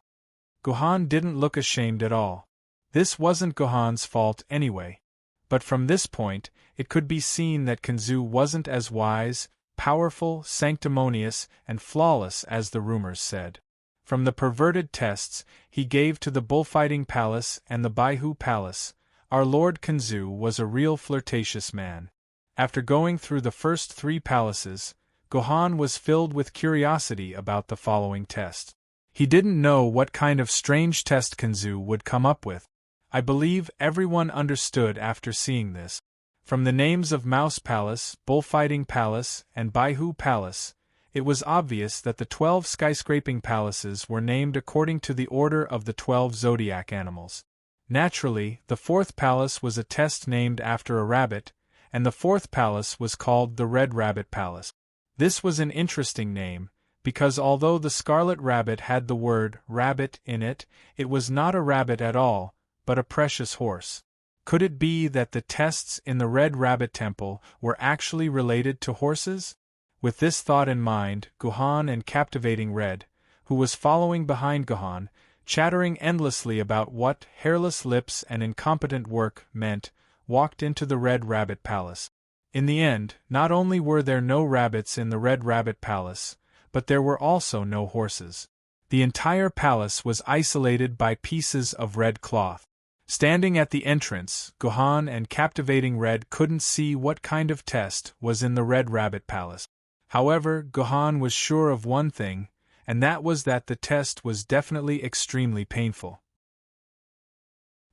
Gohan didn't look ashamed at all. This wasn't Gohan's fault anyway. But from this point, it could be seen that Kenzu wasn't as wise, powerful, sanctimonious, and flawless as the rumors said. From the perverted tests he gave to the Bullfighting Palace and the Baihu Palace, our Lord Kenzu was a real flirtatious man. After going through the first 3 palaces, Gohan was filled with curiosity about the following test. He didn't know what kind of strange test Kenzu would come up with. I believe everyone understood after seeing this. From the names of Mouse Palace, Bullfighting Palace, and Baihu Palace, it was obvious that the 12 skyscraping palaces were named according to the order of the 12 zodiac animals. Naturally, the 4th palace was a test named after a rabbit, and the 4th palace was called the Red Rabbit Palace. This was an interesting name, because although the Scarlet Rabbit had the word rabbit in it, it was not a rabbit at all, but a precious horse. Could it be that the tests in the Red Rabbit Temple were actually related to horses? With this thought in mind, Gohan and Captivating Red, who was following behind Gohan, chattering endlessly about what hairless lips and incompetent work meant, walked into the Red Rabbit Palace. In the end, not only were there no rabbits in the Red Rabbit Palace, but there were also no horses. The entire palace was isolated by pieces of red cloth. Standing at the entrance, Gohan and Captivating Red couldn't see what kind of test was in the Red Rabbit Palace. However, Gohan was sure of one thing, and that was that the test was definitely extremely painful.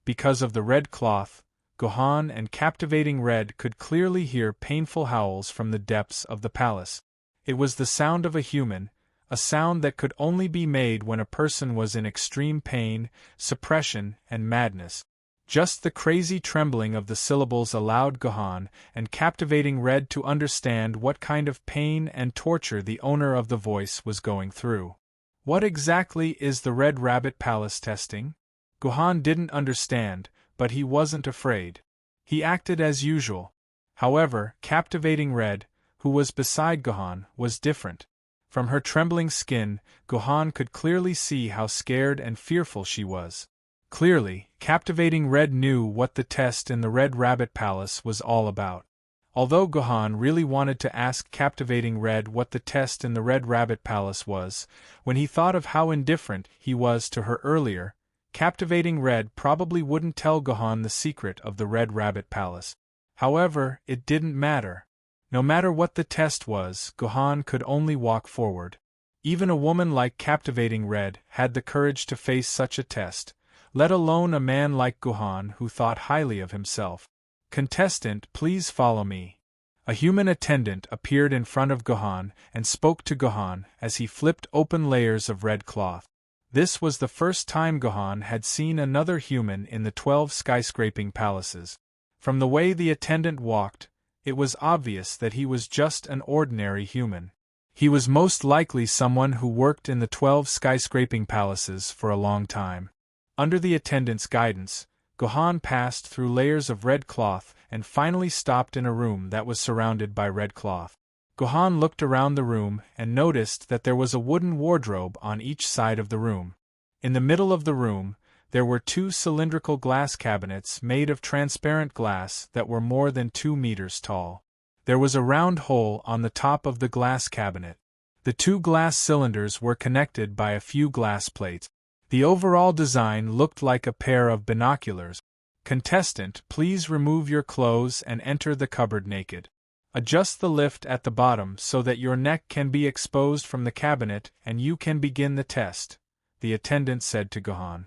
Because of the red cloth, Gohan and Captivating Red could clearly hear painful howls from the depths of the palace. It was the sound of a human, a sound that could only be made when a person was in extreme pain, suppression, and madness. Just the crazy trembling of the syllables allowed Gohan and Captivating Red to understand what kind of pain and torture the owner of the voice was going through. What exactly is the Red Rabbit Palace testing? Gohan didn't understand, but he wasn't afraid. He acted as usual. However, Captivating Red, who was beside Gohan, was different. From her trembling skin, Gohan could clearly see how scared and fearful she was. Clearly, Captivating Red knew what the test in the Red Rabbit Palace was all about. Although Gohan really wanted to ask Captivating Red what the test in the Red Rabbit Palace was, when he thought of how indifferent he was to her earlier, Captivating Red probably wouldn't tell Gohan the secret of the Red Rabbit Palace. However, it didn't matter. No matter what the test was, Gohan could only walk forward. Even a woman like Captivating Red had the courage to face such a test, let alone a man like Gohan who thought highly of himself. "Contestant, please follow me." A human attendant appeared in front of Gohan and spoke to Gohan as he flipped open layers of red cloth. This was the first time Gohan had seen another human in the 12 skyscraping palaces. From the way the attendant walked, it was obvious that he was just an ordinary human. He was most likely someone who worked in the 12 skyscraping palaces for a long time. Under the attendant's guidance, Gohan passed through layers of red cloth and finally stopped in a room that was surrounded by red cloth. Gohan looked around the room and noticed that there was a wooden wardrobe on each side of the room. In the middle of the room, there were 2 cylindrical glass cabinets made of transparent glass that were more than 2 meters tall. There was a round hole on the top of the glass cabinet. The 2 glass cylinders were connected by a few glass plates. The overall design looked like a pair of binoculars. "Contestant, please remove your clothes and enter the cupboard naked. Adjust the lift at the bottom so that your neck can be exposed from the cabinet and you can begin the test," the attendant said to Gohan.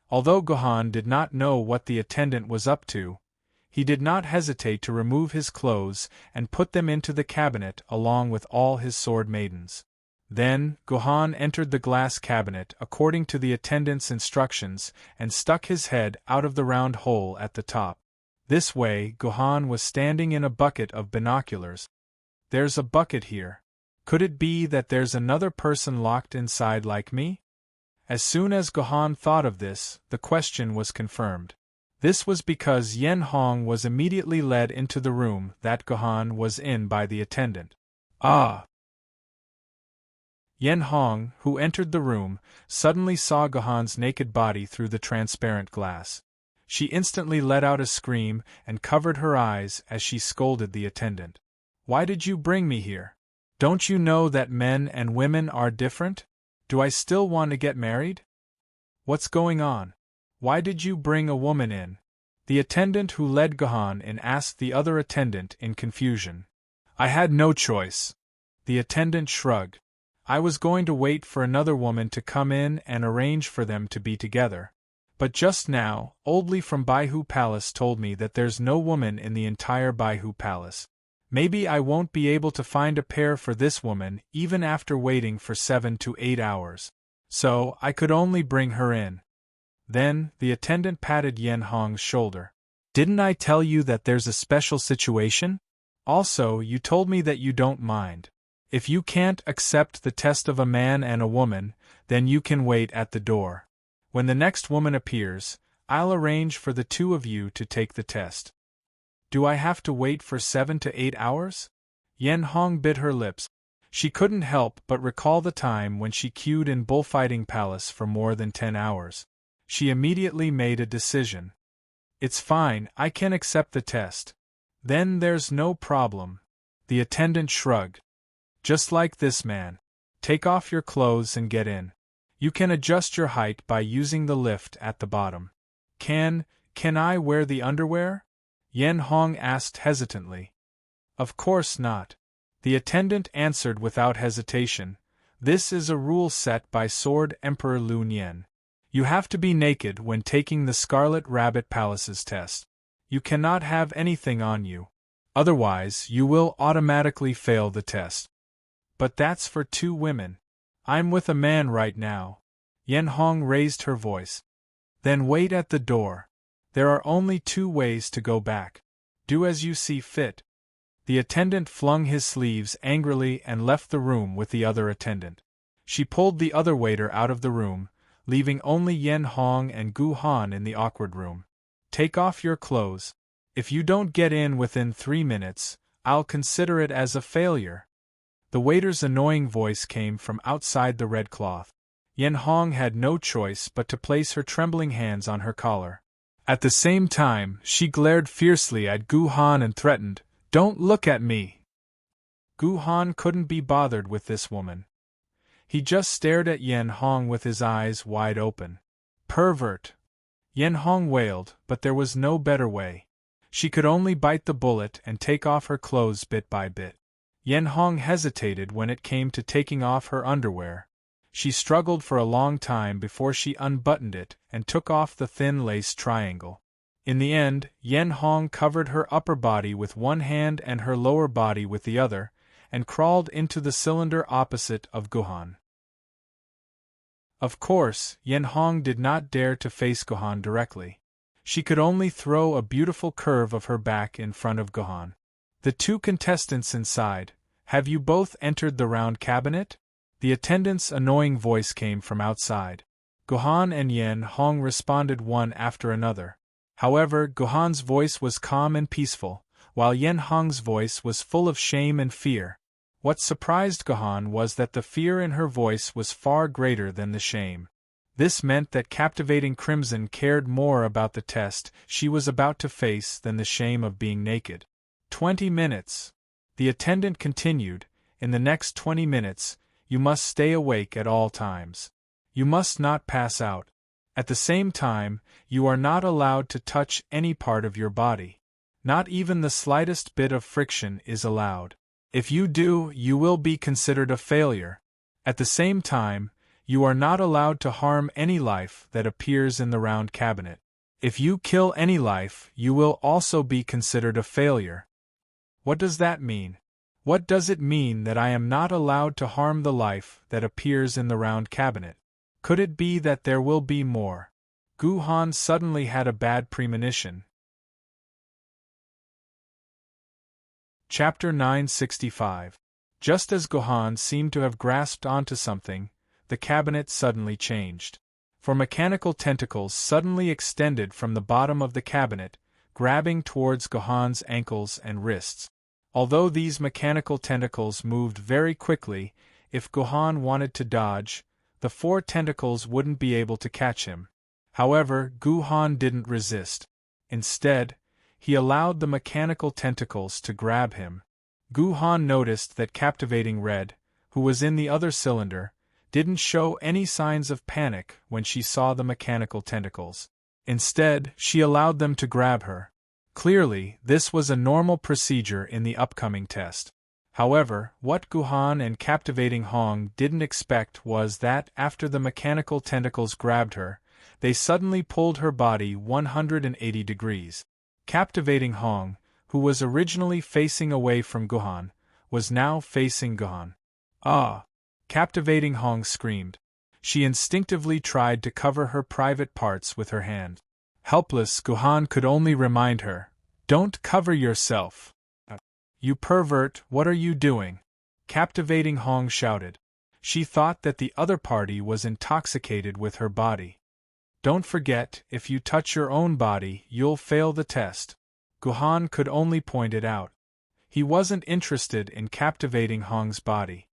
Although Gohan did not know what the attendant was up to, he did not hesitate to remove his clothes and put them into the cabinet along with all his sword maidens. Then, Gohan entered the glass cabinet according to the attendant's instructions and stuck his head out of the round hole at the top. This way, Gohan was standing in a bucket of binoculars. "There's a bucket here. Could it be that there's another person locked inside like me?" As soon as Gohan thought of this, the question was confirmed. This was because Yen Hong was immediately led into the room that Gohan was in by the attendant. "Ah!" Yen Hong, who entered the room, suddenly saw Gohan's naked body through the transparent glass. She instantly let out a scream and covered her eyes as she scolded the attendant. "Why did you bring me here? Don't you know that men and women are different? Do I still want to get married? What's going on? Why did you bring a woman in?" The attendant who led Gohan in asked the other attendant in confusion. "I had no choice." The attendant shrugged. "I was going to wait for another woman to come in and arrange for them to be together. But just now, Oldly from Baihu Palace told me that there's no woman in the entire Baihu Palace. Maybe I won't be able to find a pair for this woman even after waiting for 7 to 8 hours. So, I could only bring her in." Then, the attendant patted Yen Hong's shoulder. "Didn't I tell you that there's a special situation? Also, you told me that you don't mind. If you can't accept the test of a man and a woman, then you can wait at the door. When the next woman appears, I'll arrange for the 2 of you to take the test." "Do I have to wait for 7 to 8 hours? Yen Hong bit her lips. She couldn't help but recall the time when she queued in Bullfighting Palace for more than 10 hours. She immediately made a decision. "It's fine, I can accept the test." "Then there's no problem." The attendant shrugged. "Just like this man. Take off your clothes and get in. You can adjust your height by using the lift at the bottom." Can I wear the underwear?" Yen Hong asked hesitantly. "Of course not." The attendant answered without hesitation. "This is a rule set by Sword Emperor Lu Nian. You have to be naked when taking the Scarlet Rabbit Palace's test. You cannot have anything on you. Otherwise, you will automatically fail the test." "But that's for 2 women. I'm with a man right now." Yen Hong raised her voice. "Then wait at the door." There are only 2 ways to go back. Do as you see fit." The attendant flung his sleeves angrily and left the room with the other attendant. She pulled the other waiter out of the room, leaving only Yen Hong and Gu Han in the awkward room. "Take off your clothes. If you don't get in within 3 minutes, I'll consider it as a failure." The waiter's annoying voice came from outside the red cloth. Yen Hong had no choice but to place her trembling hands on her collar. At the same time, she glared fiercely at Gu Han and threatened, "Don't look at me!" Gu Han couldn't be bothered with this woman. He just stared at Yen Hong with his eyes wide open. "Pervert!" Yen Hong wailed, but there was no better way. She could only bite the bullet and take off her clothes bit by bit. Yen Hong hesitated when it came to taking off her underwear. She struggled for a long time before she unbuttoned it and took off the thin lace triangle. In the end, Yen Hong covered her upper body with one hand and her lower body with the other, and crawled into the cylinder opposite of Gohan. Of course, Yen Hong did not dare to face Gohan directly. She could only throw a beautiful curve of her back in front of Gohan. "The 2 contestants inside, have you both entered the round cabinet?" The attendant's annoying voice came from outside. Gohan and Yen Hong responded one after another. However, Gohan's voice was calm and peaceful, while Yen Hong's voice was full of shame and fear. What surprised Gohan was that the fear in her voice was far greater than the shame. This meant that Captivating Crimson cared more about the test she was about to face than the shame of being naked. 20 minutes. The attendant continued, "In the next 20 minutes, you must stay awake at all times. You must not pass out. At the same time, you are not allowed to touch any part of your body. Not even the slightest bit of friction is allowed. If you do, you will be considered a failure. At the same time, you are not allowed to harm any life that appears in the round cabinet. If you kill any life, you will also be considered a failure." What does that mean? What does it mean that I am not allowed to harm the life that appears in the round cabinet? Could it be that there will be more? Gu Han suddenly had a bad premonition. Chapter 965. Just as Gohan seemed to have grasped onto something, the cabinet suddenly changed. For mechanical tentacles suddenly extended from the bottom of the cabinet, grabbing towards Gohan's ankles and wrists. Although these mechanical tentacles moved very quickly, if Gohan wanted to dodge, the 4 tentacles wouldn't be able to catch him. However, Gohan didn't resist. Instead, he allowed the mechanical tentacles to grab him. Gohan noticed that Captivating Red, who was in the other cylinder, didn't show any signs of panic when she saw the mechanical tentacles. Instead, she allowed them to grab her. Clearly, this was a normal procedure in the upcoming test. However, what Gohan and Captivating Hong didn't expect was that after the mechanical tentacles grabbed her, they suddenly pulled her body 180 degrees. Captivating Hong, who was originally facing away from Gohan, was now facing Gohan. "Ah!" Captivating Hong screamed. She instinctively tried to cover her private parts with her hand. Helpless, Gohan could only remind her, "Don't cover yourself." "You pervert, what are you doing?" Captivating Hong shouted. She thought that the other party was intoxicated with her body. "Don't forget, if you touch your own body, you'll fail the test." Gohan could only point it out. He wasn't interested in Captivating Hong's body.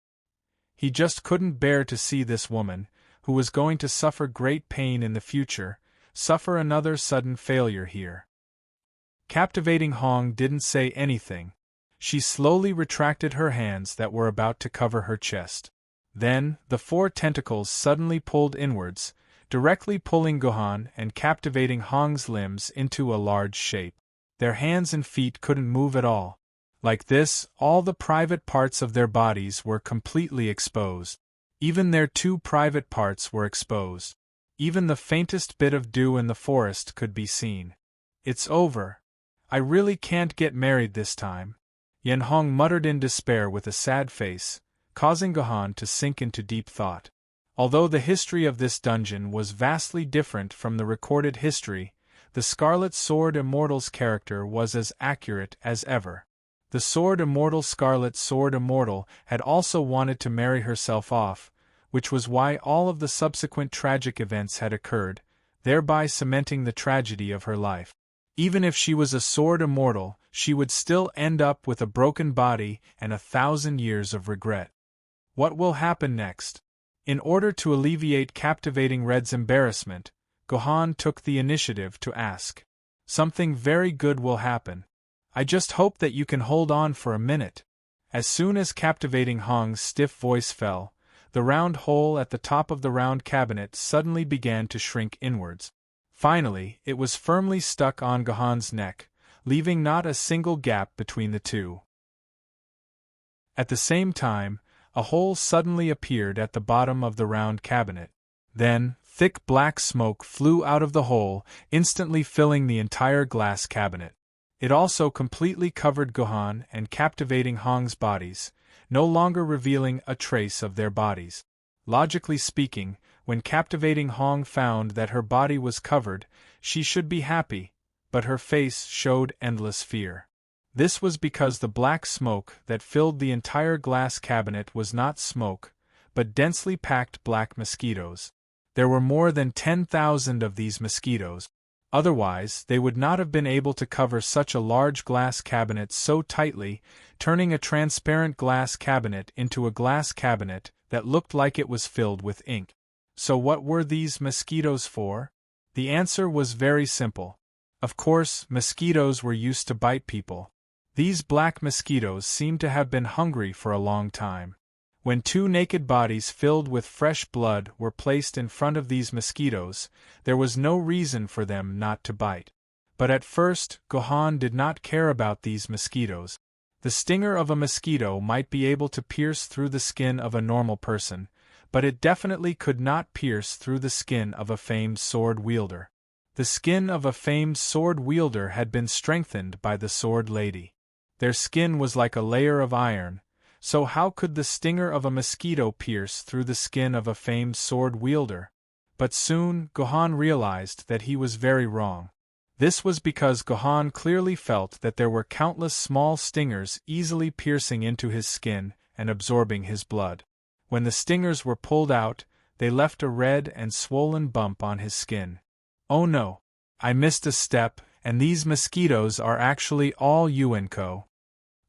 He just couldn't bear to see this woman, who was going to suffer great pain in the future, suffer another sudden failure here. Captivating Hong didn't say anything. She slowly retracted her hands that were about to cover her chest. Then, the 4 tentacles suddenly pulled inwards, directly pulling Gohan and Captivating Hong's limbs into a large shape. Their hands and feet couldn't move at all. Like this, all the private parts of their bodies were completely exposed. Even their 2 private parts were exposed. Even the faintest bit of dew in the forest could be seen. "It's over. I really can't get married this time," Yen Hong muttered in despair with a sad face, causing Gohan to sink into deep thought. Although the history of this dungeon was vastly different from the recorded history, the Scarlet Sword Immortal's character was as accurate as ever. The Sword Immortal Scarlet Sword Immortal had also wanted to marry herself off, which was why all of the subsequent tragic events had occurred, thereby cementing the tragedy of her life. Even if she was a Sword Immortal, she would still end up with a broken body and 1,000 years of regret. What will happen next? In order to alleviate Captivating Red's embarrassment, Gohan took the initiative to ask. Something very good will happen. I just hope that you can hold on for a minute. As soon as Captivating Hong's stiff voice fell, the round hole at the top of the round cabinet suddenly began to shrink inwards. Finally, it was firmly stuck on Gohan's neck, leaving not a single gap between the two. At the same time, a hole suddenly appeared at the bottom of the round cabinet. Then, thick black smoke flew out of the hole, instantly filling the entire glass cabinet. It also completely covered Gohan and Captivating Hong's bodies, no longer revealing a trace of their bodies. Logically speaking, when Captivating Hong found that her body was covered, she should be happy, but her face showed endless fear. This was because the black smoke that filled the entire glass cabinet was not smoke, but densely packed black mosquitoes. There were more than 10,000 of these mosquitoes. Otherwise, they would not have been able to cover such a large glass cabinet so tightly, turning a transparent glass cabinet into a glass cabinet that looked like it was filled with ink. So what were these mosquitoes for? The answer was very simple. Of course, mosquitoes were used to bite people. These black mosquitoes seemed to have been hungry for a long time. When two naked bodies filled with fresh blood were placed in front of these mosquitoes, there was no reason for them not to bite. But at first, Gohan did not care about these mosquitoes. The stinger of a mosquito might be able to pierce through the skin of a normal person, but it definitely could not pierce through the skin of a famed sword wielder. The skin of a famed sword wielder had been strengthened by the Sword Lady. Their skin was like a layer of iron, so how could the stinger of a mosquito pierce through the skin of a famed sword wielder? But soon, Gohan realized that he was very wrong. This was because Gohan clearly felt that there were countless small stingers easily piercing into his skin and absorbing his blood. When the stingers were pulled out, they left a red and swollen bump on his skin. Oh no! I missed a step, and these mosquitoes are actually all Yuanko.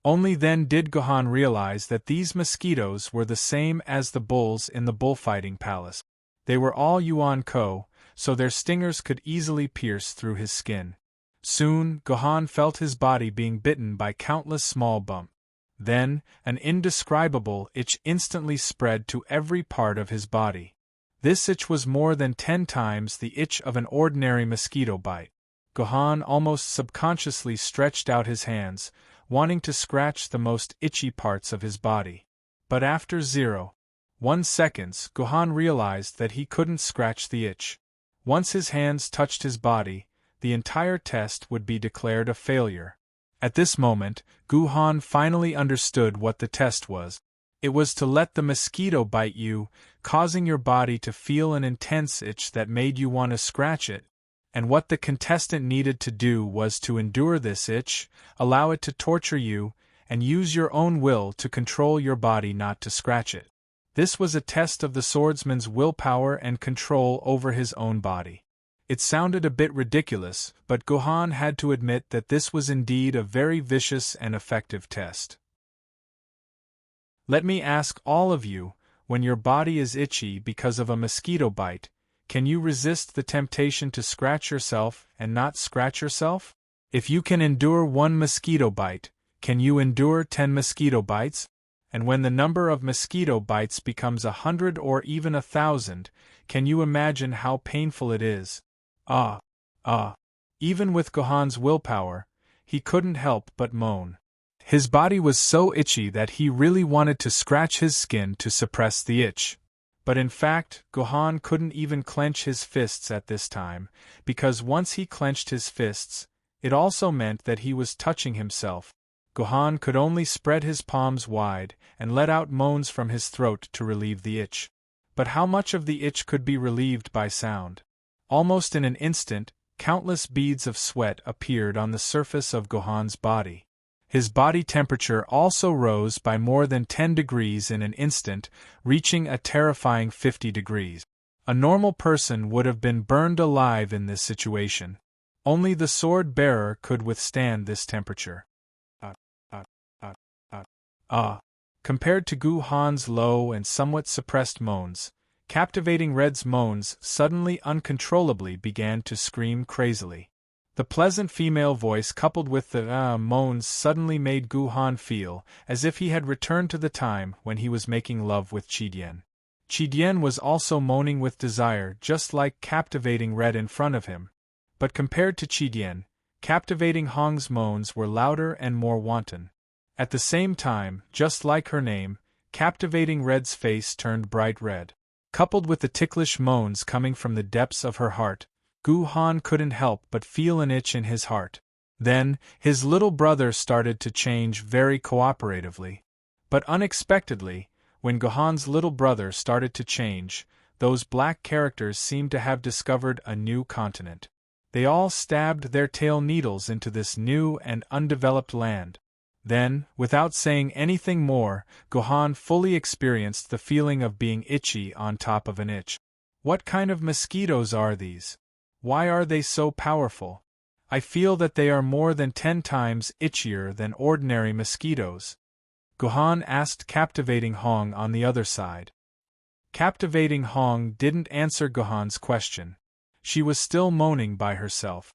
Only then did Gohan realize that these mosquitoes were the same as the bulls in the bullfighting palace. They were all Yuanko, so their stingers could easily pierce through his skin. Soon, Gohan felt his body being bitten by countless small bumps. Then, an indescribable itch instantly spread to every part of his body. This itch was more than 10 times the itch of an ordinary mosquito bite. Gohan almost subconsciously stretched out his hands, wanting to scratch the most itchy parts of his body. But after 0.1 seconds, Gohan realized that he couldn't scratch the itch. Once his hands touched his body, the entire test would be declared a failure. At this moment, Gohan finally understood what the test was. It was to let the mosquito bite you, causing your body to feel an intense itch that made you want to scratch it. And what the contestant needed to do was to endure this itch, allow it to torture you, and use your own will to control your body not to scratch it. This was a test of the swordsman's willpower and control over his own body. It sounded a bit ridiculous, but Gohan had to admit that this was indeed a very vicious and effective test. Let me ask all of you, when your body is itchy because of a mosquito bite, can you resist the temptation to scratch yourself and not scratch yourself? If you can endure 1 mosquito bite, can you endure 10 mosquito bites? And when the number of mosquito bites becomes 100 or even 1,000, can you imagine how painful it is? Even with Gohan's willpower, he couldn't help but moan. His body was so itchy that he really wanted to scratch his skin to suppress the itch. But in fact, Gohan couldn't even clench his fists at this time, because once he clenched his fists, it also meant that he was touching himself. Gohan could only spread his palms wide and let out moans from his throat to relieve the itch. But how much of the itch could be relieved by sound? Almost in an instant, countless beads of sweat appeared on the surface of Gohan's body. His body temperature also rose by more than 10 degrees in an instant, reaching a terrifying 50 degrees. A normal person would have been burned alive in this situation. Only the sword bearer could withstand this temperature. Compared to Gohan's low and somewhat suppressed moans, Captivating Red's moans suddenly uncontrollably began to scream crazily. The pleasant female voice coupled with the moans suddenly made Gohan feel as if he had returned to the time when he was making love with Chidien. Chidien was also moaning with desire just like Captivating Red in front of him. But compared to Chidien, Captivating Hong's moans were louder and more wanton. At the same time, just like her name, Captivating Red's face turned bright red. Coupled with the ticklish moans coming from the depths of her heart, Gohan couldn't help but feel an itch in his heart. Then, his little brother started to change very cooperatively. But unexpectedly, when Gohan's little brother started to change, those black characters seemed to have discovered a new continent. They all stabbed their tail needles into this new and undeveloped land. Then, without saying anything more, Gohan fully experienced the feeling of being itchy on top of an itch. What kind of mosquitoes are these? Why are they so powerful? I feel that they are more than 10 times itchier than ordinary mosquitoes. Gohan asked Captivating Hong on the other side. Captivating Hong didn't answer Gohan's question. She was still moaning by herself.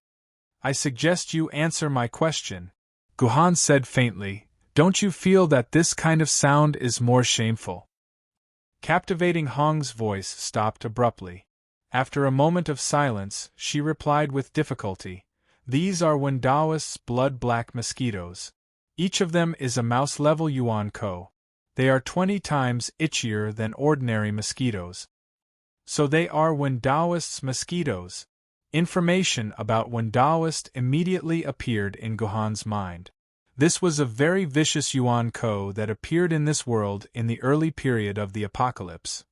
I suggest you answer my question, Gohan said faintly. Don't you feel that this kind of sound is more shameful? Captivating Hong's voice stopped abruptly. After a moment of silence, she replied with difficulty, These are Wendaoist's blood-black mosquitoes. Each of them is a mouse-level Yuan Ko. They are 20 times itchier than ordinary mosquitoes. So they are Wendaoist's mosquitoes. Information about Wendaoist immediately appeared in Gohan's mind. This was a very vicious Yuan Ko that appeared in this world in the early period of the apocalypse.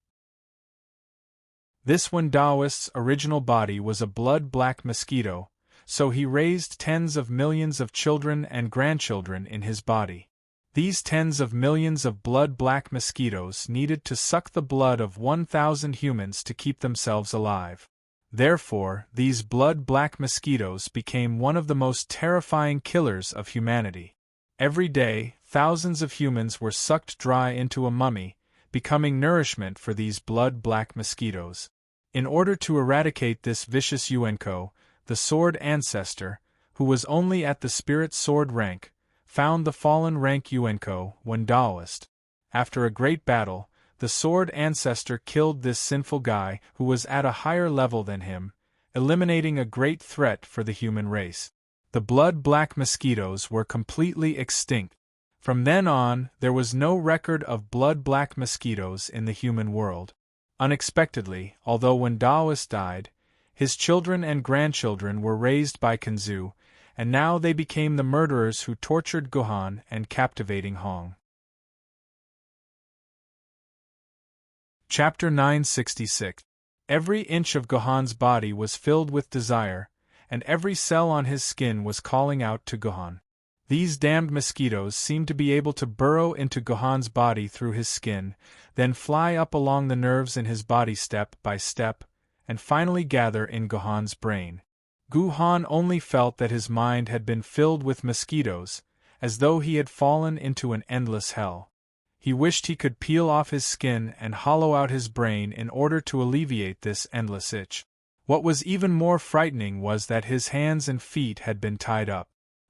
This Wendaoist's original body was a blood-black mosquito, so he raised tens of millions of children and grandchildren in his body. These tens of millions of blood-black mosquitoes needed to suck the blood of 1,000 humans to keep themselves alive. Therefore, these blood-black mosquitoes became one of the most terrifying killers of humanity. Every day, thousands of humans were sucked dry into a mummy, becoming nourishment for these blood-black mosquitoes. In order to eradicate this vicious Yuenko, the Sword Ancestor, who was only at the Spirit Sword rank, found the fallen rank Yuenko, Wendaoist. After a great battle, the Sword Ancestor killed this sinful guy who was at a higher level than him, eliminating a great threat for the human race. The blood-black mosquitoes were completely extinct. From then on, there was no record of blood-black mosquitoes in the human world. Unexpectedly, although Wendaoist died, his children and grandchildren were raised by Kanzu, and now they became the murderers who tortured Gohan and Captivating Hong. Chapter 966. Every inch of Gohan's body was filled with desire, and every cell on his skin was calling out to Gohan. These damned mosquitoes seemed to be able to burrow into Gohan's body through his skin, then fly up along the nerves in his body step by step, and finally gather in Gohan's brain. Gohan only felt that his mind had been filled with mosquitoes, as though he had fallen into an endless hell. He wished he could peel off his skin and hollow out his brain in order to alleviate this endless itch. What was even more frightening was that his hands and feet had been tied up.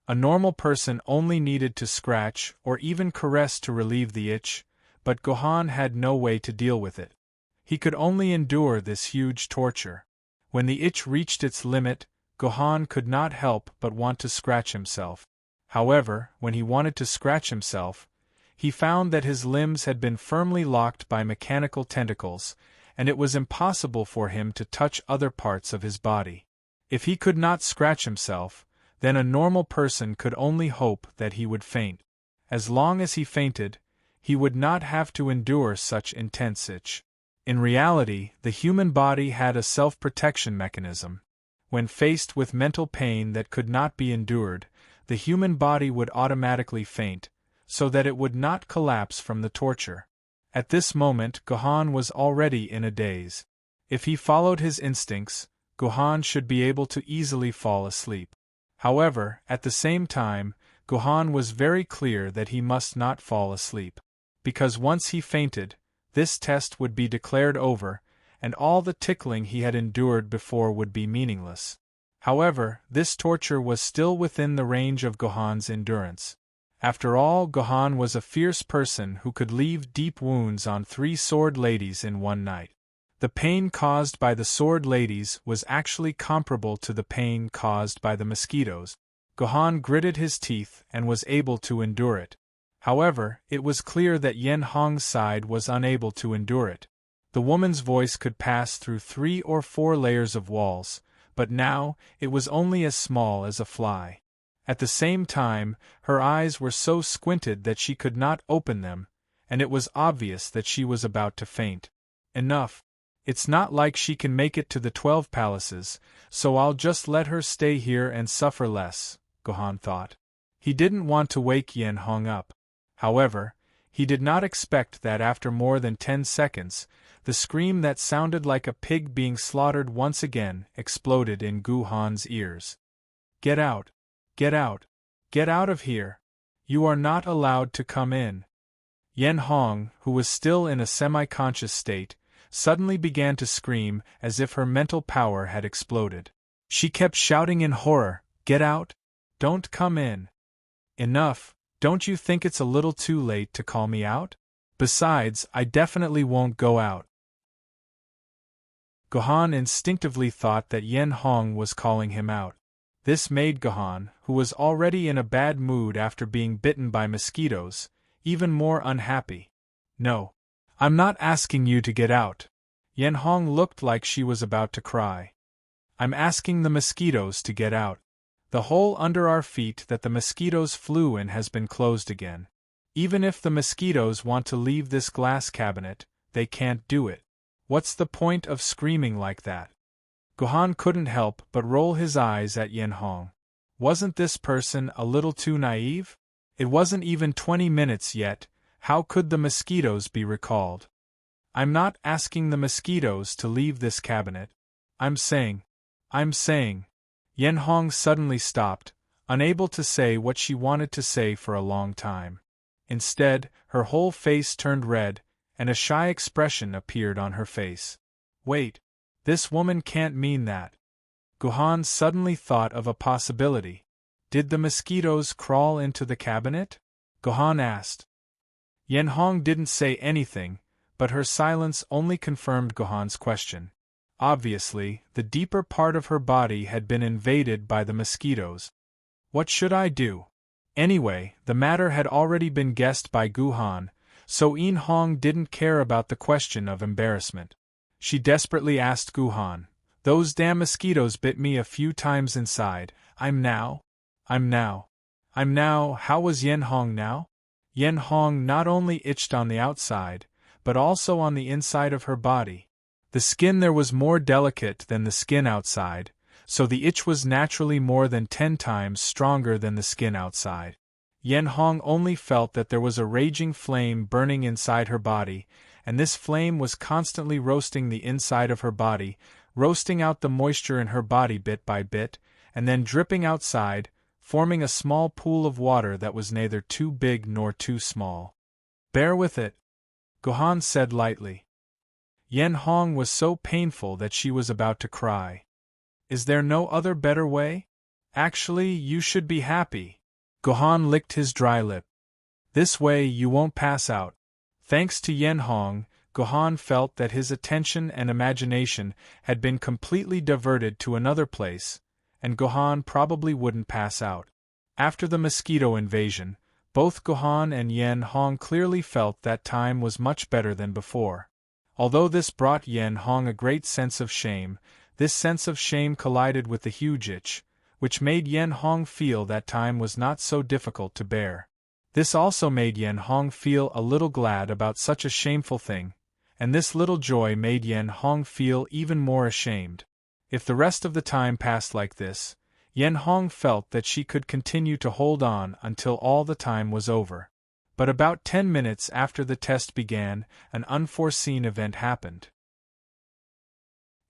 A normal person only needed to scratch or even caress to relieve the itch, but Gohan had no way to deal with it. He could only endure this huge torture. When the itch reached its limit, Gohan could not help but want to scratch himself. However, when he wanted to scratch himself, he found that his limbs had been firmly locked by mechanical tentacles, and it was impossible for him to touch other parts of his body. If he could not scratch himself, then a normal person could only hope that he would faint. As long as he fainted, he would not have to endure such intense itch. In reality, the human body had a self-protection mechanism. When faced with mental pain that could not be endured, the human body would automatically faint, so that it would not collapse from the torture. At this moment Gohan was already in a daze. If he followed his instincts, Gohan should be able to easily fall asleep. However, at the same time, Gohan was very clear that he must not fall asleep. Because once he fainted, this test would be declared over, and all the tickling he had endured before would be meaningless. However, this torture was still within the range of Gohan's endurance. After all, Gohan was a fierce person who could leave deep wounds on 3 sword ladies in one night. The pain caused by the sword ladies was actually comparable to the pain caused by the mosquitoes. Gohan gritted his teeth and was able to endure it. However, it was clear that Yen Hong's side was unable to endure it. The woman's voice could pass through 3 or 4 layers of walls, but now it was only as small as a fly. At the same time, her eyes were so squinted that she could not open them, and it was obvious that she was about to faint. Enough. It's not like she can make it to the 12 palaces, so I'll just let her stay here and suffer less, Gohan thought. He didn't want to wake Yen Hong up. However, he did not expect that after more than 10 seconds, the scream that sounded like a pig being slaughtered once again exploded in Gohan's ears. Get out! Get out! Get out of here! You are not allowed to come in! Yen Hong, who was still in a semi-conscious state, suddenly began to scream as if her mental power had exploded. She kept shouting in horror, "Get out! Don't come in! Enough! Don't you think it's a little too late to call me out? Besides, I definitely won't go out." Gohan instinctively thought that Yen Hong was calling him out. This made Gohan, who was already in a bad mood after being bitten by mosquitoes, even more unhappy. "No. I'm not asking you to get out." Yen Hong looked like she was about to cry. "I'm asking the mosquitoes to get out. The hole under our feet that the mosquitoes flew in has been closed again. Even if the mosquitoes want to leave this glass cabinet, they can't do it. What's the point of screaming like that?" Gohan couldn't help but roll his eyes at Yen Hong. Wasn't this person a little too naive? It wasn't even 20 minutes yet. How could the mosquitoes be recalled? "I'm not asking the mosquitoes to leave this cabinet. I'm saying. Yen Hong suddenly stopped, unable to say what she wanted to say for a long time. Instead, her whole face turned red, and a shy expression appeared on her face. Wait, this woman can't mean that. Gohan suddenly thought of a possibility. Did the mosquitoes crawl into the cabinet? Gohan asked. Yen Hong didn't say anything, but her silence only confirmed Gohan's question. Obviously, the deeper part of her body had been invaded by the mosquitoes. What should I do? Anyway, the matter had already been guessed by Gohan, so Yen Hong didn't care about the question of embarrassment. She desperately asked Gohan, "Those damn mosquitoes bit me a few times inside. I'm now. How was Yen Hong now?" Yen Hong not only itched on the outside, but also on the inside of her body. The skin there was more delicate than the skin outside, so the itch was naturally more than 10 times stronger than the skin outside. Yen Hong only felt that there was a raging flame burning inside her body, and this flame was constantly roasting the inside of her body, roasting out the moisture in her body bit by bit, and then dripping outside, forming a small pool of water that was neither too big nor too small. "Bear with it," Gohan said lightly. Yen Hong was so painful that she was about to cry. "Is there no other better way? Actually, you should be happy." Gohan licked his dry lip. "This way you won't pass out." Thanks to Yen Hong, Gohan felt that his attention and imagination had been completely diverted to another place, and Gohan probably wouldn't pass out. After the mosquito invasion, both Gohan and Yen Hong clearly felt that time was much better than before. Although this brought Yen Hong a great sense of shame, this sense of shame collided with the huge itch, which made Yen Hong feel that time was not so difficult to bear. This also made Yen Hong feel a little glad about such a shameful thing, and this little joy made Yen Hong feel even more ashamed. If the rest of the time passed like this, Yen Hong felt that she could continue to hold on until all the time was over. But about 10 minutes after the test began, an unforeseen event happened.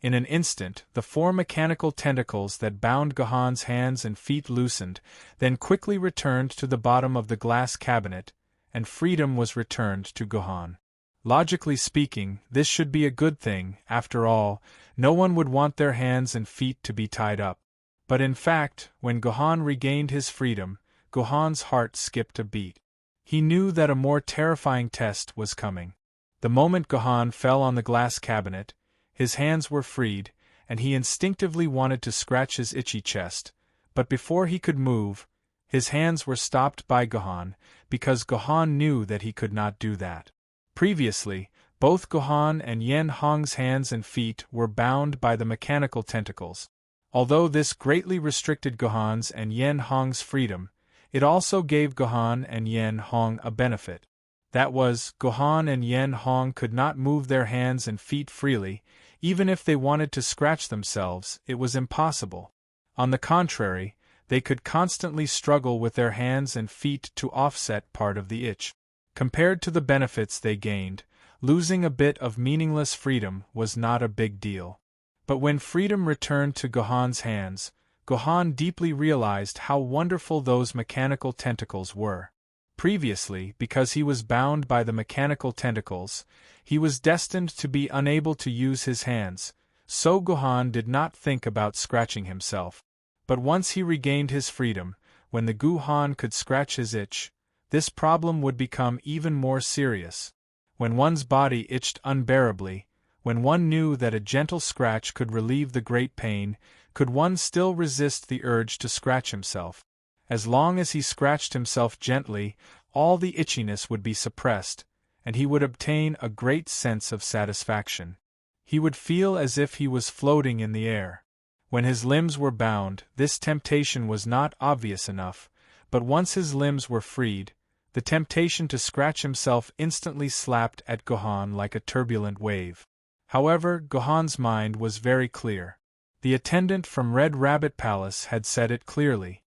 In an instant, the 4 mechanical tentacles that bound Gohan's hands and feet loosened, then quickly returned to the bottom of the glass cabinet, and freedom was returned to Gohan. Logically speaking, this should be a good thing. After all, no one would want their hands and feet to be tied up. But in fact, when Gohan regained his freedom, Gohan's heart skipped a beat. He knew that a more terrifying test was coming. The moment Gohan fell on the glass cabinet, his hands were freed, and he instinctively wanted to scratch his itchy chest, but before he could move, his hands were stopped by Gohan, because Gohan knew that he could not do that. Previously, both Gohan and Yen Hong's hands and feet were bound by the mechanical tentacles. Although this greatly restricted Gohan's and Yen Hong's freedom, it also gave Gohan and Yen Hong a benefit. That was, Gohan and Yen Hong could not move their hands and feet freely. Even if they wanted to scratch themselves, it was impossible. On the contrary, they could constantly struggle with their hands and feet to offset part of the itch. Compared to the benefits they gained, losing a bit of meaningless freedom was not a big deal. But when freedom returned to Gohan's hands, Gohan deeply realized how wonderful those mechanical tentacles were. Previously, because he was bound by the mechanical tentacles, he was destined to be unable to use his hands, so Gohan did not think about scratching himself. But once he regained his freedom, when the Gohan could scratch his itch, this problem would become even more serious. When one's body itched unbearably, when one knew that a gentle scratch could relieve the great pain, could one still resist the urge to scratch himself? As long as he scratched himself gently, all the itchiness would be suppressed, and he would obtain a great sense of satisfaction. He would feel as if he was floating in the air. When his limbs were bound, this temptation was not obvious enough, but once his limbs were freed, the temptation to scratch himself instantly slapped at Gohan like a turbulent wave. However, Gohan's mind was very clear. The attendant from Red Rabbit Palace had said it clearly.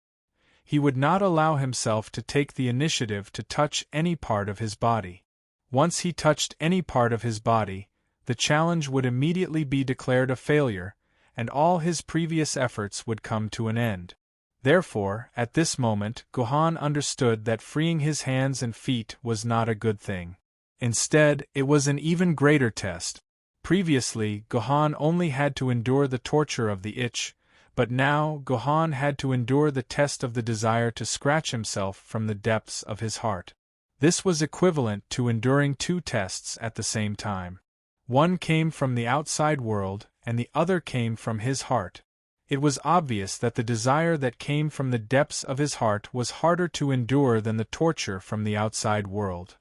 He would not allow himself to take the initiative to touch any part of his body. Once he touched any part of his body, the challenge would immediately be declared a failure, and all his previous efforts would come to an end. Therefore, at this moment, Gohan understood that freeing his hands and feet was not a good thing. Instead, it was an even greater test. Previously, Gohan only had to endure the torture of the itch, but now Gohan had to endure the test of the desire to scratch himself from the depths of his heart. This was equivalent to enduring 2 tests at the same time. One came from the outside world, and the other came from his heart. It was obvious that the desire that came from the depths of his heart was harder to endure than the torture from the outside world.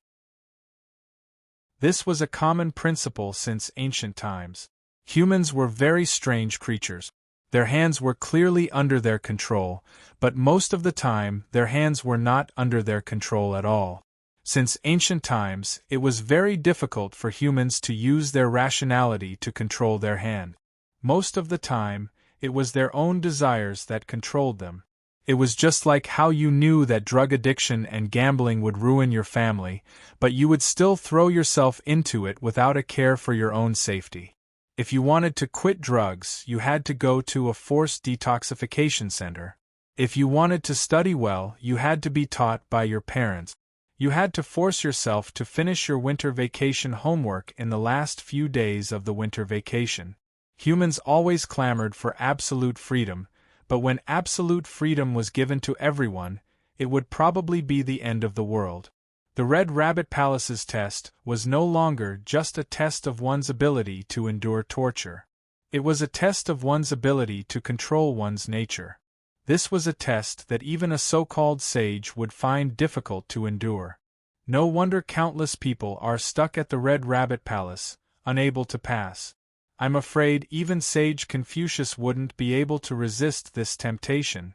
This was a common principle since ancient times. Humans were very strange creatures. Their hands were clearly under their control, but most of the time their hands were not under their control at all. Since ancient times, it was very difficult for humans to use their rationality to control their hand. Most of the time, it was their own desires that controlled them. It was just like how you knew that drug addiction and gambling would ruin your family, but you would still throw yourself into it without a care for your own safety. If you wanted to quit drugs, you had to go to a forced detoxification center. If you wanted to study well, you had to be taught by your parents. You had to force yourself to finish your winter vacation homework in the last few days of the winter vacation. Humans always clamored for absolute freedom, but when absolute freedom was given to everyone, it would probably be the end of the world. The Red Rabbit Palace's test was no longer just a test of one's ability to endure torture. It was a test of one's ability to control one's nature. This was a test that even a so-called sage would find difficult to endure. No wonder countless people are stuck at the Red Rabbit Palace, unable to pass. I'm afraid even sage Confucius wouldn't be able to resist this temptation.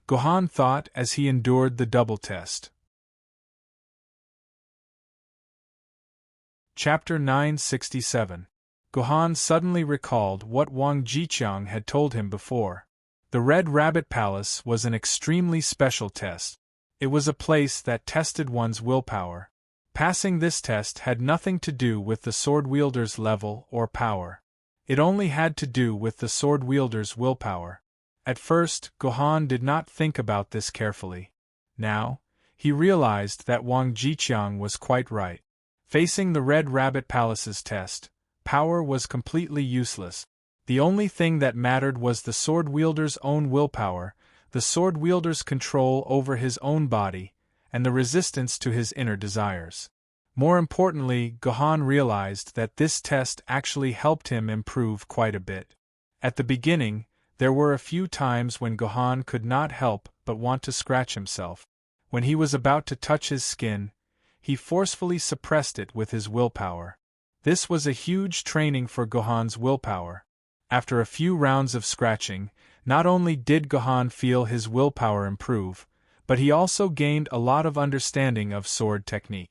Gohan thought as he endured the double test. Chapter 967. Gohan suddenly recalled what Wang Jiqiang had told him before. The Red Rabbit Palace was an extremely special test. It was a place that tested one's willpower. Passing this test had nothing to do with the sword wielder's level or power. It only had to do with the sword wielder's willpower. At first, Gohan did not think about this carefully. Now, he realized that Wang Jiqiang was quite right. Facing the Red Rabbit Palace's test, power was completely useless. The only thing that mattered was the sword wielder's own willpower, the sword wielder's control over his own body, and the resistance to his inner desires. More importantly, Gohan realized that this test actually helped him improve quite a bit. At the beginning, there were a few times when Gohan could not help but want to scratch himself. When he was about to touch his skin, he forcefully suppressed it with his willpower. This was a huge training for Gohan's willpower. After a few rounds of scratching, not only did Gohan feel his willpower improve, but he also gained a lot of understanding of sword technique.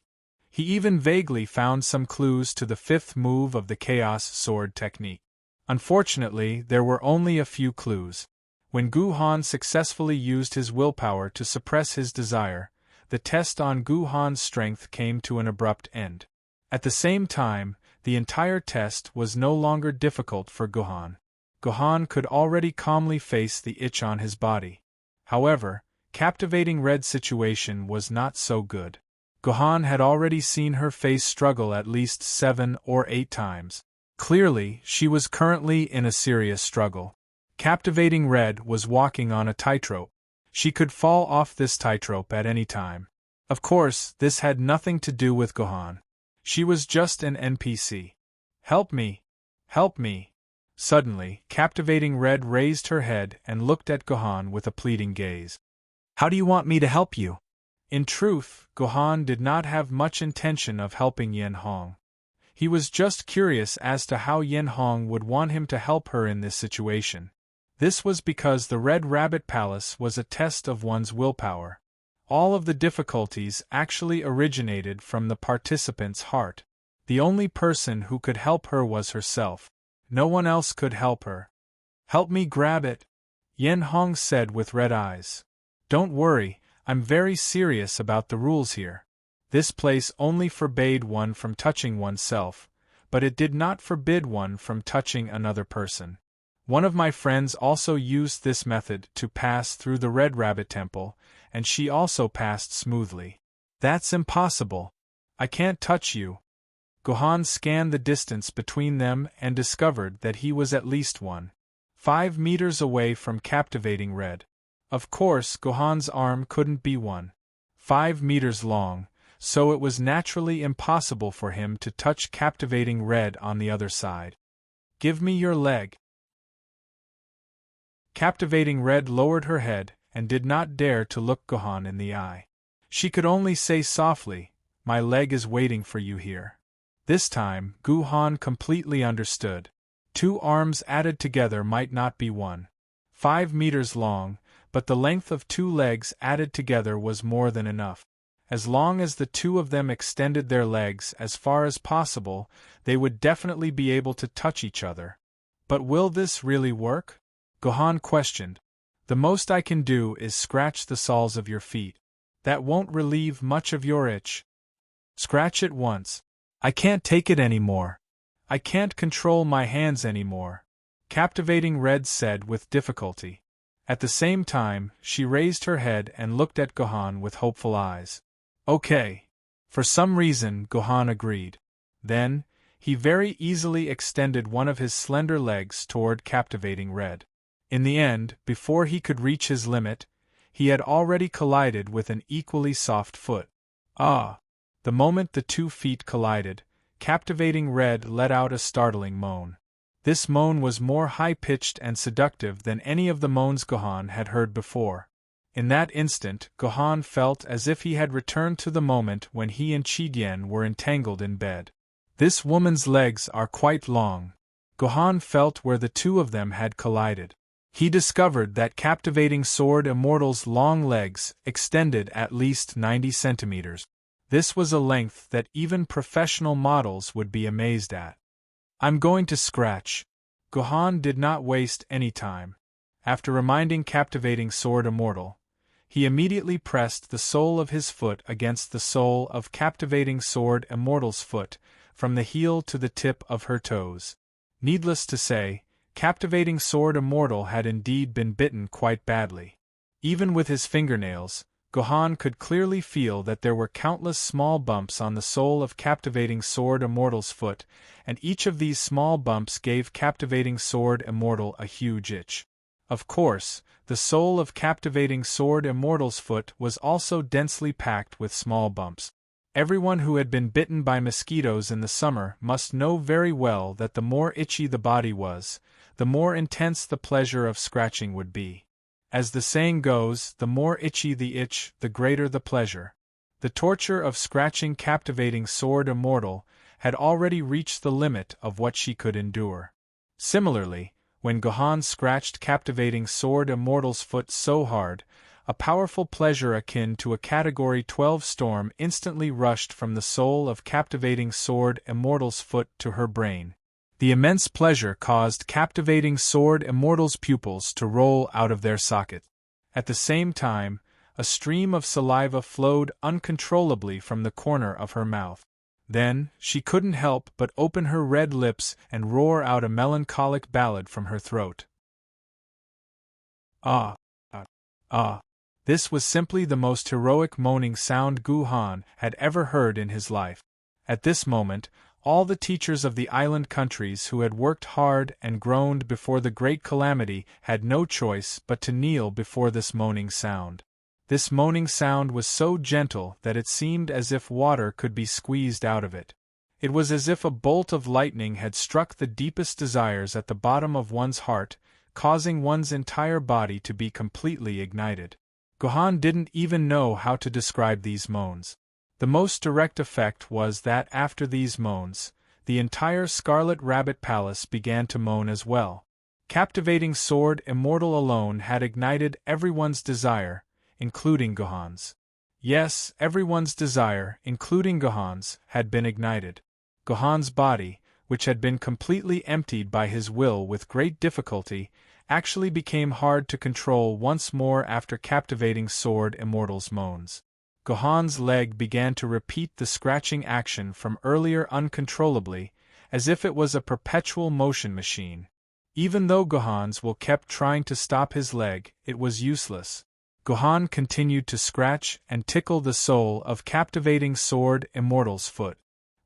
He even vaguely found some clues to the fifth move of the Chaos Sword technique. Unfortunately, there were only a few clues. When Gohan successfully used his willpower to suppress his desire, the test on Gohan's strength came to an abrupt end. At the same time, the entire test was no longer difficult for Gohan. Gohan could already calmly face the itch on his body. However, Captivating Red's situation was not so good. Gohan had already seen her face struggle at least 7 or 8 times. Clearly, she was currently in a serious struggle. Captivating Red was walking on a tightrope. She could fall off this tightrope at any time. Of course, this had nothing to do with Gohan. She was just an NPC. Help me! Help me! Suddenly, Captivating Red raised her head and looked at Gohan with a pleading gaze. How do you want me to help you? In truth, Gohan did not have much intention of helping Yen Hong. He was just curious as to how Yen Hong would want him to help her in this situation. This was because the Red Rabbit Palace was a test of one's willpower. All of the difficulties actually originated from the participant's heart. The only person who could help her was herself. No one else could help her. Help me grab it, Yen Hong said with red eyes. Don't worry, I'm very serious about the rules here. This place only forbade one from touching oneself, but it did not forbid one from touching another person. One of my friends also used this method to pass through the Red Rabbit Temple, and she also passed smoothly. That's impossible. I can't touch you. Gohan scanned the distance between them and discovered that he was at least 1.5 meters away from Captivating Red. Of course, Gohan's arm couldn't be 1.5 meters long, so it was naturally impossible for him to touch Captivating Red on the other side. Give me your leg. Captivating Red lowered her head and did not dare to look Gohan in the eye. She could only say softly, "My leg is waiting for you here." This time, Gohan completely understood. 2 arms added together might not be 1.5 meters long, but the length of 2 legs added together was more than enough. As long as the 2 of them extended their legs as far as possible, they would definitely be able to touch each other. But will this really work? Gohan questioned. The most I can do is scratch the soles of your feet. That won't relieve much of your itch. Scratch it once. I can't take it anymore. I can't control my hands anymore, Captivating Red said with difficulty. At the same time, she raised her head and looked at Gohan with hopeful eyes. Okay. For some reason, Gohan agreed. Then, he very easily extended one of his slender legs toward Captivating Red. In the end, before he could reach his limit, he had already collided with an equally soft foot. Ah! The moment the 2 feet collided, Captivating Red let out a startling moan. This moan was more high-pitched and seductive than any of the moans Gohan had heard before. In that instant, Gohan felt as if he had returned to the moment when he and Qi were entangled in bed. This woman's legs are quite long. Gohan felt where the 2 of them had collided. He discovered that Captivating Sword Immortal's long legs extended at least 90 centimeters. This was a length that even professional models would be amazed at. I'm going to scratch. Gohan did not waste any time. After reminding Captivating Sword Immortal, he immediately pressed the sole of his foot against the sole of Captivating Sword Immortal's foot, from the heel to the tip of her toes. Needless to say, Captivating Sword Immortal had indeed been bitten quite badly. Even with his fingernails, Gohan could clearly feel that there were countless small bumps on the sole of Captivating Sword Immortal's foot, and each of these small bumps gave Captivating Sword Immortal a huge itch. Of course, the sole of Captivating Sword Immortal's foot was also densely packed with small bumps. Everyone who had been bitten by mosquitoes in the summer must know very well that the more itchy the body was, the more intense the pleasure of scratching would be. As the saying goes, the more itchy the itch, the greater the pleasure. The torture of scratching Captivating Sword Immortal had already reached the limit of what she could endure. Similarly, when Gohan scratched Captivating Sword Immortal's foot so hard, a powerful pleasure akin to a Category 12 storm instantly rushed from the soul of Captivating Sword Immortal's foot to her brain. The immense pleasure caused Captivating Sword Immortal's pupils to roll out of their socket. At the same time, a stream of saliva flowed uncontrollably from the corner of her mouth. Then, she couldn't help but open her red lips and roar out a melancholic ballad from her throat. Ah! Ah! Ah! This was simply the most heroic moaning sound Gohan had ever heard in his life. At this moment, all the teachers of the island countries who had worked hard and groaned before the great calamity had no choice but to kneel before this moaning sound. This moaning sound was so gentle that it seemed as if water could be squeezed out of it. It was as if a bolt of lightning had struck the deepest desires at the bottom of one's heart, causing one's entire body to be completely ignited. Gohan didn't even know how to describe these moans. The most direct effect was that after these moans, the entire Scarlet Rabbit Palace began to moan as well. Captivating Sword Immortal alone had ignited everyone's desire, including Gohan's. Yes, everyone's desire, including Gohan's, had been ignited. Gohan's body, which had been completely emptied by his will with great difficulty, actually became hard to control once more after Captivating Sword Immortal's moans. Gohan's leg began to repeat the scratching action from earlier uncontrollably, as if it was a perpetual motion machine. Even though Gohan's will kept trying to stop his leg, it was useless. Gohan continued to scratch and tickle the sole of Captivating Sword Immortal's foot.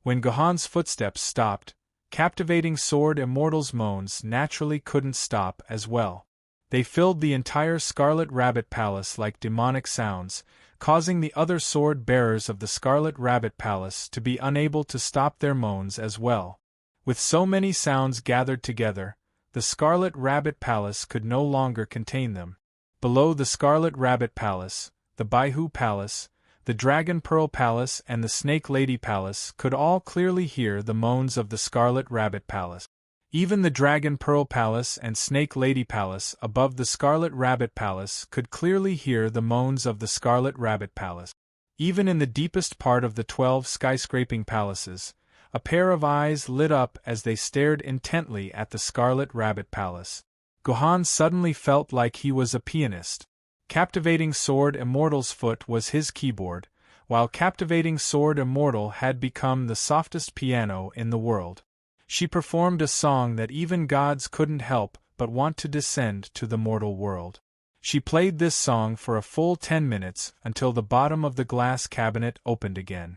When Gohan's footsteps stopped, Captivating Sword Immortal's moans naturally couldn't stop as well. They filled the entire Scarlet Rabbit Palace like demonic sounds, causing the other sword-bearers of the Scarlet Rabbit Palace to be unable to stop their moans as well. With so many sounds gathered together, the Scarlet Rabbit Palace could no longer contain them. Below the Scarlet Rabbit Palace, the Baihu Palace, the Dragon Pearl Palace and the Snake Lady Palace could all clearly hear the moans of the Scarlet Rabbit Palace. Even the Dragon Pearl Palace and Snake Lady Palace above the Scarlet Rabbit Palace could clearly hear the moans of the Scarlet Rabbit Palace. Even in the deepest part of the 12 skyscraping palaces, a pair of eyes lit up as they stared intently at the Scarlet Rabbit Palace. Gohan suddenly felt like he was a pianist. Captivating Sword Immortal's foot was his keyboard, while Captivating Sword Immortal had become the softest piano in the world. She performed a song that even gods couldn't help but want to descend to the mortal world. She played this song for a full 10 minutes until the bottom of the glass cabinet opened again.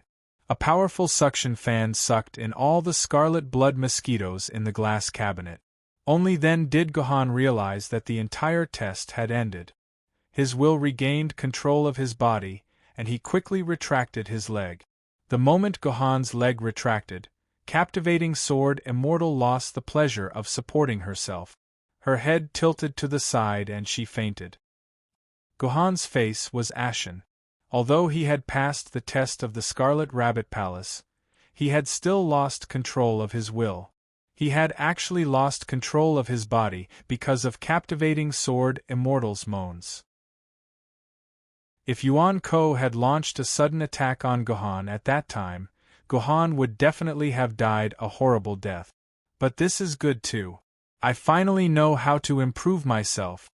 A powerful suction fan sucked in all the scarlet blood mosquitoes in the glass cabinet. Only then did Gohan realize that the entire test had ended. His will regained control of his body, and he quickly retracted his leg. The moment Gohan's leg retracted, Captivating Sword Immortal lost the pleasure of supporting herself. Her head tilted to the side and she fainted. Gohan's face was ashen. Although he had passed the test of the Scarlet Rabbit Palace, he had still lost control of his will. He had actually lost control of his body because of Captivating Sword Immortal's moans. If Yuan Ko had launched a sudden attack on Gohan at that time, Gohan would definitely have died a horrible death. But this is good too. I finally know how to improve myself.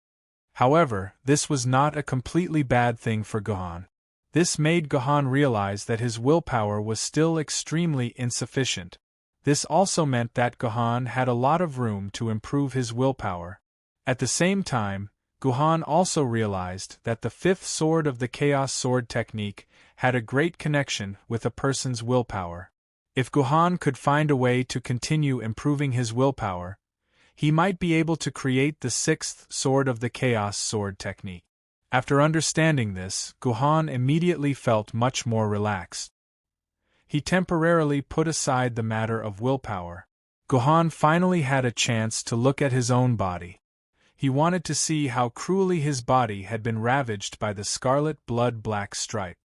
However, this was not a completely bad thing for Gohan. This made Gohan realize that his willpower was still extremely insufficient. This also meant that Gohan had a lot of room to improve his willpower. At the same time, Gohan also realized that the fifth sword of the Chaos Sword technique had a great connection with a person's willpower. If Gohan could find a way to continue improving his willpower, he might be able to create the sixth sword of the Chaos Sword technique. After understanding this, Gohan immediately felt much more relaxed. He temporarily put aside the matter of willpower. Gohan finally had a chance to look at his own body. He wanted to see how cruelly his body had been ravaged by the scarlet blood-black stripe.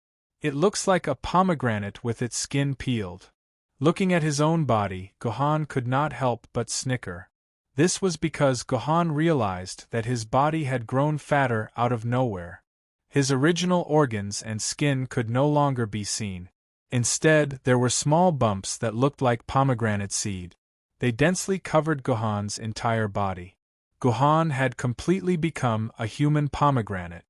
It looks like a pomegranate with its skin peeled. Looking at his own body, Gohan could not help but snicker. This was because Gohan realized that his body had grown fatter out of nowhere. His original organs and skin could no longer be seen. Instead, there were small bumps that looked like pomegranate seed. They densely covered Gohan's entire body. Gohan had completely become a human pomegranate.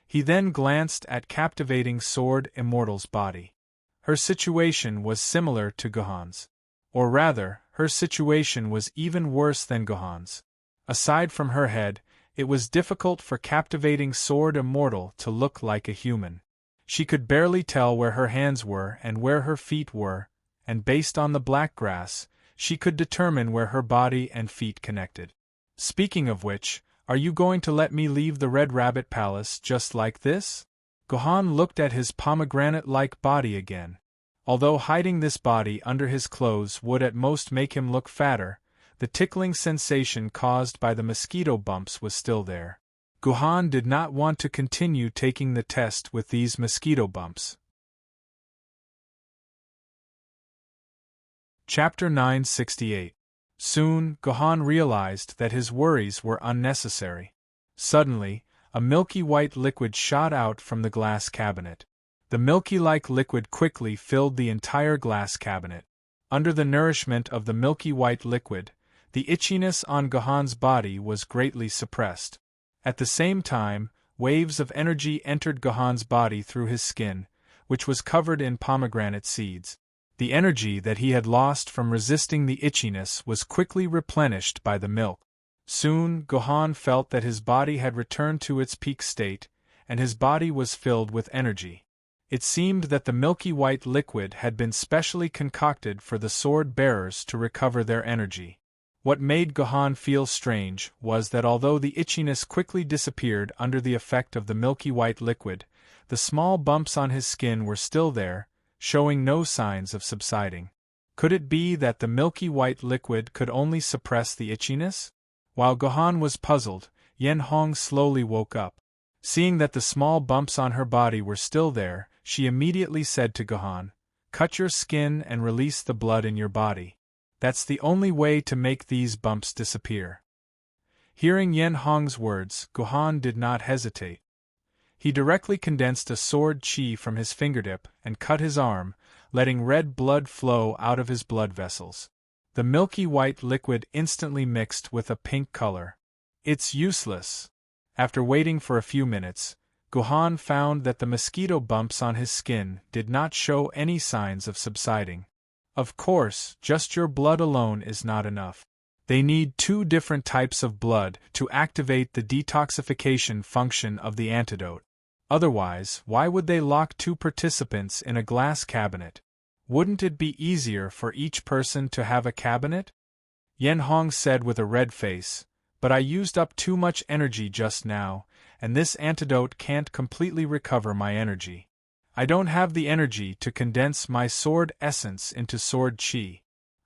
He then glanced at captivating Sword Immortal's body. Her situation was similar to Gohan's. Or rather, her situation was even worse than Gohan's. Aside from her head, it was difficult for captivating Sword Immortal to look like a human. She could barely tell where her hands were and where her feet were, and based on the black grass, she could determine where her body and feet connected. Speaking of which, are you going to let me leave the Red Rabbit Palace just like this? Gohan looked at his pomegranate-like body again. Although hiding this body under his clothes would at most make him look fatter, the tickling sensation caused by the mosquito bumps was still there. Gohan did not want to continue taking the test with these mosquito bumps. Chapter 968. Soon, Gohan realized that his worries were unnecessary. Suddenly, a milky white liquid shot out from the glass cabinet. The milky-like liquid quickly filled the entire glass cabinet. Under the nourishment of the milky white liquid, the itchiness on Gohan's body was greatly suppressed. At the same time, waves of energy entered Gohan's body through his skin, which was covered in pomegranate seeds. The energy that he had lost from resisting the itchiness was quickly replenished by the milk. Soon, Gohan felt that his body had returned to its peak state, and his body was filled with energy. It seemed that the milky white liquid had been specially concocted for the sword bearers to recover their energy. What made Gohan feel strange was that although the itchiness quickly disappeared under the effect of the milky white liquid, the small bumps on his skin were still there, showing no signs of subsiding. Could it be that the milky white liquid could only suppress the itchiness? While Gohan was puzzled, Yen Hong slowly woke up. Seeing that the small bumps on her body were still there, she immediately said to Gohan, "Cut your skin and release the blood in your body. That's the only way to make these bumps disappear." Hearing Yen Hong's words, Gohan did not hesitate. He directly condensed a sword chi from his fingertip and cut his arm, letting red blood flow out of his blood vessels. The milky white liquid instantly mixed with a pink color. It's useless. After waiting for a few minutes, Gohan found that the mosquito bumps on his skin did not show any signs of subsiding. Of course, just your blood alone is not enough. They need 2 different types of blood to activate the detoxification function of the antidote. Otherwise, why would they lock 2 participants in a glass cabinet? Wouldn't it be easier for each person to have a cabinet? Yen Hong said with a red face, "But I used up too much energy just now, and this antidote can't completely recover my energy. I don't have the energy to condense my sword essence into sword chi."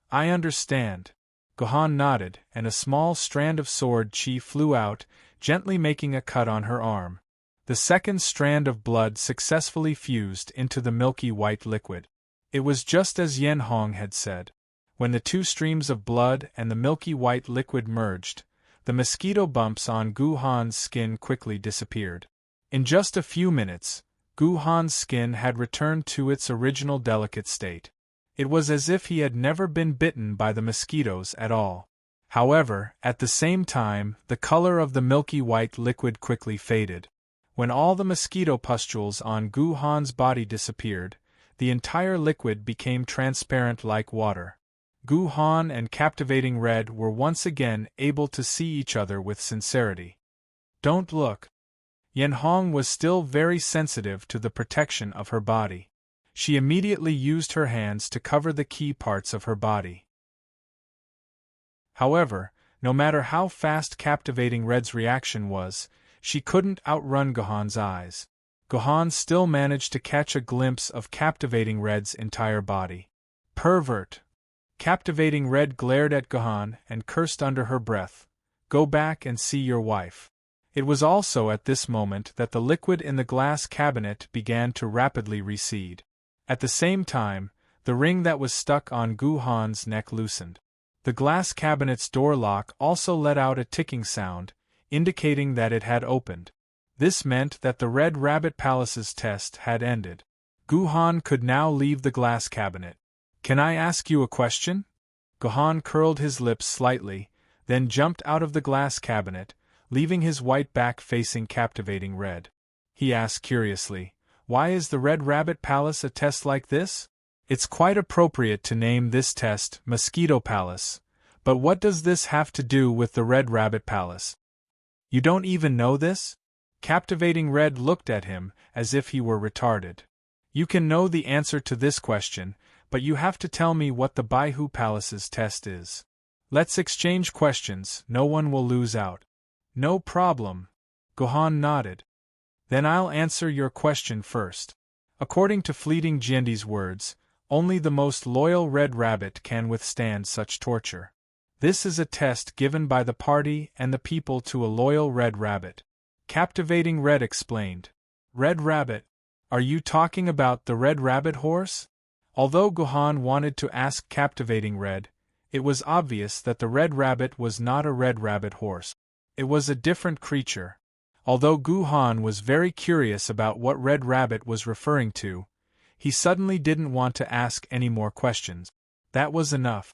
"I understand." Gohan nodded, and a small strand of sword chi flew out, gently making a cut on her arm. The second strand of blood successfully fused into the milky white liquid. It was just as Yen Hong had said. When the 2 streams of blood and the milky white liquid merged, the mosquito bumps on Gohan's skin quickly disappeared. In just a few minutes, Gohan's skin had returned to its original delicate state. It was as if he had never been bitten by the mosquitoes at all. However, at the same time, the color of the milky white liquid quickly faded. When all the mosquito pustules on Gu Han's body disappeared, the entire liquid became transparent like water. Gu Han and Captivating Red were once again able to see each other with sincerity. Don't look. Yen Hong was still very sensitive to the protection of her body. She immediately used her hands to cover the key parts of her body. However, no matter how fast Captivating Red's reaction was, she couldn't outrun Gohan's eyes. Gohan still managed to catch a glimpse of Captivating Red's entire body. Pervert! Captivating Red glared at Gohan and cursed under her breath. Go back and see your wife. It was also at this moment that the liquid in the glass cabinet began to rapidly recede. At the same time, the ring that was stuck on Gu Han's neck loosened. The glass cabinet's door lock also let out a ticking sound, indicating that it had opened. This meant that the Red Rabbit Palace's test had ended. Gu Han could now leave the glass cabinet. Can I ask you a question? Gohan curled his lips slightly, then jumped out of the glass cabinet, leaving his white back facing Captivating Red. He asked curiously, why is the Red Rabbit Palace a test like this? It's quite appropriate to name this test Mosquito Palace, but what does this have to do with the Red Rabbit Palace? You don't even know this? Captivating Red looked at him as if he were retarded. You can know the answer to this question, but you have to tell me what the Baihu Palace's test is. Let's exchange questions, no one will lose out. No problem. Gohan nodded. Then I'll answer your question first. According to Fleeting Jiandi's words, only the most loyal Red Rabbit can withstand such torture. This is a test given by the party and the people to a loyal Red Rabbit. Captivating Red explained. Red Rabbit? Are you talking about the Red Rabbit horse? Although Gohan wanted to ask Captivating Red, it was obvious that the Red Rabbit was not a Red Rabbit horse. It was a different creature. Although Gu Han was very curious about what Red Rabbit was referring to, he suddenly didn't want to ask any more questions. That was enough.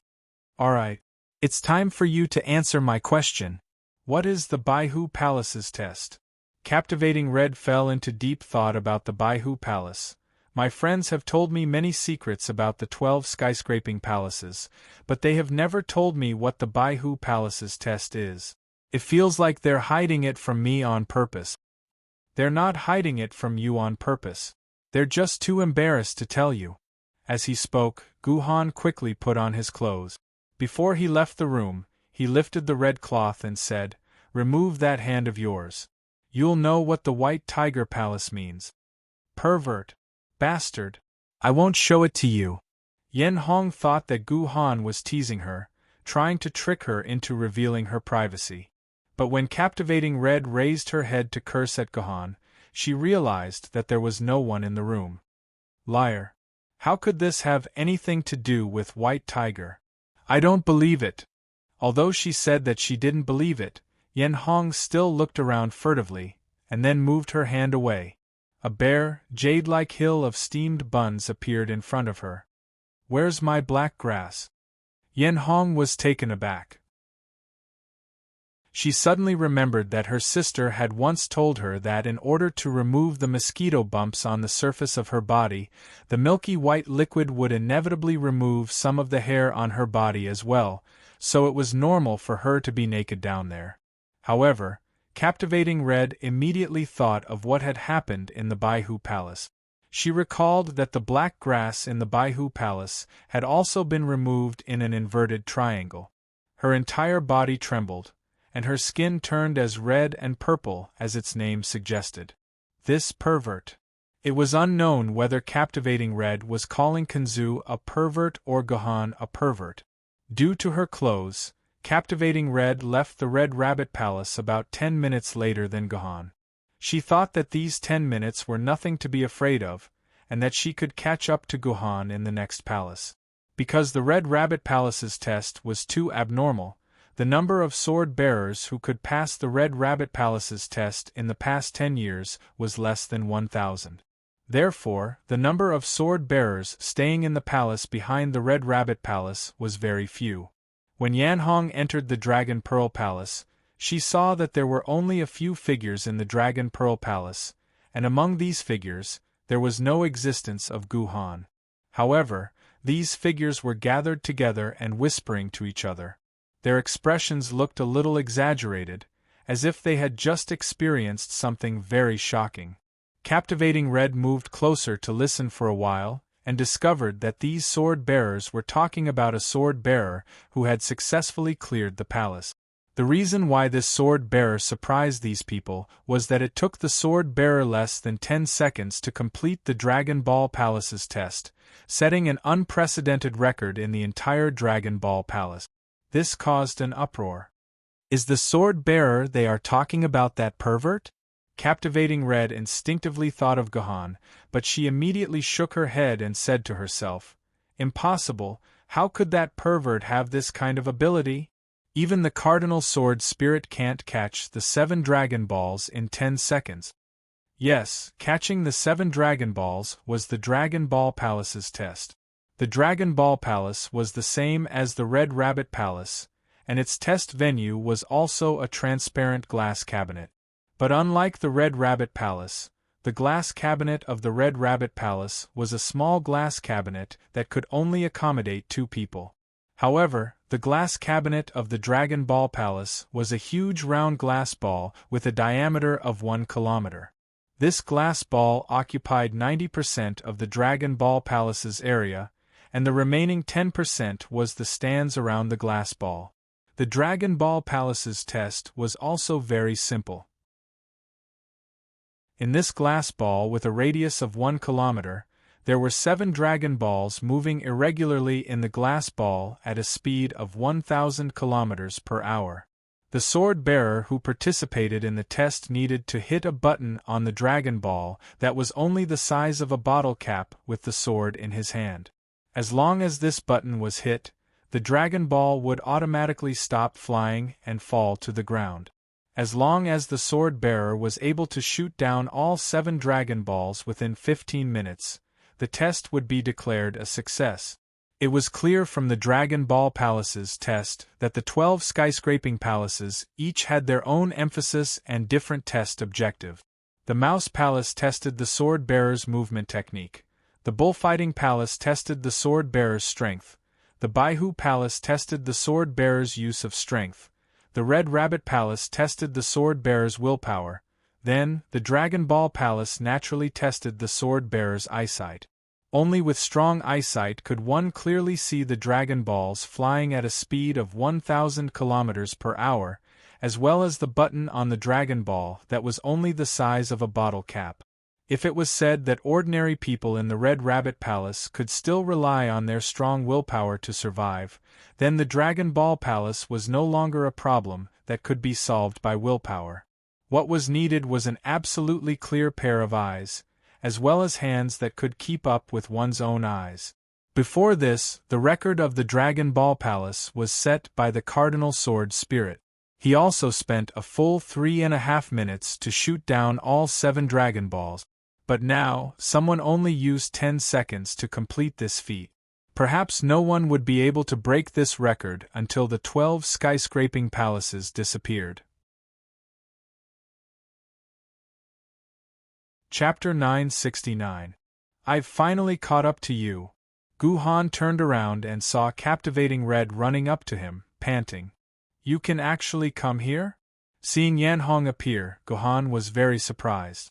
Alright. It's time for you to answer my question. What is the Baihu Palace's test? Captivating Red fell into deep thought about the Baihu Palace. My friends have told me many secrets about the 12 skyscraping palaces, but they have never told me what the Baihu Palace's test is. It feels like they're hiding it from me on purpose. They're not hiding it from you on purpose. They're just too embarrassed to tell you. As he spoke, Gu Han quickly put on his clothes. Before he left the room, he lifted the red cloth and said, "Remove that hand of yours. You'll know what the White Tiger Palace means." Pervert. Bastard. I won't show it to you. Yen Hong thought that Gu Han was teasing her, trying to trick her into revealing her privacy. But when Captivating Red raised her head to curse at Gohan, she realized that there was no one in the room. Liar. How could this have anything to do with White Tiger? I don't believe it. Although she said that she didn't believe it, Yen Hong still looked around furtively, and then moved her hand away. A bare, jade-like hill of steamed buns appeared in front of her. Where's my black grass? Yen Hong was taken aback. She suddenly remembered that her sister had once told her that in order to remove the mosquito bumps on the surface of her body, the milky white liquid would inevitably remove some of the hair on her body as well, so it was normal for her to be naked down there. However, Captivating Red immediately thought of what had happened in the Baihu Palace. She recalled that the black grass in the Baihu Palace had also been removed in an inverted triangle. Her entire body trembled, and her skin turned as red and purple as its name suggested. This pervert. It was unknown whether Captivating Red was calling Kanzu a pervert or Gohan a pervert. Due to her clothes, Captivating Red left the Red Rabbit Palace about 10 minutes later than Gohan. She thought that these 10 minutes were nothing to be afraid of, and that she could catch up to Gohan in the next palace. Because the Red Rabbit Palace's test was too abnormal, the number of sword-bearers who could pass the Red Rabbit Palace's test in the past 10 years was less than 1,000. Therefore, the number of sword-bearers staying in the palace behind the Red Rabbit Palace was very few. When Yan Hong entered the Dragon Pearl Palace, she saw that there were only a few figures in the Dragon Pearl Palace, and among these figures, there was no existence of Gu Han. However, these figures were gathered together and whispering to each other. Their expressions looked a little exaggerated, as if they had just experienced something very shocking. Captivating Red moved closer to listen for a while, and discovered that these sword-bearers were talking about a sword-bearer who had successfully cleared the palace. The reason why this sword-bearer surprised these people was that it took the sword-bearer less than 10 seconds to complete the Dragon Ball Palace's test, setting an unprecedented record in the entire Dragon Ball Palace. This caused an uproar. Is the sword-bearer they are talking about that pervert? Captivating Red instinctively thought of Gohan, but she immediately shook her head and said to herself, "Impossible, how could that pervert have this kind of ability? Even the Cardinal Sword Spirit can't catch the 7 Dragon Balls in 10 seconds. Yes, catching the 7 Dragon Balls was the Dragon Ball Palace's test. The Dragon Ball Palace was the same as the Red Rabbit Palace, and its test venue was also a transparent glass cabinet. But unlike the Red Rabbit Palace, the glass cabinet of the Red Rabbit Palace was a small glass cabinet that could only accommodate 2 people. However, the glass cabinet of the Dragon Ball Palace was a huge round glass ball with a diameter of 1 kilometer. This glass ball occupied 90% of the Dragon Ball Palace's area, and the remaining 10% was the stands around the glass ball. The Dragon Ball Palace's test was also very simple. In this glass ball with a radius of 1 kilometer, there were 7 Dragon Balls moving irregularly in the glass ball at a speed of 1,000 kilometers per hour. The sword-bearer who participated in the test needed to hit a button on the Dragon Ball that was only the size of a bottle cap with the sword in his hand. As long as this button was hit, the Dragon Ball would automatically stop flying and fall to the ground. As long as the sword-bearer was able to shoot down all 7 Dragon Balls within 15 minutes, the test would be declared a success. It was clear from the Dragon Ball Palace's test that the 12 skyscraping palaces each had their own emphasis and different test objective. The Mouse Palace tested the sword-bearer's movement technique. The Bullfighting Palace tested the sword-bearer's strength. The Baihu Palace tested the sword-bearer's use of strength. The Red Rabbit Palace tested the sword-bearer's willpower. Then, the Dragon Ball Palace naturally tested the sword-bearer's eyesight. Only with strong eyesight could one clearly see the Dragon Balls flying at a speed of 1,000 kilometers per hour, as well as the button on the Dragon Ball that was only the size of a bottle cap. If it was said that ordinary people in the Red Rabbit Palace could still rely on their strong willpower to survive, then the Dragon Ball Palace was no longer a problem that could be solved by willpower. What was needed was an absolutely clear pair of eyes, as well as hands that could keep up with one's own eyes. Before this, the record of the Dragon Ball Palace was set by the Cardinal Sword Spirit. He also spent a full 3.5 minutes to shoot down all 7 Dragon Balls. But now, someone only used 10 seconds to complete this feat. Perhaps no one would be able to break this record until the 12 skyscraping palaces disappeared. Chapter 969. I've finally caught up to you. Guhan turned around and saw Captivating Red running up to him, panting. You can actually come here? Seeing Yan Hong appear, Guhan was very surprised.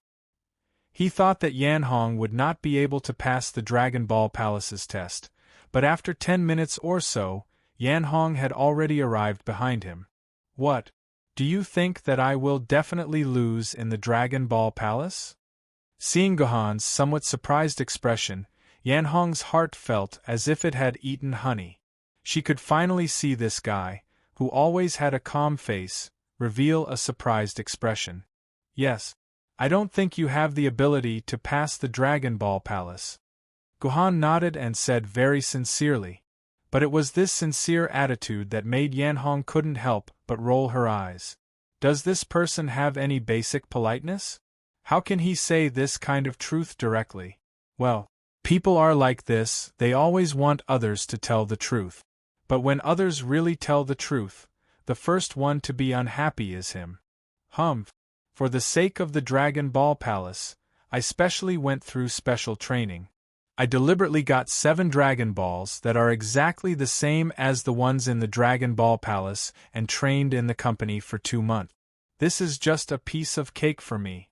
He thought that Yan Hong would not be able to pass the Dragon Ball Palace's test, but after 10 minutes or so, Yan Hong had already arrived behind him. What? Do you think that I will definitely lose in the Dragon Ball Palace? Seeing Gohan's somewhat surprised expression, Yan Hong's heart felt as if it had eaten honey. She could finally see this guy, who always had a calm face, reveal a surprised expression. Yes. I don't think you have the ability to pass the Dragon Ball Palace. Gohan nodded and said very sincerely. But it was this sincere attitude that made Yan Hong couldn't help but roll her eyes. Does this person have any basic politeness? How can he say this kind of truth directly? Well, people are like this, they always want others to tell the truth. But when others really tell the truth, the first one to be unhappy is him. For the sake of the Dragon Ball Palace, I specially went through special training. I deliberately got 7 Dragon Balls that are exactly the same as the ones in the Dragon Ball Palace and trained in the company for 2 months. This is just a piece of cake for me,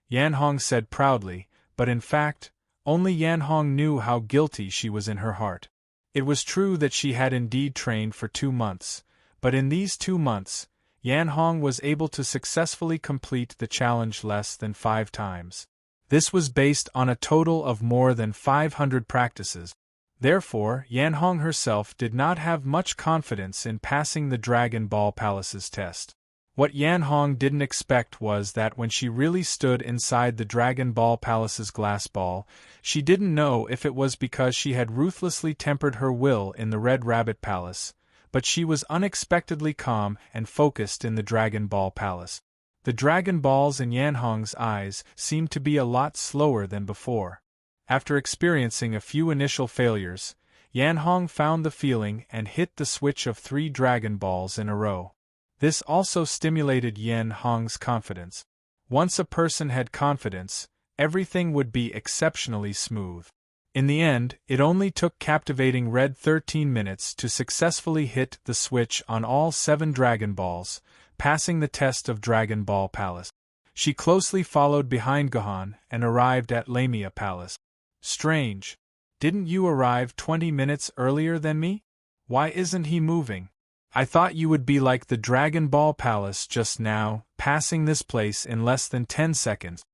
Yan Hong said proudly, but in fact, only Yan Hong knew how guilty she was in her heart. It was true that she had indeed trained for 2 months, but in these 2 months, Yan Hong was able to successfully complete the challenge less than 5 times. This was based on a total of more than 500 practices. Therefore, Yan Hong herself did not have much confidence in passing the Dragon Ball Palace's test. What Yan Hong didn't expect was that when she really stood inside the Dragon Ball Palace's glass ball, she didn't know if it was because she had ruthlessly tempered her will in the Red Rabbit Palace, but she was unexpectedly calm and focused in the Dragon Ball Palace. The Dragon Balls in Yan Hong's eyes seemed to be a lot slower than before. After experiencing a few initial failures, Yan Hong found the feeling and hit the switch of 3 Dragon Balls in a row. This also stimulated Yan Hong's confidence. Once a person had confidence, everything would be exceptionally smooth. In the end, it only took captivating Red 13 minutes to successfully hit the switch on all 7 Dragon Balls, passing the test of Dragon Ball Palace. She closely followed behind Gohan and arrived at Lamia Palace. Strange. Didn't you arrive 20 minutes earlier than me? Why isn't he moving? I thought you would be like the Dragon Ball Palace just now, passing this place in less than 10 seconds.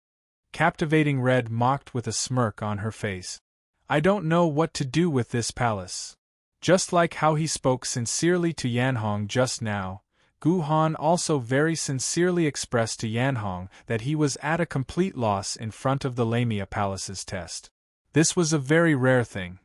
Captivating Red mocked with a smirk on her face. I don't know what to do with this palace. Just like how he spoke sincerely to Yan Hong just now, Gu Han also very sincerely expressed to Yan Hong that he was at a complete loss in front of the Lamia Palace's test. This was a very rare thing.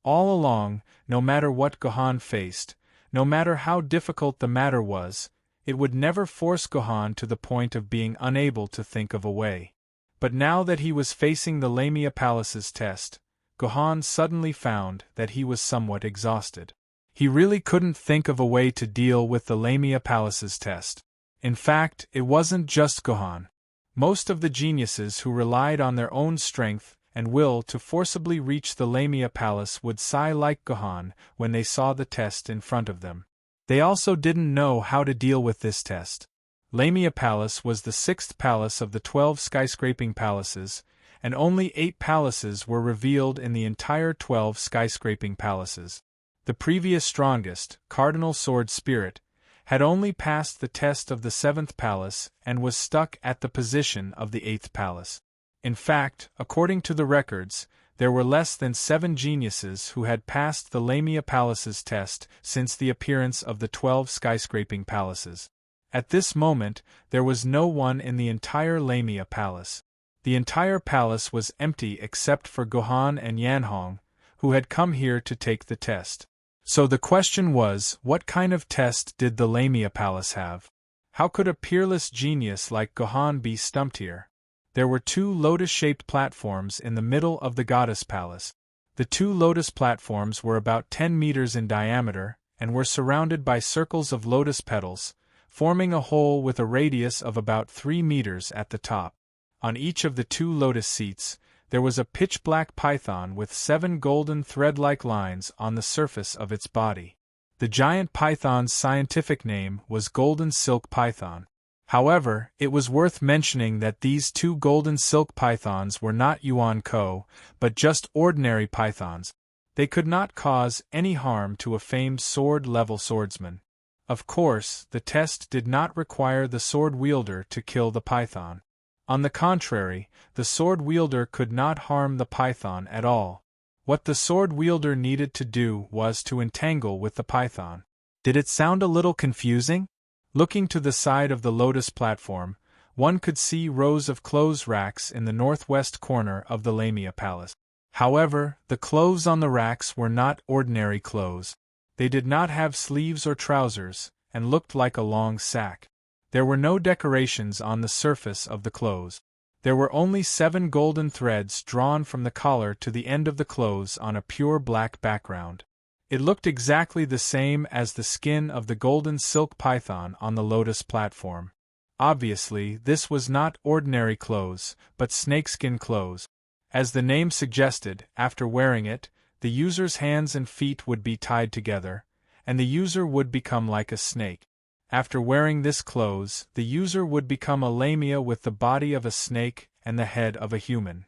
All along, no matter what Gohan faced, no matter how difficult the matter was, it would never force Gohan to the point of being unable to think of a way. But now that he was facing the Lamia Palace's test, Gohan suddenly found that he was somewhat exhausted. He really couldn't think of a way to deal with the Lamia Palace's test. In fact, it wasn't just Gohan. Most of the geniuses who relied on their own strength and will to forcibly reach the Lamia Palace would sigh like Gohan when they saw the test in front of them. They also didn't know how to deal with this test. Lamia Palace was the 6th palace of the 12 skyscraping palaces, and only 8 palaces were revealed in the entire 12 skyscraping palaces. The previous strongest, Cardinal Sword Spirit, had only passed the test of the 7th palace and was stuck at the position of the 8th palace. In fact, according to the records, there were less than 7 geniuses who had passed the Lamia Palace's test since the appearance of the 12 skyscraping palaces. At this moment, there was no one in the entire Lamia Palace. The entire palace was empty except for Gohan and Yan Hong, who had come here to take the test. So the question was, what kind of test did the Lamia Palace have? How could a peerless genius like Gohan be stumped here? There were 2 lotus-shaped platforms in the middle of the Goddess Palace. The 2 lotus platforms were about 10 meters in diameter and were surrounded by circles of lotus petals, forming a hole with a radius of about 3 meters at the top. On each of the 2 lotus seats, there was a pitch-black python with 7 golden thread-like lines on the surface of its body. The giant python's scientific name was Golden Silk Python. However, it was worth mentioning that these 2 golden silk pythons were not Yuan-ko, but just ordinary pythons. They could not cause any harm to a famed sword-level swordsman. Of course, the test did not require the sword-wielder to kill the python. On the contrary, the sword-wielder could not harm the python at all. What the sword-wielder needed to do was to entangle with the python. Did it sound a little confusing? Looking to the side of the lotus platform, one could see rows of clothes racks in the northwest corner of the Lamia Palace. However, the clothes on the racks were not ordinary clothes. They did not have sleeves or trousers, and looked like a long sack. There were no decorations on the surface of the clothes. There were only 7 golden threads drawn from the collar to the end of the clothes on a pure black background. It looked exactly the same as the skin of the golden silk python on the lotus platform. Obviously, this was not ordinary clothes, but snakeskin clothes. As the name suggested, after wearing it, the user's hands and feet would be tied together, and the user would become like a snake. After wearing this clothes, the user would become a lamia with the body of a snake and the head of a human.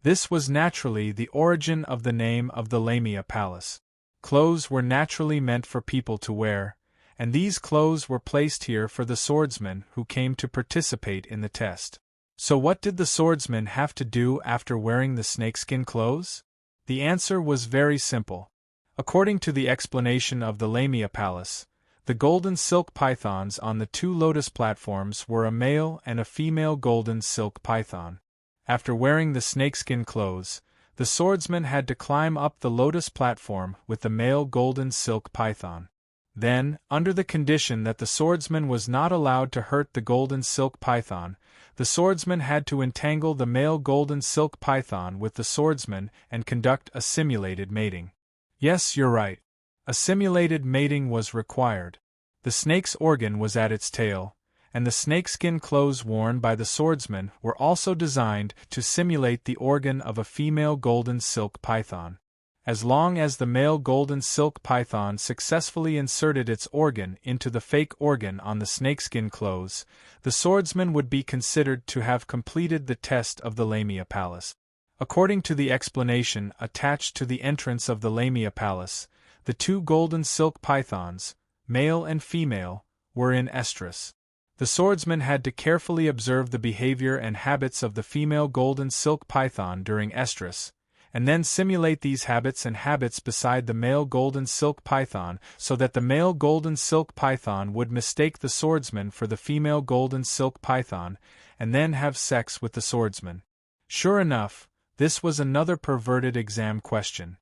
This was naturally the origin of the name of the Lamia Palace. Clothes were naturally meant for people to wear, and these clothes were placed here for the swordsmen who came to participate in the test. So what did the swordsman have to do after wearing the snakeskin clothes? The answer was very simple. According to the explanation of the Lamia Palace, the golden silk pythons on the 2 lotus platforms were a male and a female golden silk python. After wearing the snakeskin clothes, the swordsman had to climb up the lotus platform with the male golden silk python. Then, under the condition that the swordsman was not allowed to hurt the golden silk python, the swordsman had to entangle the male golden silk python with the swordsman and conduct a simulated mating. Yes, you're right. A simulated mating was required. The snake's organ was at its tail, and the snakeskin clothes worn by the swordsman were also designed to simulate the organ of a female golden silk python. As long as the male golden silk python successfully inserted its organ into the fake organ on the snakeskin clothes, the swordsman would be considered to have completed the test of the Lamia Palace. According to the explanation attached to the entrance of the Lamia Palace, the 2 golden silk pythons, male and female, were in estrus. The swordsman had to carefully observe the behavior and habits of the female golden silk python during estrus, and then simulate these habits and habits beside the male golden silk python so that the male golden silk python would mistake the swordsman for the female golden silk python, and then have sex with the swordsman. Sure enough, this was another perverted exam question.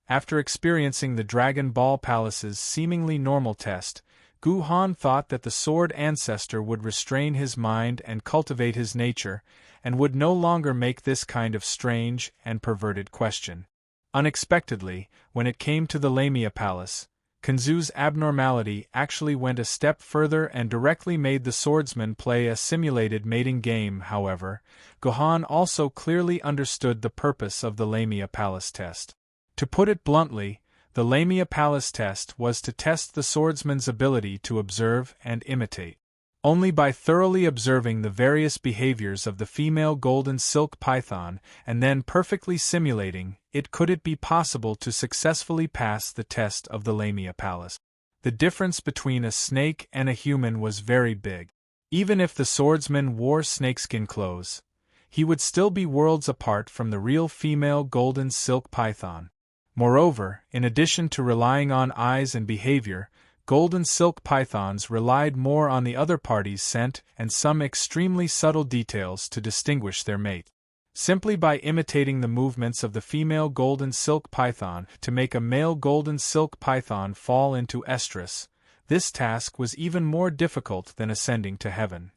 After experiencing the Dragon Ball Palace's seemingly normal test, Guhan thought that the sword ancestor would restrain his mind and cultivate his nature, and would no longer make this kind of strange and perverted question. Unexpectedly, when it came to the Lamia Palace, Kenzu's abnormality actually went a step further and directly made the swordsman play a simulated mating game. However, Gohan also clearly understood the purpose of the Lamia Palace test. To put it bluntly, the Lamia Palace test was to test the swordsman's ability to observe and imitate. Only by thoroughly observing the various behaviors of the female golden silk python and then perfectly simulating it could it be possible to successfully pass the test of the Lamia Palace. The difference between a snake and a human was very big. Even if the swordsman wore snakeskin clothes, he would still be worlds apart from the real female golden silk python. Moreover, in addition to relying on eyes and behavior, golden silk pythons relied more on the other party's scent and some extremely subtle details to distinguish their mate. Simply by imitating the movements of the female golden silk python to make a male golden silk python fall into estrus, this task was even more difficult than ascending to heaven.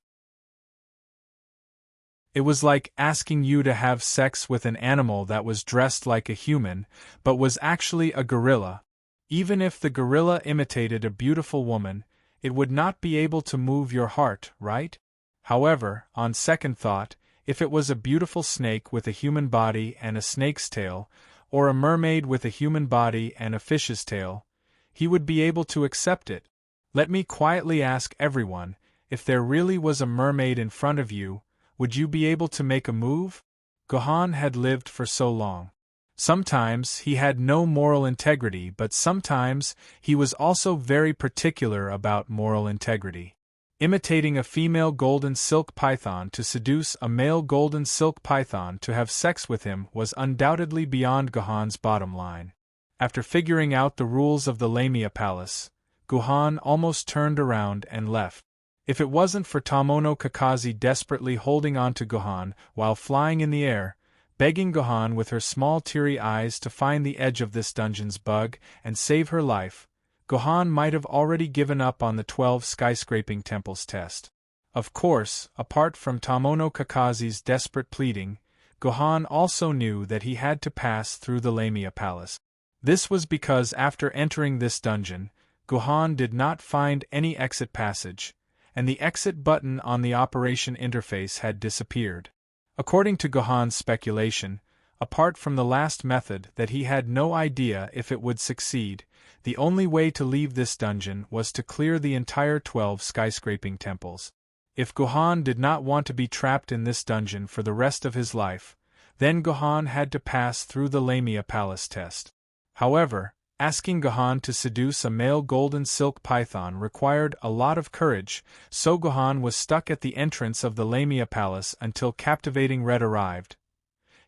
It was like asking you to have sex with an animal that was dressed like a human, but was actually a gorilla. Even if the gorilla imitated a beautiful woman, it would not be able to move your heart, right? However, on second thought, if it was a beautiful snake with a human body and a snake's tail, or a mermaid with a human body and a fish's tail, he would be able to accept it. Let me quietly ask everyone, if there really was a mermaid in front of you, would you be able to make a move? Gohan had lived for so long. Sometimes he had no moral integrity, but sometimes he was also very particular about moral integrity. Imitating a female golden silk python to seduce a male golden silk python to have sex with him was undoubtedly beyond Gohan's bottom line. After figuring out the rules of the Lamia Palace, Gohan almost turned around and left. If it wasn't for Tomono Kakashi desperately holding on to Gohan while flying in the air, begging Gohan with her small teary eyes to find the edge of this dungeon's bug and save her life, Gohan might have already given up on the 12 skyscraping temples test. Of course, apart from Tomono Kakaze's desperate pleading, Gohan also knew that he had to pass through the Lamia Palace. This was because after entering this dungeon, Gohan did not find any exit passage, and the exit button on the operation interface had disappeared. According to Gohan's speculation, apart from the last method that he had no idea if it would succeed, the only way to leave this dungeon was to clear the entire 12 skyscraping temples. If Gohan did not want to be trapped in this dungeon for the rest of his life, then Gohan had to pass through the Lamia Palace test. However, asking Gohan to seduce a male golden silk python required a lot of courage, so Gohan was stuck at the entrance of the Lamia Palace until Captivating Red arrived.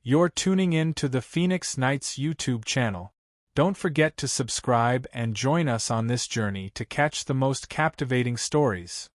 You're tuning in to the Phoenix Knights YouTube channel. Don't forget to subscribe and join us on this journey to catch the most captivating stories.